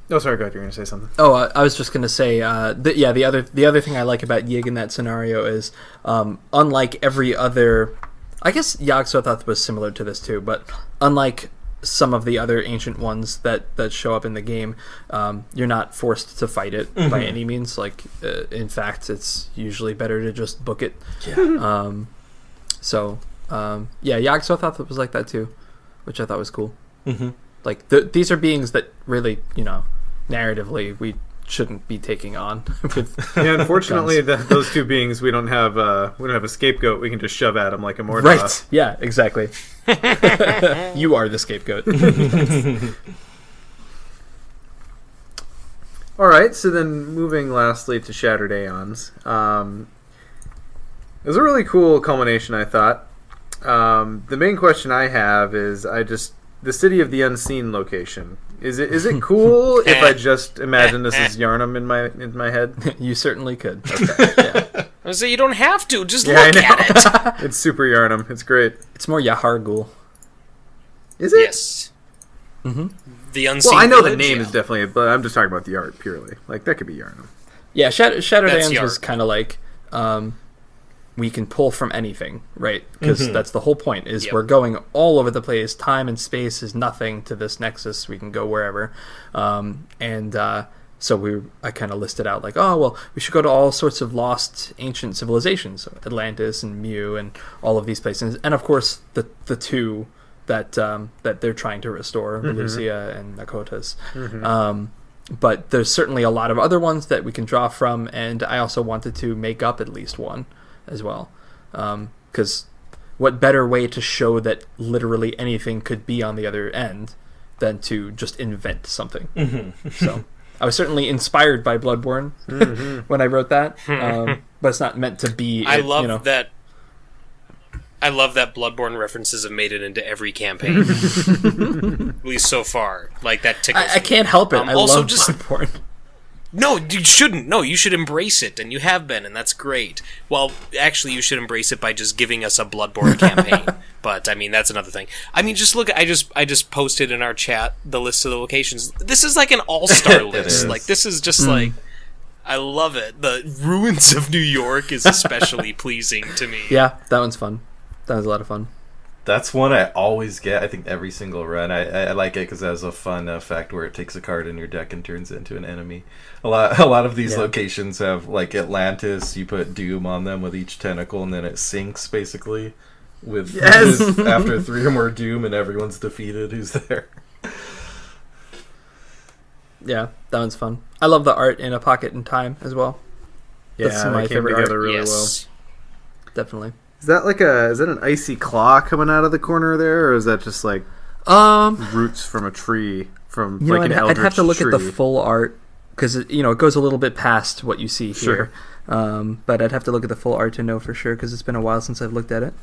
Oh, sorry, go ahead. You're going to say something. Oh, I was just going to say, the other thing I like about Yig in that scenario is, unlike every other, I guess Yog-Sothoth was similar to this too, but unlike some of the other Ancient Ones that show up in the game, you're not forced to fight it by any means. Like, in fact, it's usually better to just book it. Yeah. Yog-Sothoth was like that too, which I thought was cool. Mm-hmm. Like, these are beings that really, narratively, we shouldn't be taking on. Unfortunately, those two beings, we don't have a scapegoat. We can just shove at them like a Mordath. Right? Yeah, exactly. You are the scapegoat. All right. So then, moving lastly to Shattered Aeons, it was a really cool culmination, I thought. The main question I have is, the City of the Unseen location. Is it cool if I just imagine this as Yharnam in my head? You certainly could. Okay. Yeah. So you don't have to. Just look at it. It's super Yharnam. It's great. It's more Yahar'gul. Is it? Yes. Mm-hmm. The Unseen. Well, I know village, the name is definitely, but I'm just talking about the art purely. Like, that could be Yharnam. Yeah, Shattered Aeons Yarg. was kind of like, we can pull from anything, right? Because that's the whole point, is we're going all over the place. Time and space is nothing to this nexus. We can go wherever. So I kind of listed out, like, oh, well, we should go to all sorts of lost ancient civilizations. So Atlantis and Mu and all of these places. And, of course, the two that they're trying to restore, Lucia and Nakotas. But there's certainly a lot of other ones that we can draw from, and I also wanted to make up at least one as well, because what better way to show that literally anything could be on the other end than to just invent something. So I was certainly inspired by Bloodborne when I wrote that, but it's not meant to be. I love that Bloodborne references have made it into every campaign, at least so far. Like, that tickles I can't help it. I also love Bloodborne. No, you shouldn't. No, you should embrace it, and you have been, and that's great. Well, actually, you should embrace it by just giving us a Bloodborne campaign. But, I mean, that's another thing. I mean, just look, I just posted in our chat the list of the locations. This is like an all-star list. Like, this is just like, I love it. The ruins of New York is especially pleasing to me. Yeah, that one's fun. That was a lot of fun. That's one I always get. I think every single run. I like it because it has a fun effect where it takes a card in your deck and turns it into an enemy. A lot of these locations have, like, Atlantis. You put Doom on them with each tentacle, and then it sinks basically with after 3 or more Doom, and everyone's defeated who's there. Yeah, that one's fun. I love the art in A Pocket in Time as well. Yeah, that's my favorite art. Really well. Definitely. Is that an icy claw coming out of the corner there, or is that just like roots from a tree from like an eldritch I'd have to look tree? at the full art because it goes a little bit past what you see here. But I'd have to look at the full art to know for sure because it's been a while since I've looked at it.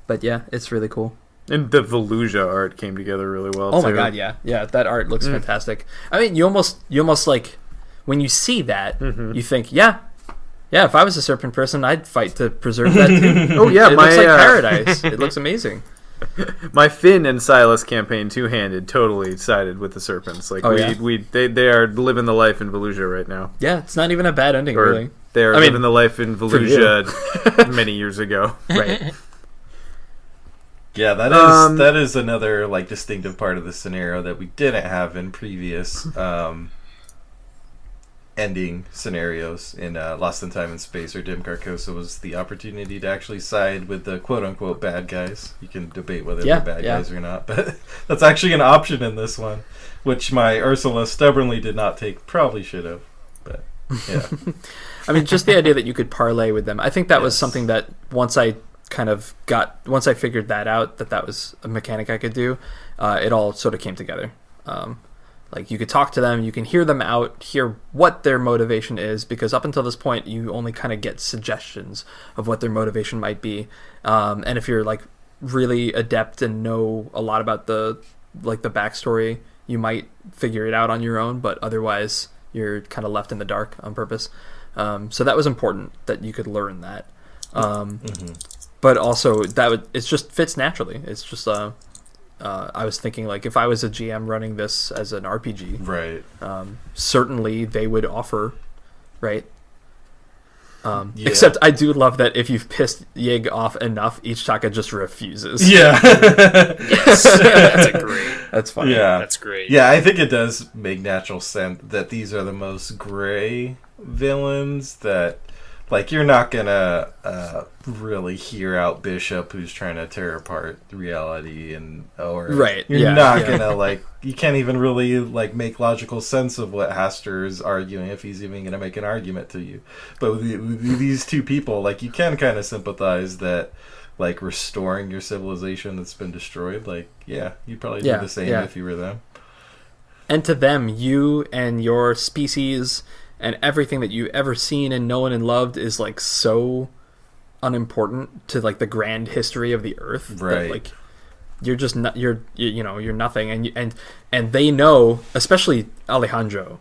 But yeah, it's really cool. And the Volusia art came together really well. Oh my god, yeah, that art looks fantastic. I mean, you almost like when you see that, you think, yeah, if I was a serpent person, I'd fight to preserve that too. Oh yeah, it looks like paradise. It looks amazing. My Finn and Silas campaign, two-handed, totally sided with the serpents. Like they are living the life in Volusia right now. Yeah, it's not even a bad ending, really. They are living the life in Volusia many years ago. Right. Yeah, that is another, like, distinctive part of the scenario that we didn't have in previous. ending scenarios in Lost in Time and Space or Dim Carcosa was the opportunity to actually side with the quote-unquote bad guys. You can debate whether they're bad guys or not, but that's actually an option in this one, which my Ursula stubbornly did not take. Probably should have, but yeah. I mean, just the idea that you could parlay with them. I think that was something that once I figured that out, that was a mechanic I could do, it all sort of came together. Like, you could talk to them, you can hear them out, hear what their motivation is, because up until this point, you only kind of get suggestions of what their motivation might be. And if you're, like, really adept and know a lot about the backstory, you might figure it out on your own, but otherwise, you're kind of left in the dark on purpose. So that was important, that you could learn that. But also, it just fits naturally. It's just... I was thinking, like, if I was a GM running this as an RPG, right? Certainly they would offer, right? Except I do love that if you've pissed Yig off enough, Ichitaka just refuses. Yeah, yes, that's great. That's funny. Yeah, that's great. Yeah, I think it does make natural sense that these are the most gray villains that. Like, you're not gonna really hear out Bishop, who's trying to tear apart reality, you're not gonna, like, you can't even really, like, make logical sense of what Haster is arguing, if he's even gonna make an argument to you. But with these two people, like, you can kind of sympathize that, like, restoring your civilization that's been destroyed, like, yeah, you'd probably do the same if you were them. And to them, you and your species... and everything that you've ever seen and known and loved is, like, so unimportant to, like, the grand history of the Earth. Right. That, like, you're just you're nothing, and they know, especially Alejandro.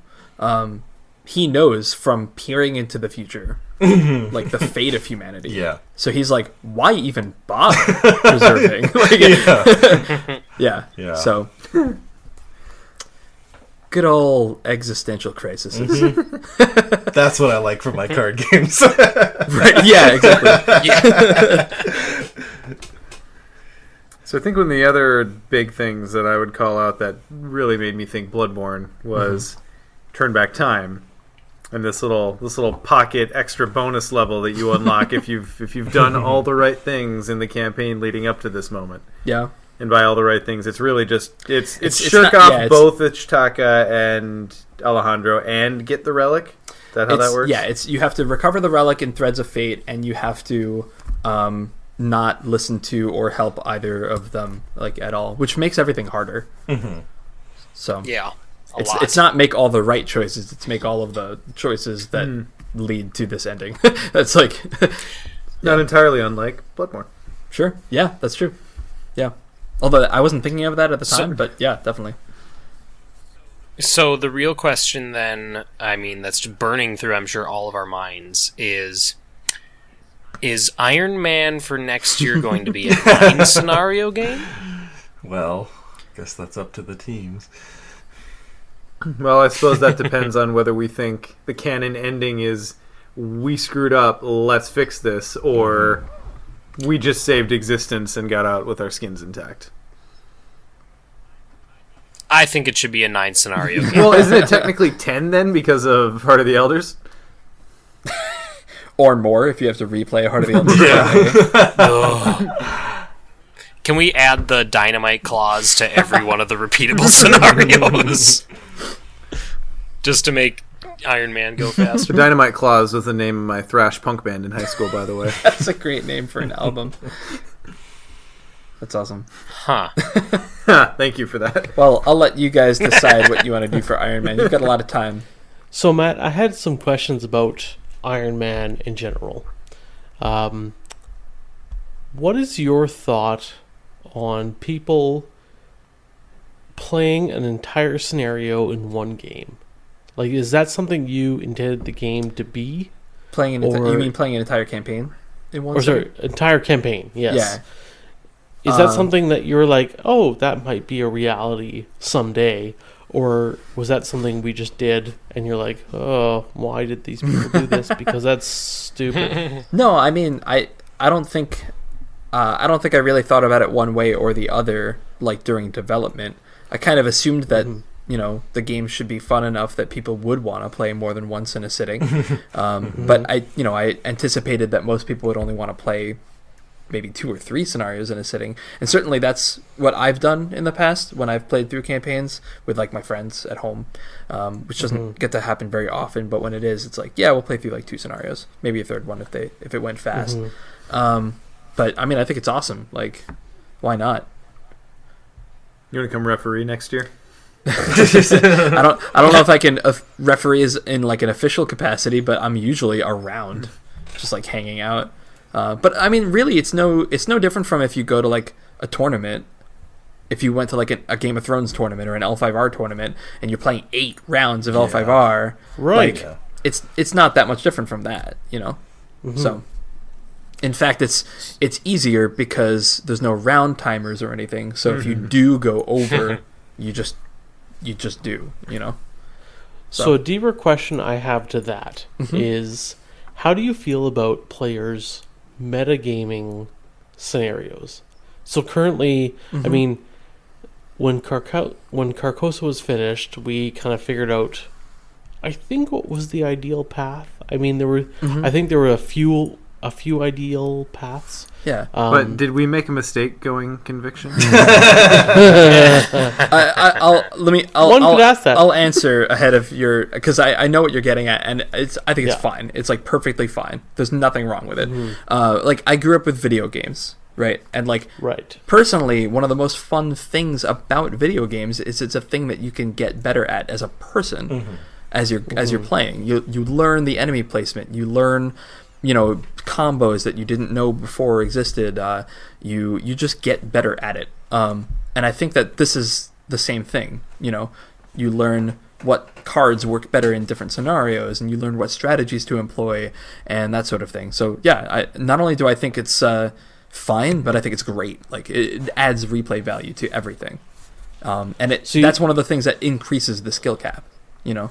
He knows from peering into the future, like, the fate of humanity. Yeah. So he's like, why even bother preserving? Like, yeah. So. Good old existential crises. That's what I like from my card games. Right? Yeah, exactly. So I think one of the other big things that I would call out that really made me think Bloodborne was Turn Back Time, and this little pocket extra bonus level that you unlock if you've done all the right things in the campaign leading up to this moment. Yeah. And by all the right things, it's really just it's shook off both Ichitaka and Alejandro and get the relic. Is that how that works? Yeah, you have to recover the relic in Threads of Fate, and you have to not listen to or help either of them, like, at all, which makes everything harder. So yeah, it's not make all the right choices; it's make all of the choices that lead to this ending. That's like not entirely unlike Bloodborne. Sure, yeah, that's true. Yeah. Although I wasn't thinking of that at the time, but yeah, definitely. So the real question then, I mean, that's just burning through, I'm sure, all of our minds is Iron Man for next year going to be a 9-scenario game? Well, I guess that's up to the teams. Well, I suppose that depends on whether we think the canon ending is we screwed up, let's fix this, or... we just saved existence and got out with our skins intact. I think it should be a 9-scenario game. Well, isn't it technically 10 then because of Heart of the Elders? Or more if you have to replay Heart of the Elders. Can we add the Dynamite clause to every one of the repeatable scenarios? Just to make Iron Man go faster. The Dynamite Clause was the name of my thrash punk band in high school, by the way. That's a great name for an album. That's awesome. Huh. Thank you for that. Well, I'll let you guys decide what you want to do for Iron Man. You've got a lot of time. So, Matt, I had some questions about Iron Man in general. What is your thought on people playing an entire scenario in one game? Like, is that something you intended the game to be? You mean playing an entire campaign in one? Entire campaign? Yes. Yeah. Is that something that you're like, oh, that might be a reality someday, or was that something we just did, and you're like, oh, why did these people do this? Because that's stupid. No, I mean, I don't think I really thought about it one way or the other, like during development. I kind of assumed that the game should be fun enough that people would want to play more than once in a sitting. But I anticipated that most people would only want to play maybe 2 or 3 scenarios in a sitting, and certainly that's what I've done in the past when I've played through campaigns with like my friends at home, which doesn't get to happen very often, but when it is, it's like, yeah, we'll play through like 2 scenarios, maybe a third one if it went fast. But I mean, I think it's awesome. Like, why not? You want to come referee next year? I don't know if I can referee is in like an official capacity, but I'm usually around, just like hanging out. But I mean, really, it's no different from if you go to like a tournament. If you went to like a Game of Thrones tournament or an L5R tournament, and you're playing 8 rounds of L5R, right? Like, it's not that much different from that, So, in fact, it's easier because there's no round timers or anything. So if you do go over, you just do, So a deeper question I have to that is, how do you feel about players metagaming scenarios? So currently, I mean, when Carcosa was finished, we kind of figured out, I think, what was the ideal path. I mean, I think there were a few ideal paths. Yeah. But did we make a mistake going conviction? Could ask that. I'll answer ahead of your, because I know what you're getting at, and I think it's fine. It's like perfectly fine. There's nothing wrong with it. Like, I grew up with video games, right? And like, personally, one of the most fun things about video games is it's a thing that you can get better at as a person, as you're playing. You learn the enemy placement. You learn, combos that you didn't know before existed. You just get better at it. And I think that this is the same thing. You learn what cards work better in different scenarios, and you learn what strategies to employ and that sort of thing. So yeah, not only do I think it's fine, but I think it's great. Like, it adds replay value to everything. And that's one of the things that increases the skill cap. Yeah.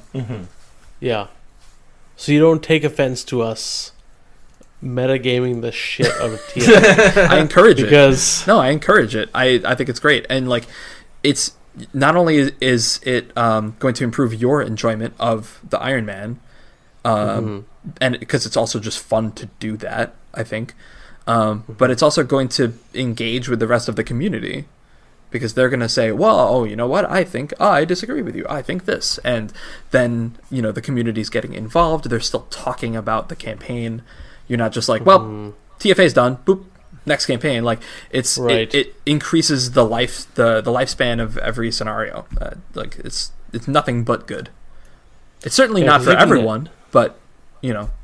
So you don't take offense to us metagaming the shit out of TFA. I encourage it. I encourage it. I think it's great. And like, it's not only is it going to improve your enjoyment of the Iron Man, and because it's also just fun to do that, I think, but it's also going to engage with the rest of the community, because they're going to say, well, you know what, I disagree with you, I think this, and then the community's getting involved. They're still talking about the campaign. You're not just like, well, TFA's done, boop, next campaign. Like, it increases the lifespan of every scenario. Like, it's nothing but good. It's certainly not for everyone, but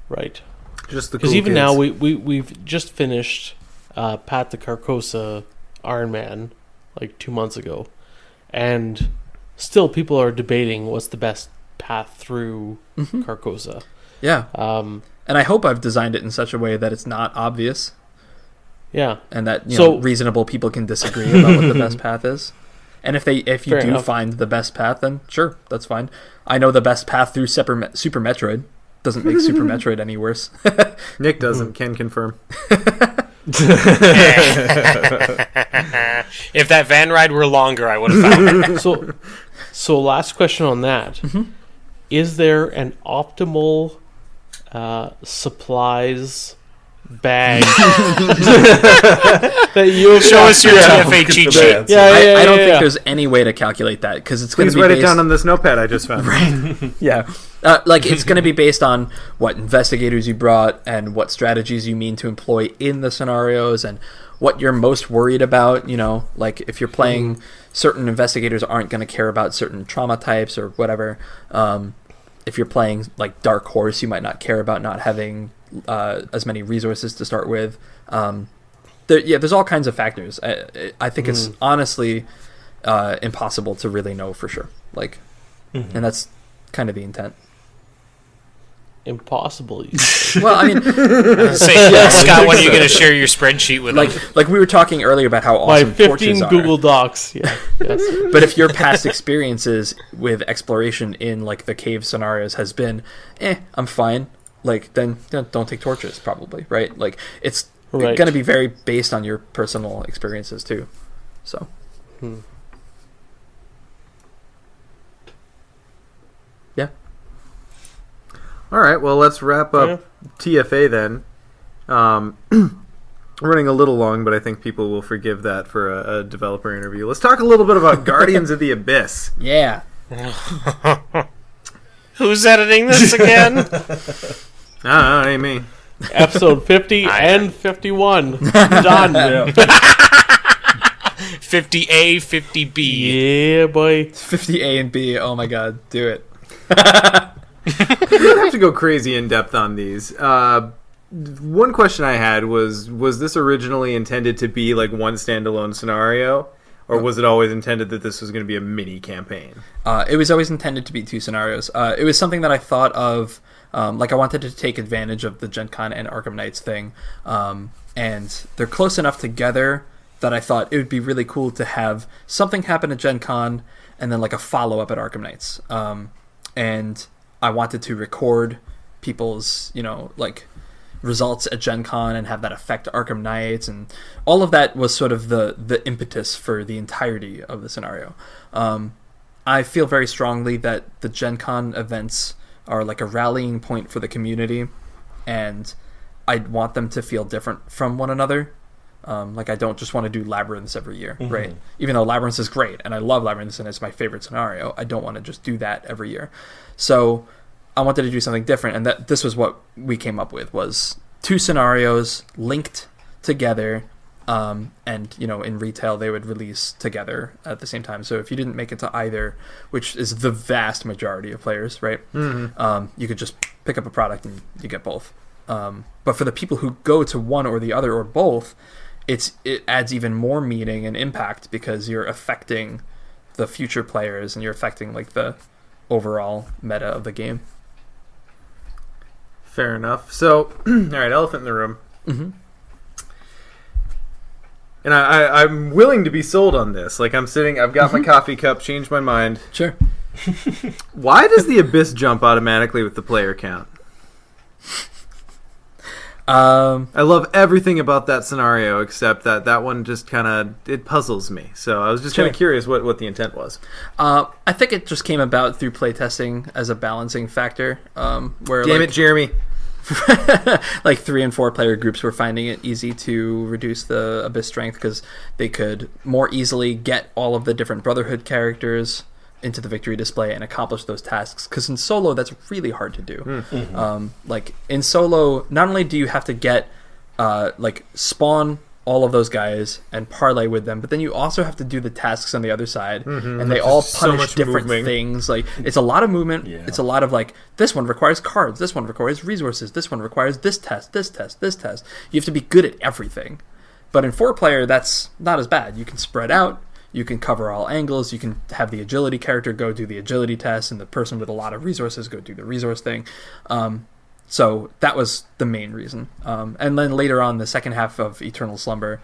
right. Just the because cool even kids. now we've just finished Pat the Carcosa Iron Man like 2 months ago, and still people are debating what's the best path through Carcosa. Yeah. And I hope I've designed it in such a way that it's not obvious. Yeah. And that reasonable people can disagree about what the best path is. And if you do find the best path, then sure, that's fine. I know the best path through Super Metroid. Doesn't make Super Metroid any worse. Nick doesn't, can confirm. If that van ride were longer, I would have found it. So last question on that. Is there an optimal supplies bag that you show us your TFA cheat sheet? I don't think there's any way to calculate that, because it's going to be write it down on this notepad I just found. Right. Yeah. Like, it's going to be based on what investigators you brought and what strategies you mean to employ in the scenarios and what you're most worried about. Like, if you're playing, certain investigators aren't going to care about certain trauma types or whatever. If you're playing like Dark Horse, you might not care about not having as many resources to start with. There's all kinds of factors. I think it's honestly impossible to really know for sure. Like, and that's kind of the intent. Impossible. Well, I mean, Scott, when are you going to share your spreadsheet with them? Like we were talking earlier about how awesome My 15 torches are. Google Docs. Yeah. Yes. But if your past experiences with exploration in like the cave scenarios has been, I'm fine. Like, then don't take torches, probably, right? Like, it's going to be very based on your personal experiences too. So. All right, well, let's wrap up TFA then. Running a little long, but I think people will forgive that for a developer interview. Let's talk a little bit about Guardians of the Abyss. Yeah. Who's editing this again? I don't know, ain't me. Episode 50 and 51. Done. 50A, 50B. Yeah, boy. 50A and B. Oh my god, do it. We don't have to go crazy in depth on these. One question I had was this originally intended to be like one standalone scenario, or was it always intended that this was going to be a mini campaign? It was always intended to be 2 scenarios. It was something that I thought of, like I wanted to take advantage of the Gen Con and Arkham Knights thing, and they're close enough together that I thought it would be really cool to have something happen at Gen Con and then like a follow-up at Arkham Knights. And I wanted to record people's, like results at Gen Con and have that affect Arkham Knights, and all of that was sort of the impetus for the entirety of the scenario. I feel very strongly that the Gen Con events are like a rallying point for the community, and I want them to feel different from one another. Like I don't just want to do Labyrinths every year, right? Even though Labyrinths is great and I love Labyrinths and it's my favorite scenario, I don't want to just do that every year. So I wanted to do something different, and that this was what we came up with, was 2 scenarios linked together, and in retail they would release together at the same time. So if you didn't make it to either, which is the vast majority of players, right, you could just pick up a product and you get both. But for the people who go to one or the other or both, it adds even more meaning and impact, because you're affecting the future players and you're affecting like the overall meta of the game. Fair enough. So, all right, elephant in the room. And I'm willing to be sold on this. Like, I'm sitting, I've got my coffee cup, changed my mind. Sure. Why does the Abyss jump automatically with the player count? I love everything about that scenario, except that one just kind of, it puzzles me. So I was just kind of curious what the intent was. I think it just came about through playtesting as a balancing factor. Where Damn it, Jeremy. Like 3 and 4 player groups were finding it easy to reduce the Abyss strength, because they could more easily get all of the different Brotherhood characters into the victory display and accomplish those tasks, because in solo that's really hard to do. Like in solo, not only do you have to get like spawn all of those guys and parlay with them, but then you also have to do the tasks on the other side, and they all punish different things. Like it's a lot of movement. It's a lot of like, this one requires cards, this one requires resources, this one requires this test, this test, this test. You have to be good at everything. But in 4-player, that's not as bad. You can spread out. You can cover all angles. You can have the agility character go do the agility test, and the person with a lot of resources go do the resource thing. So that was the main reason. And then later on, the second half of Eternal Slumber,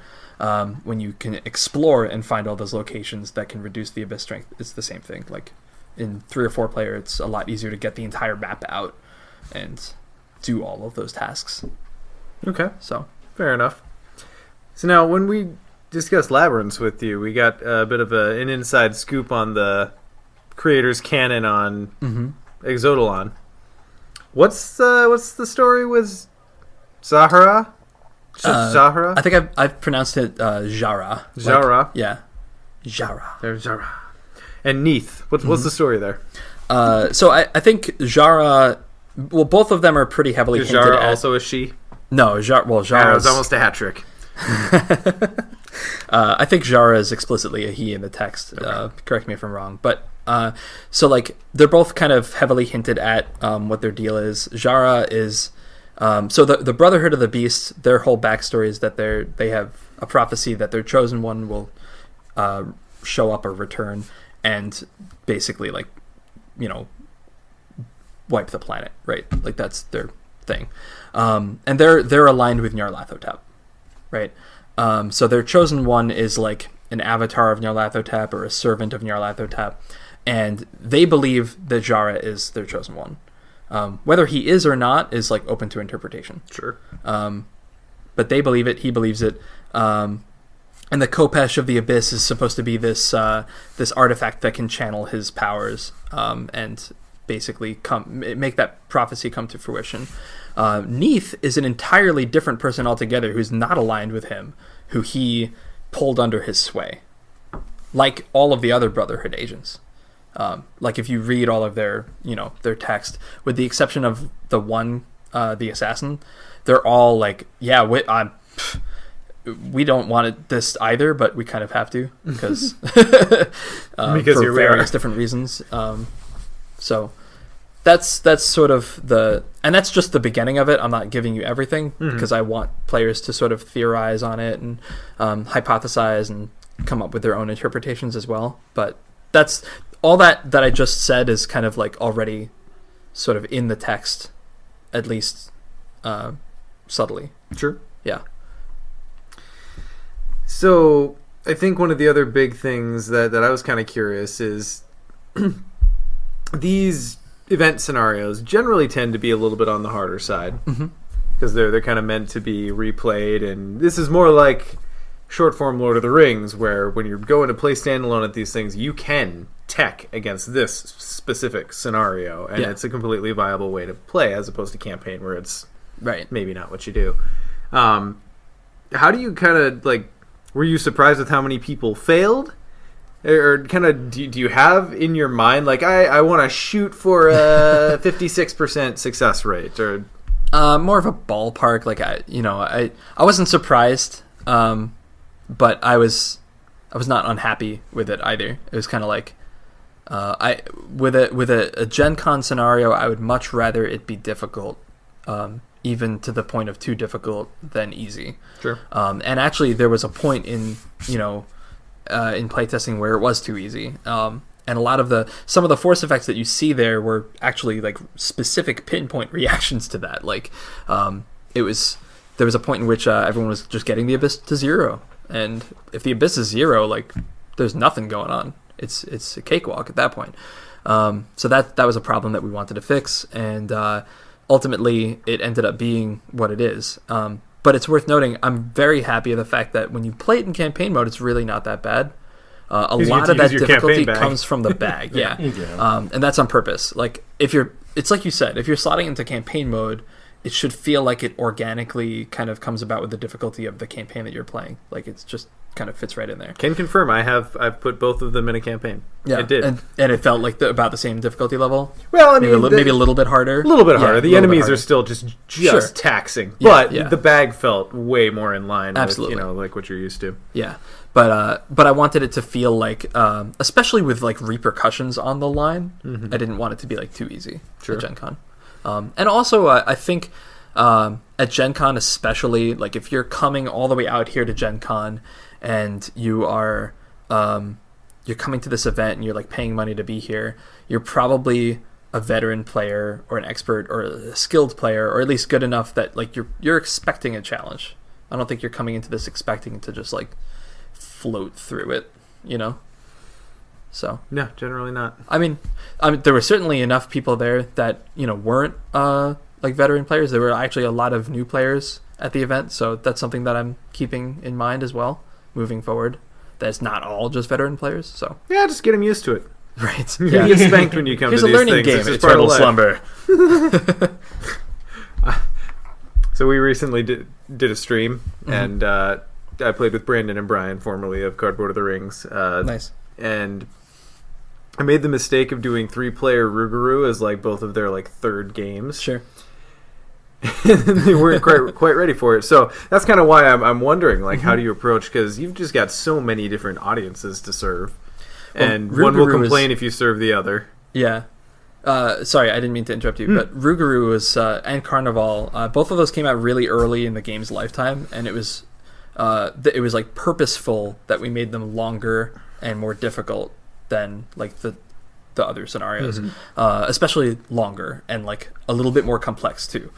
when you can explore and find all those locations that can reduce the Abyss strength, it's the same thing. Like in 3 or 4 player, it's a lot easier to get the entire map out and do all of those tasks. Okay. So fair enough. So now when we discussed Labyrinths with you, we got a bit of an inside scoop on the creator's canon on Exodolon. What's the story with Zahara? Zahara? I think I've pronounced it Jara. Jara. Like, yeah. Jara. There's Jara. And Neath. What's the story there? So I think Jara... Well, both of them are pretty heavily hinted Jara at. also a she? No, Jara... Well, It Jara's... was almost a hat trick. I think Jara is explicitly a he in the text. Correct me if I'm wrong. But so like they're both kind of heavily hinted at what their deal is. Jara is so the Brotherhood of the Beast. Their whole backstory is that they have a prophecy that their chosen one will show up or return and basically like wipe the planet. Right, like that's their thing. And they're aligned with Nyarlathotep. Right. So their chosen one is like an avatar of Nyarlathotep or a servant of Nyarlathotep, and they believe that Jara is their chosen one. Whether he is or not is like open to interpretation. Sure. But they believe it. He believes it. And the Kopesh of the Abyss is supposed to be this artifact that can channel his powers and basically make that prophecy come to fruition. Neith is an entirely different person altogether who's not aligned with him, who he pulled under his sway, like all of the other Brotherhood agents. Like if you read all of their text, with the exception of the one, the assassin, they're all like, yeah, we don't want this either, but we kind of have to because for various different reasons. So that's sort of and that's just the beginning of it. I'm not giving you everything because I want players to sort of theorize on it and hypothesize and come up with their own interpretations as well. But that's all that I just said is kind of like already sort of in the text, at least subtly. Sure. Yeah. So I think one of the other big things that I was kind of curious is these event scenarios generally tend to be a little bit on the harder side because they're kind of meant to be replayed, and this is more like short form Lord of the Rings, where when you're going to play standalone at these things, you can tech against this specific scenario, and it's a completely viable way to play as opposed to campaign where it's maybe not what you do. How do you kind of like? Were you surprised with how many people failed? Or kind of do you have in your mind, like, I want to shoot for a 56% success rate? Or more of a ballpark. Like, I wasn't surprised, but I was not unhappy with it either. It was kind of like, with a Gen Con scenario, I would much rather it be difficult, even to the point of too difficult than easy. Sure. And actually, there was a point in playtesting where it was too easy. And a lot of some of the force effects that you see there were actually like specific pinpoint reactions to that. Like, there was a point in which everyone was just getting the Abyss to 0, and if the Abyss is 0, like there's nothing going on. It's a cakewalk at that point. So that was a problem that we wanted to fix, and ultimately it ended up being what it is. But it's worth noting, I'm very happy of the fact that when you play it in campaign mode, it's really not that bad. A lot of that difficulty comes from the bag, and that's on purpose. Like it's like you said, if you're slotting into campaign mode, it should feel like it organically kind of comes about with the difficulty of the campaign that you're playing. Like it's just kind of fits right in there. Can confirm, I've put both of them in a campaign. Yeah, it did, and it felt like about the same difficulty level. Well, I mean, maybe a little bit harder. A little bit harder. The enemies are still just taxing, but the bag felt way more in line with like what you're used to. Yeah, but I wanted it to feel like, especially with like repercussions on the line, I didn't want it to be like too easy at Gen Con. And also, I think at Gen Con especially, like if you're coming all the way out here to Gen Con and you are you're coming to this event and you're like paying money to be here, you're probably a veteran player or an expert or a skilled player, or at least good enough that like you're expecting a challenge. I don't think you're coming into this expecting to just like float through it, So no, generally not. I mean, there were certainly enough people there that weren't like veteran players. There were actually a lot of new players at the event, so that's something that I'm keeping in mind as well moving forward. That's not all just veteran players. So yeah, just get them used to it. Right. Yeah. You get spanked when you come Here's to these things. Here's a learning game. Eternal slumber. So we recently did a stream, and I played with Brandon and Brian, formerly of Cardboard of the Rings. Nice. And I made the mistake of doing 3-player Rougarou as like both of their like third games. Sure. And they weren't quite ready for it. So that's kind of why I'm wondering, like, how do you approach? Because you've just got so many different audiences to serve, and one will complain if you serve the other. Yeah. Sorry, I didn't mean to interrupt you, but Rougarou and Carnival, both of those came out really early in the game's lifetime, and it was like purposeful that we made them longer and more difficult than like the other scenarios, especially longer and like a little bit more complex too,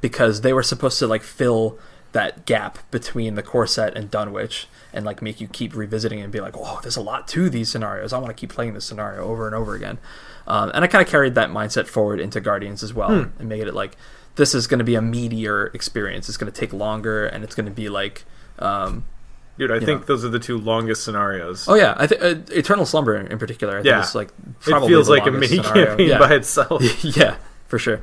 because they were supposed to like fill that gap between the core set and Dunwich and like make you keep revisiting and be like, oh, there's a lot to these scenarios. I want to keep playing this scenario over and over again. And I kind of carried that mindset forward into Guardians as well, and made it like, this is going to be a meatier experience. It's going to take longer, and it's going to be like, Dude, I think those are the 2 longest scenarios. Oh yeah, I think Eternal Slumber in particular. I think it's like probably it feels the like a longest mini scenario. campaign by itself. Yeah, for sure.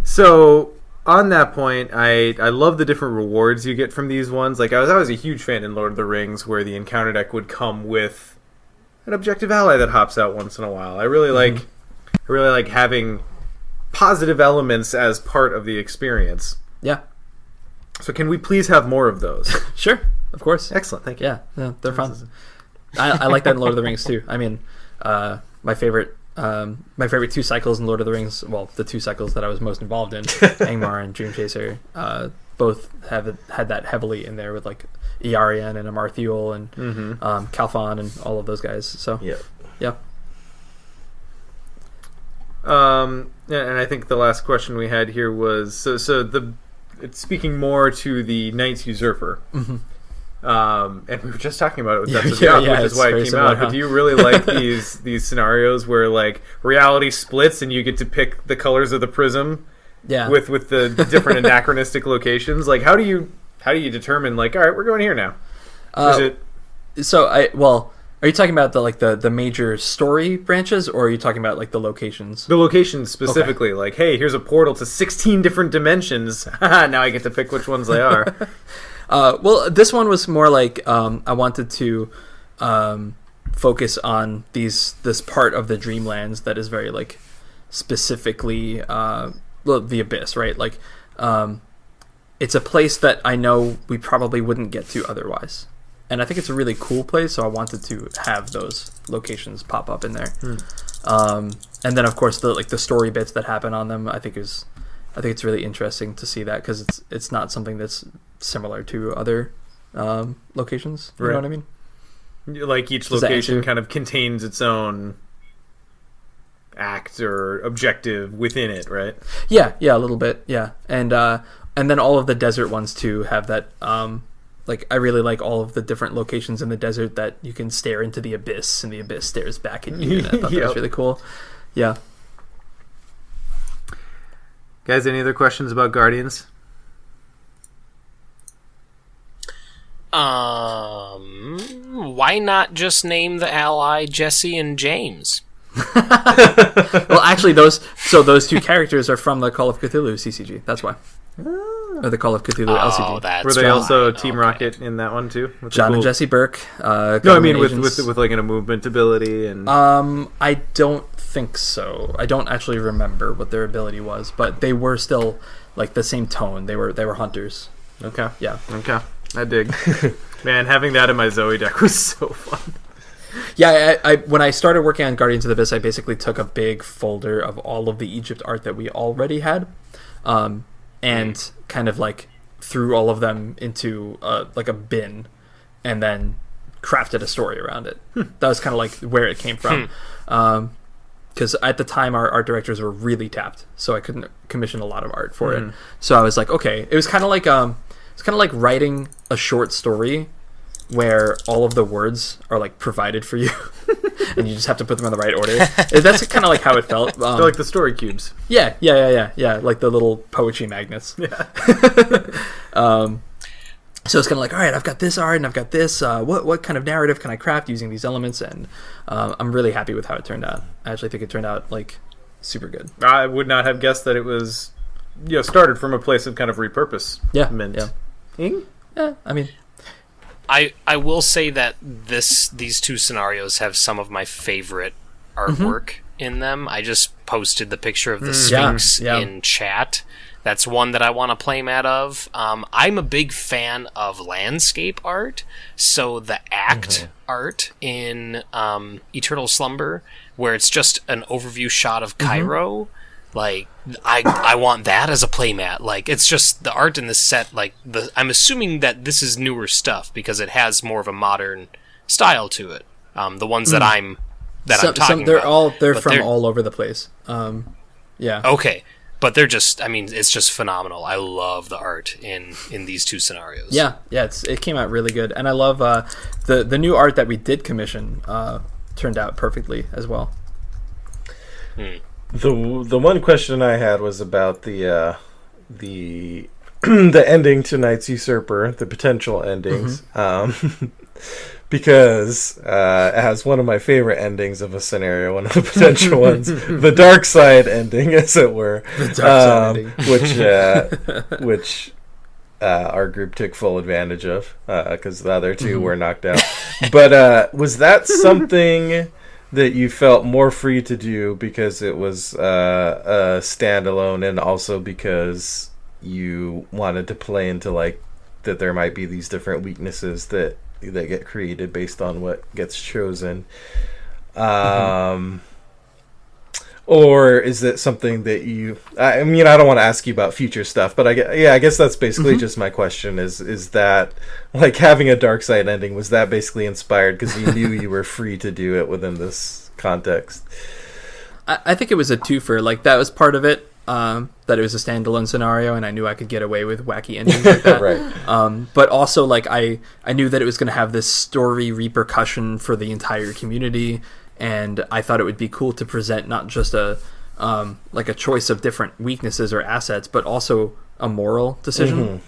So on that point, I love the different rewards you get from these ones. Like I was a huge fan in Lord of the Rings, where the encounter deck would come with an objective ally that hops out once in a while. I really like having positive elements as part of the experience. Yeah. So can we please have more of those? Sure, of course. Excellent, thank you. Yeah, they're fun. I like that in Lord of the Rings too. I mean, my favorite 2 cycles in Lord of the Rings, well, the 2 cycles that I was most involved in, Angmar and Dream Chaser, both had that heavily in there with like Iarian and Amarthuel and Calphon and all of those guys. So yeah. And I think the last question we had here was it's speaking more to the Knight's Usurper. And we were just talking about it with Depths of Youth, which is why it came out. But do you really like these scenarios where like reality splits and you get to pick the colors of the prism? Yeah. With the different anachronistic locations, like how do you determine like, all right, we're going here now? Are you talking about the major story branches, or are you talking about like the locations? The locations specifically, like, hey, here's a portal to 16 different dimensions. Now I get to pick which ones they are. Well, this one was more like I wanted to focus on this part of the Dreamlands that is very like specifically the Abyss, right? Like it's a place that I know we probably wouldn't get to otherwise. And I think it's a really cool place, so I wanted to have those locations pop up in there. And then, of course, the story bits that happen on them, I think it's really interesting to see that, because it's not something that's similar to other locations. You know what I mean? Like each location kind of contains its own act or objective within it, right? Yeah, a little bit, yeah. And then all of the desert ones too have that. Like, I really like all of the different locations in the desert that you can stare into the abyss, and the abyss stares back at you. And I thought that was really cool. Yeah. Guys, any other questions about Guardians? Why not just name the ally Jesse and James? Well, actually, those 2 characters are from the Call of Cthulhu CCG. That's why. Or the Call of Cthulhu LCG. That's Were they also Team Rocket in that one too? John and Jesse Burke. No, I mean with like a movement ability and. I don't think so. I don't actually remember what their ability was, but they were still like the same tone. They were hunters. Okay. Yeah. Okay. I dig. Man, having that in my Zoe deck was so fun. Yeah, I when I started working on Guardians of the Abyss, I basically took a big folder of all of the Egypt art that we already had, and kind of like threw all of them into like a bin, and then crafted a story around it. That was kind of like where it came from, because at the time our art directors were really tapped, so I couldn't commission a lot of art for it. So I was like, okay, it was kind of like writing a short story where all of the words are like provided for you and you just have to put them in the right order. That's kind of like how it felt. They're like the story cubes. Yeah, like the little poetry magnets. Yeah. So it's kind of like, all right, I've got this art and I've got this. What kind of narrative can I craft using these elements? And I'm really happy with how it turned out. I actually think it turned out like super good. I would not have guessed that it was started from a place of kind of repurpose. Yeah. Yeah, I mean, I will say that these 2 scenarios have some of my favorite artwork in them. I just posted the picture of the Sphinx in chat. That's one that I want to play Matt of. I'm a big fan of landscape art, so the act art in Eternal Slumber, where it's just an overview shot of Cairo, like I want that as a playmat. Like, it's just the art in this set. Like, I'm assuming that this is newer stuff because it has more of a modern style to it. The ones that I'm talking about, they're from all over the place. Yeah. Okay. But they're just, I mean, it's just phenomenal. I love the art in these 2 scenarios. Yeah, it came out really good. And I love the new art that we did commission turned out perfectly as well. The one question I had was about the the ending to Knight's Usurper, the potential endings, because it has one of my favorite endings of a scenario, one of the potential ones, the dark side ending, as it were, The dark side ending. which our group took full advantage of because the other two were knocked out. But was that something that you felt more free to do because it was a standalone, and also because you wanted to play into like that there might be these different weaknesses that get created based on what gets chosen? Or is it something that you... I mean, I don't want to ask you about future stuff, but I guess that's basically just my question, is that, like, having a dark side ending, was that basically inspired because you knew you were free to do it within this context? I think it was a twofer. Like, that was part of it, that it was a standalone scenario, and I knew I could get away with wacky endings like that. Right. But also, like, I knew that it was going to have this story repercussion for the entire community, and I thought it would be cool to present not just a choice of different weaknesses or assets, but also a moral decision,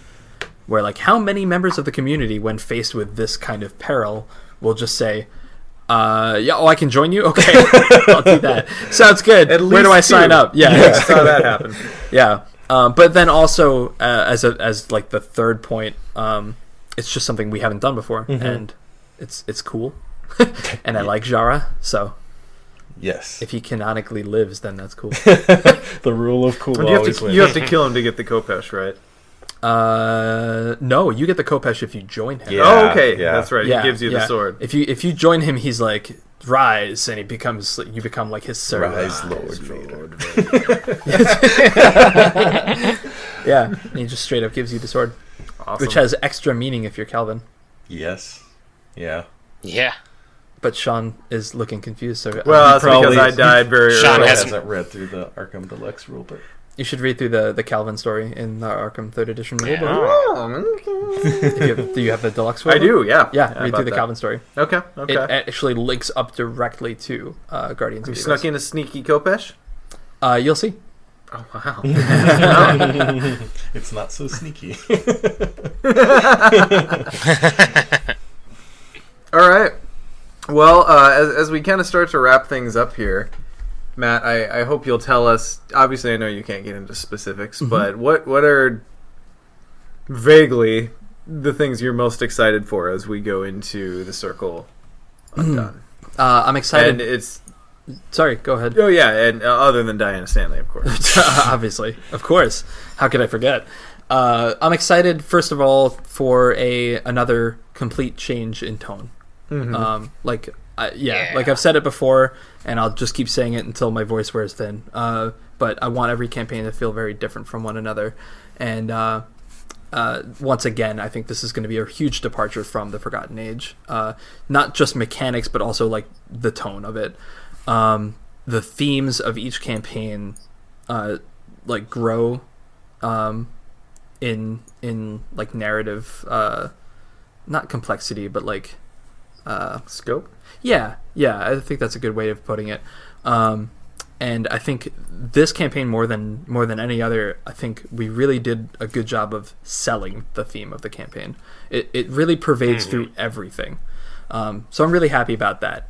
where, like, how many members of the community, when faced with this kind of peril, will just say, I can join you? Okay, I'll do that. Sounds good. Where do I sign up? Yeah, I saw that happen. Yeah. But then also, as like the third point, it's just something we haven't done before, and it's cool. And I like Jara, so Yes. if he canonically lives, then that's cool. The rule of cool always wins. You have to kill him to get the Kopesh, right? No, you get the Kopesh if you join him. Yeah. Oh, okay. yeah. That's right. Yeah, He gives you the yeah. sword. If you join him, he's like, rise, and you become like his servant. Rise, Lord Vader. Yeah, and he just straight up gives you the sword, Awesome. which has extra meaning if you're Calvin. Yes. Yeah. Yeah. But Sean is looking confused. So Well, that's Probably- because I died very Sean early. hasn't- read through the Arkham Deluxe rulebook. you should read through the Calvin story in the Arkham 3rd Edition rulebook. Oh, Do you have the deluxe? I rulebook? do, yeah. Yeah, How read about through the that? Calvin story. Okay. It actually links up directly to Guardians You of the snuck in a sneaky Kopesh? You'll see. Oh, wow. It's not so sneaky. All right. Well, as we kind of start to wrap things up here, Matt, I hope you'll tell us. Obviously, I know you can't get into specifics, but what are vaguely the things you're most excited for as we go into the Circle Undone? I'm excited. And it's Sorry, go ahead. oh yeah, and other than Diana Stanley, of course. Obviously, of course. How could I forget? I'm excited, first of all, for another complete change in tone. Like I've said it before, and I'll just keep saying it until my voice wears thin. But I want every campaign to feel very different from one another. And once again, I think this is going to be a huge departure from the Forgotten Age. Not just mechanics, but also like the tone of it. The themes of each campaign like grow in like narrative, not complexity, but like Scope? yeah, I think that's a good way of putting it. And I think this campaign more than any other, I think we really did a good job of selling the theme of the campaign. It really pervades through everything. So I'm really happy about that.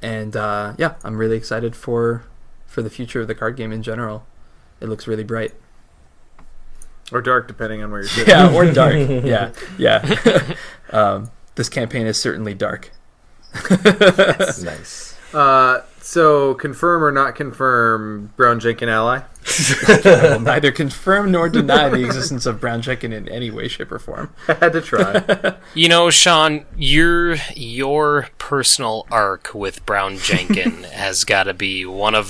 And I'm really excited for the future of the card game in general. It looks really bright. Or dark, depending on where you're sitting. Yeah, or dark. Yeah. This campaign is certainly dark. Nice. So, confirm or not confirm Brown Jenkin ally? I will neither confirm nor deny the existence of Brown Chicken in any way, shape, or form. I had to try. You know, Sean, your personal arc with Brown Jenkin has got to be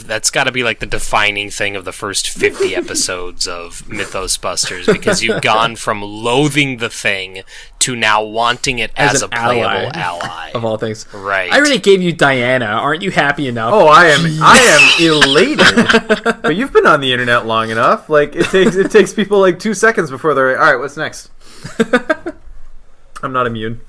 that's got to be like the defining thing of the first 50 episodes of Mythos Busters, because you've gone from loathing the thing to now wanting it as a an playable ally. Of all things. Right. I already gave you Diana. Aren't you happy enough? Oh, I am elated. But you've been on the internet long enough. Like it takes people like 2 seconds before they're like, all right, what's next? I'm not immune.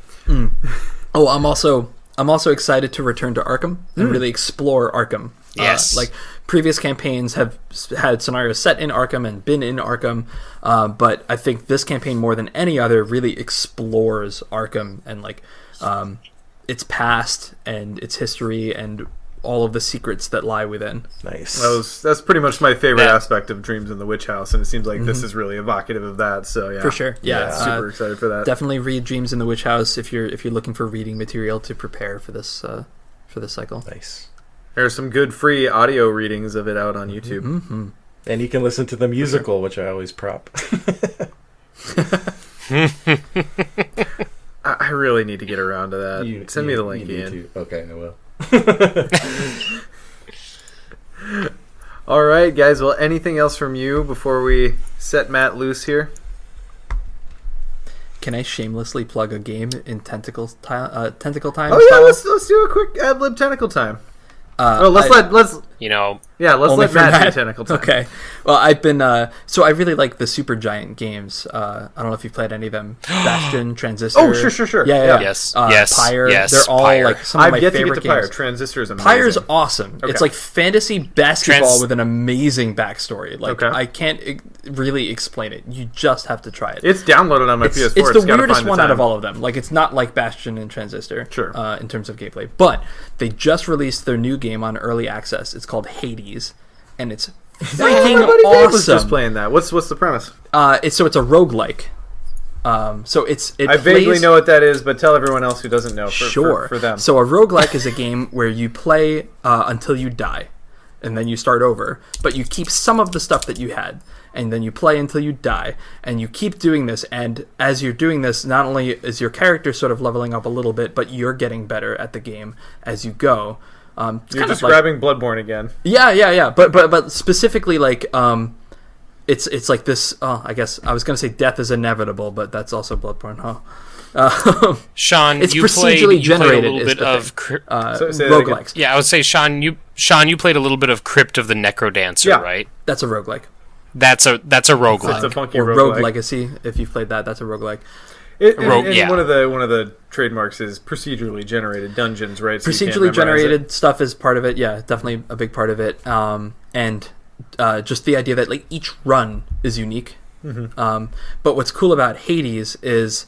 Oh, I'm also excited to return to Arkham and really explore Arkham. Yes. Like previous campaigns have had scenarios set in Arkham and been in Arkham, but I think this campaign more than any other really explores Arkham and like its past and its history and all of the secrets that lie within. Nice. That's pretty much my favorite aspect of Dreams in the Witch House, and it seems like this is really evocative of that. So yeah, For sure. Yeah. super excited for that. Definitely read Dreams in the Witch House if you're looking for reading material to prepare for this cycle. Nice. There's some good free audio readings of it out on YouTube. Mm-hmm. And you can listen to the musical, which I always prop. I really need to get around to that. Send me the link, Ian. Okay, I will. All right, guys. Well, anything else from you before we set Matt loose here? Can I shamelessly plug a game in Tentacle Time? Oh yeah, let's do a quick ad lib Tentacle Time. Let's let Matt do Tentacle Time. Okay. Well, I've been so I really like the Super Giant games. I don't know if you've played any of them. Bastion, Transistor. Oh, sure. Yeah. Yes. Pyre. Yes. They're all Pyre. like some of my I've yet to favorite get to Pyre. games. Transistor is amazing. Pyre's awesome. Okay. It's like fantasy basketball with an amazing backstory. Like I can't really explain it. You just have to try it. It's downloaded on my PS4. It's the weirdest one out of all of them. Like it's not like Bastion and Transistor. Sure. In terms of gameplay, but they just released their new game on early access. It's called Hades, and it's freaking awesome. Was just playing that. What's the premise? It's a roguelike. I vaguely know what that is, but tell everyone else who doesn't know. For them. So a roguelike is a game where you play until you die, and then you start over. But you keep some of the stuff that you had, and then you play until you die, and you keep doing this. And as you're doing this, not only is your character sort of leveling up a little bit, but you're getting better at the game as you go. You're describing Bloodborne again. Yeah. But specifically, like, it's like this. I guess I was going to say death is inevitable, but that's also Bloodborne, huh? Sean, it's you procedurally generated. A little bit of roguelikes. Yeah, I would say, Sean, you played a little bit of Crypt of the Necrodancer, right? That's a roguelike. That's a roguelike. It's a funky or roguelike. Rogue Legacy. If you've played that, that's a roguelike. One of the trademarks is procedurally generated dungeons, right? So procedurally generated stuff is part of it. Yeah, definitely a big part of it. And just the idea that like each run is unique. Mm-hmm. But what's cool about Hades is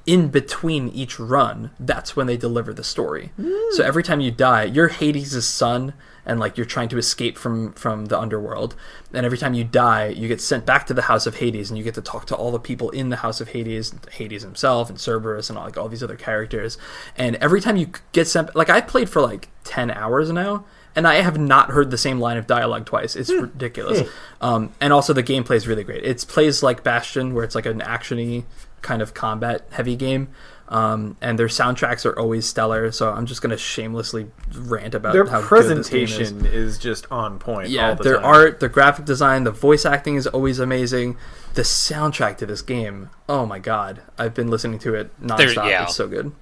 in between each run, that's when they deliver the story. So every time you die, you're Hades' son, and like you're trying to escape from the underworld, and every time you die you get sent back to the House of Hades, and you get to talk to all the people in the House of Hades himself and Cerberus and all these other characters. And every time you get sent, like I played for like 10 hours now, and I have not heard the same line of dialogue twice. It's ridiculous. And also the gameplay is really great. It plays like Bastion, where it's like an action-y kind of combat heavy game. And their soundtracks are always stellar, so I'm just going to shamelessly rant about their how presentation good this game is just on point. Yeah, all the their time. art, their graphic design, the voice acting is always amazing. The soundtrack to this game, oh my god, I've been listening to it nonstop. It's so good.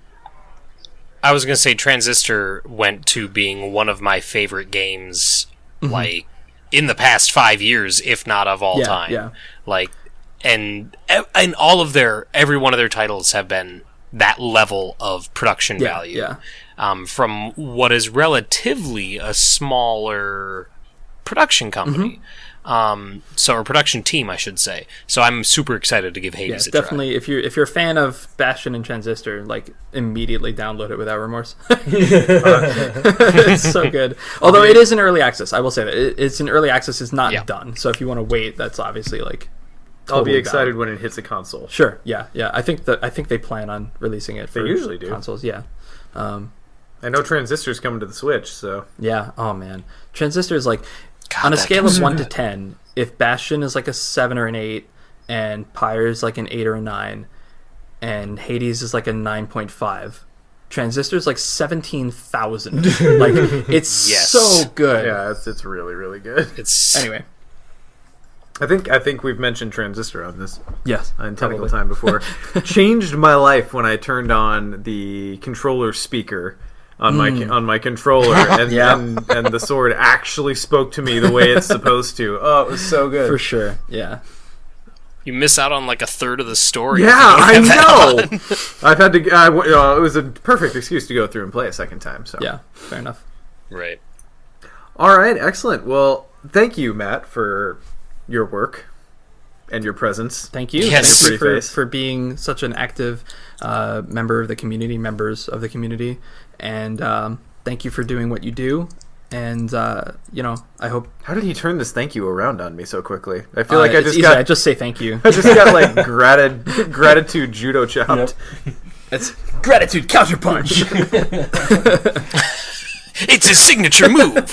I was going to say Transistor went to being one of my favorite games, like in the past 5 years, if not of all time. Yeah. Like, and all of every one of their titles have been that level of production value. Yeah. From what is relatively a smaller production company. Or production team, I should say. So I'm super excited to give Hades a try. Definitely, if you're a fan of Bastion and Transistor, like immediately download it without remorse. It's so good. Although it is in early access, I will say that it's in early access. It's not done. So if you want to wait, that's obviously like. I'll be excited when it hits a console. Sure, yeah. I think they plan on releasing it. They usually do consoles. Yeah. I know Transistor's coming to the Switch, so yeah. Oh man, Transistor is like. God, on a scale of 1 to 10, if Bastion is like a 7 or an 8, and Pyre is like an 8 or a 9, and Hades is like a 9.5, Transistor is like 17,000. Like it's so good. Yeah, it's really really good. Anyway. I think we've mentioned Transistor on this. Yes, on Tentacle Time before. Changed my life when I turned on the controller speaker on my controller, and the sword actually spoke to me the way it's supposed to. Oh, it was so good. For sure. Yeah. You miss out on like a third of the story. Yeah, I know. I've had to. It was a perfect excuse to go through and play a second time. So yeah, fair enough. Right. All right, excellent. Well, thank you, Matt, for your work and your presence. Thank you. Yes. Thank you Pretty face. for being such an active members of the community, and thank you for doing what you do. And I hope. How did he turn this thank you around on me so quickly? I feel like I I just say thank you. I just got like gratitude judo chopped. It's gratitude counterpunch. It's his signature move.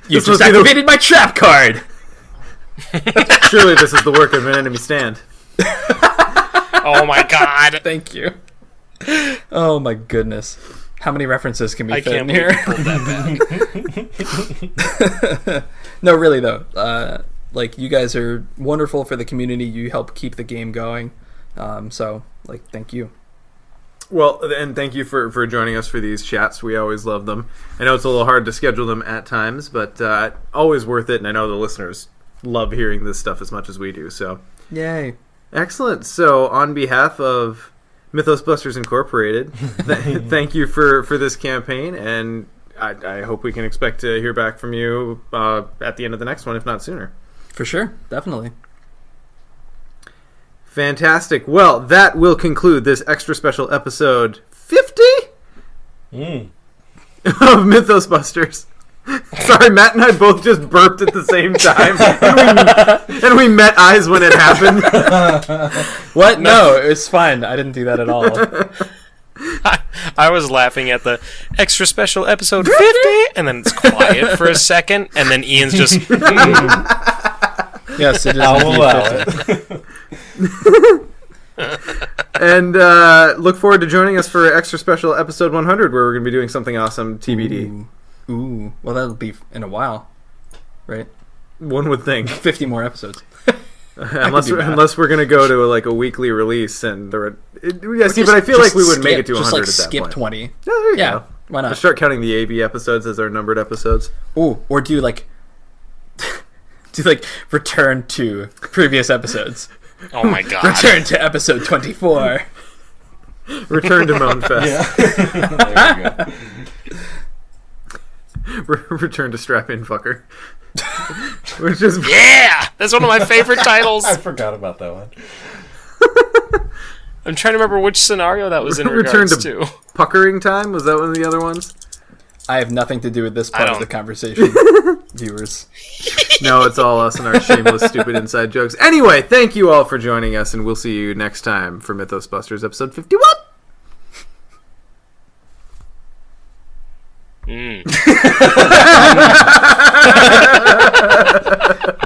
You just activated my trap card. Surely this is the work of an enemy stand. Oh my god. Thank you. Oh my goodness. How many references can we fit in believe here? you pulled that back. No, really though. You guys are wonderful for the community. You help keep the game going. Thank you. Well, and thank you for joining us for these chats. We always love them. I know it's a little hard to schedule them at times, but always worth it. And I know the listeners love hearing this stuff as much as we do. So, Yay. excellent. So, on behalf of Mythos Busters Incorporated, thank you for this campaign, and I hope we can expect to hear back from you at the end of the next one, if not sooner. For sure. Definitely. Fantastic. Well, that will conclude this extra special episode 50 of Mythos Busters. Sorry, Matt and I both just burped at the same time, and we met eyes when it happened. What? No, it's fine. I didn't do that at all. I was laughing at the extra special episode 50, and then it's quiet for a second, and then Ian's just... Yes, it is. I'll indeed allow 50. And look forward to joining us for extra special episode 100, where we're going to be doing something awesome, TBD. Ooh. Well, that'll be in a while, right? One would think. 50 more episodes. unless we're going to go to a weekly release. And but I feel like we would make it to 100 at that skip point. 20. Yeah, there you go. Why not? Let's start counting the AB episodes as our numbered episodes. Ooh, or do return to previous episodes. Oh my god. Return to episode 24. Return to Moanfest. There you go. Return to Strap In Fucker. Which is Yeah! That's one of my favorite titles. I forgot about that one. I'm trying to remember which scenario that was in Return regards to to. Puckering Time. Was that one of the other ones? I have nothing to do with this part of don't. the conversation, viewers. No, it's all us and our shameless, stupid inside jokes. Anyway, thank you all for joining us, and we'll see you next time for Mythos Busters episode 51.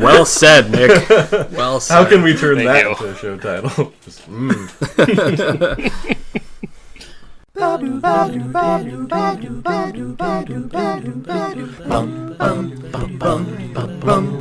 Well said, Nick. Well said. How can we turn Thank that you. into a show title? Just, Bum, bum, bum, bum, bum, bum.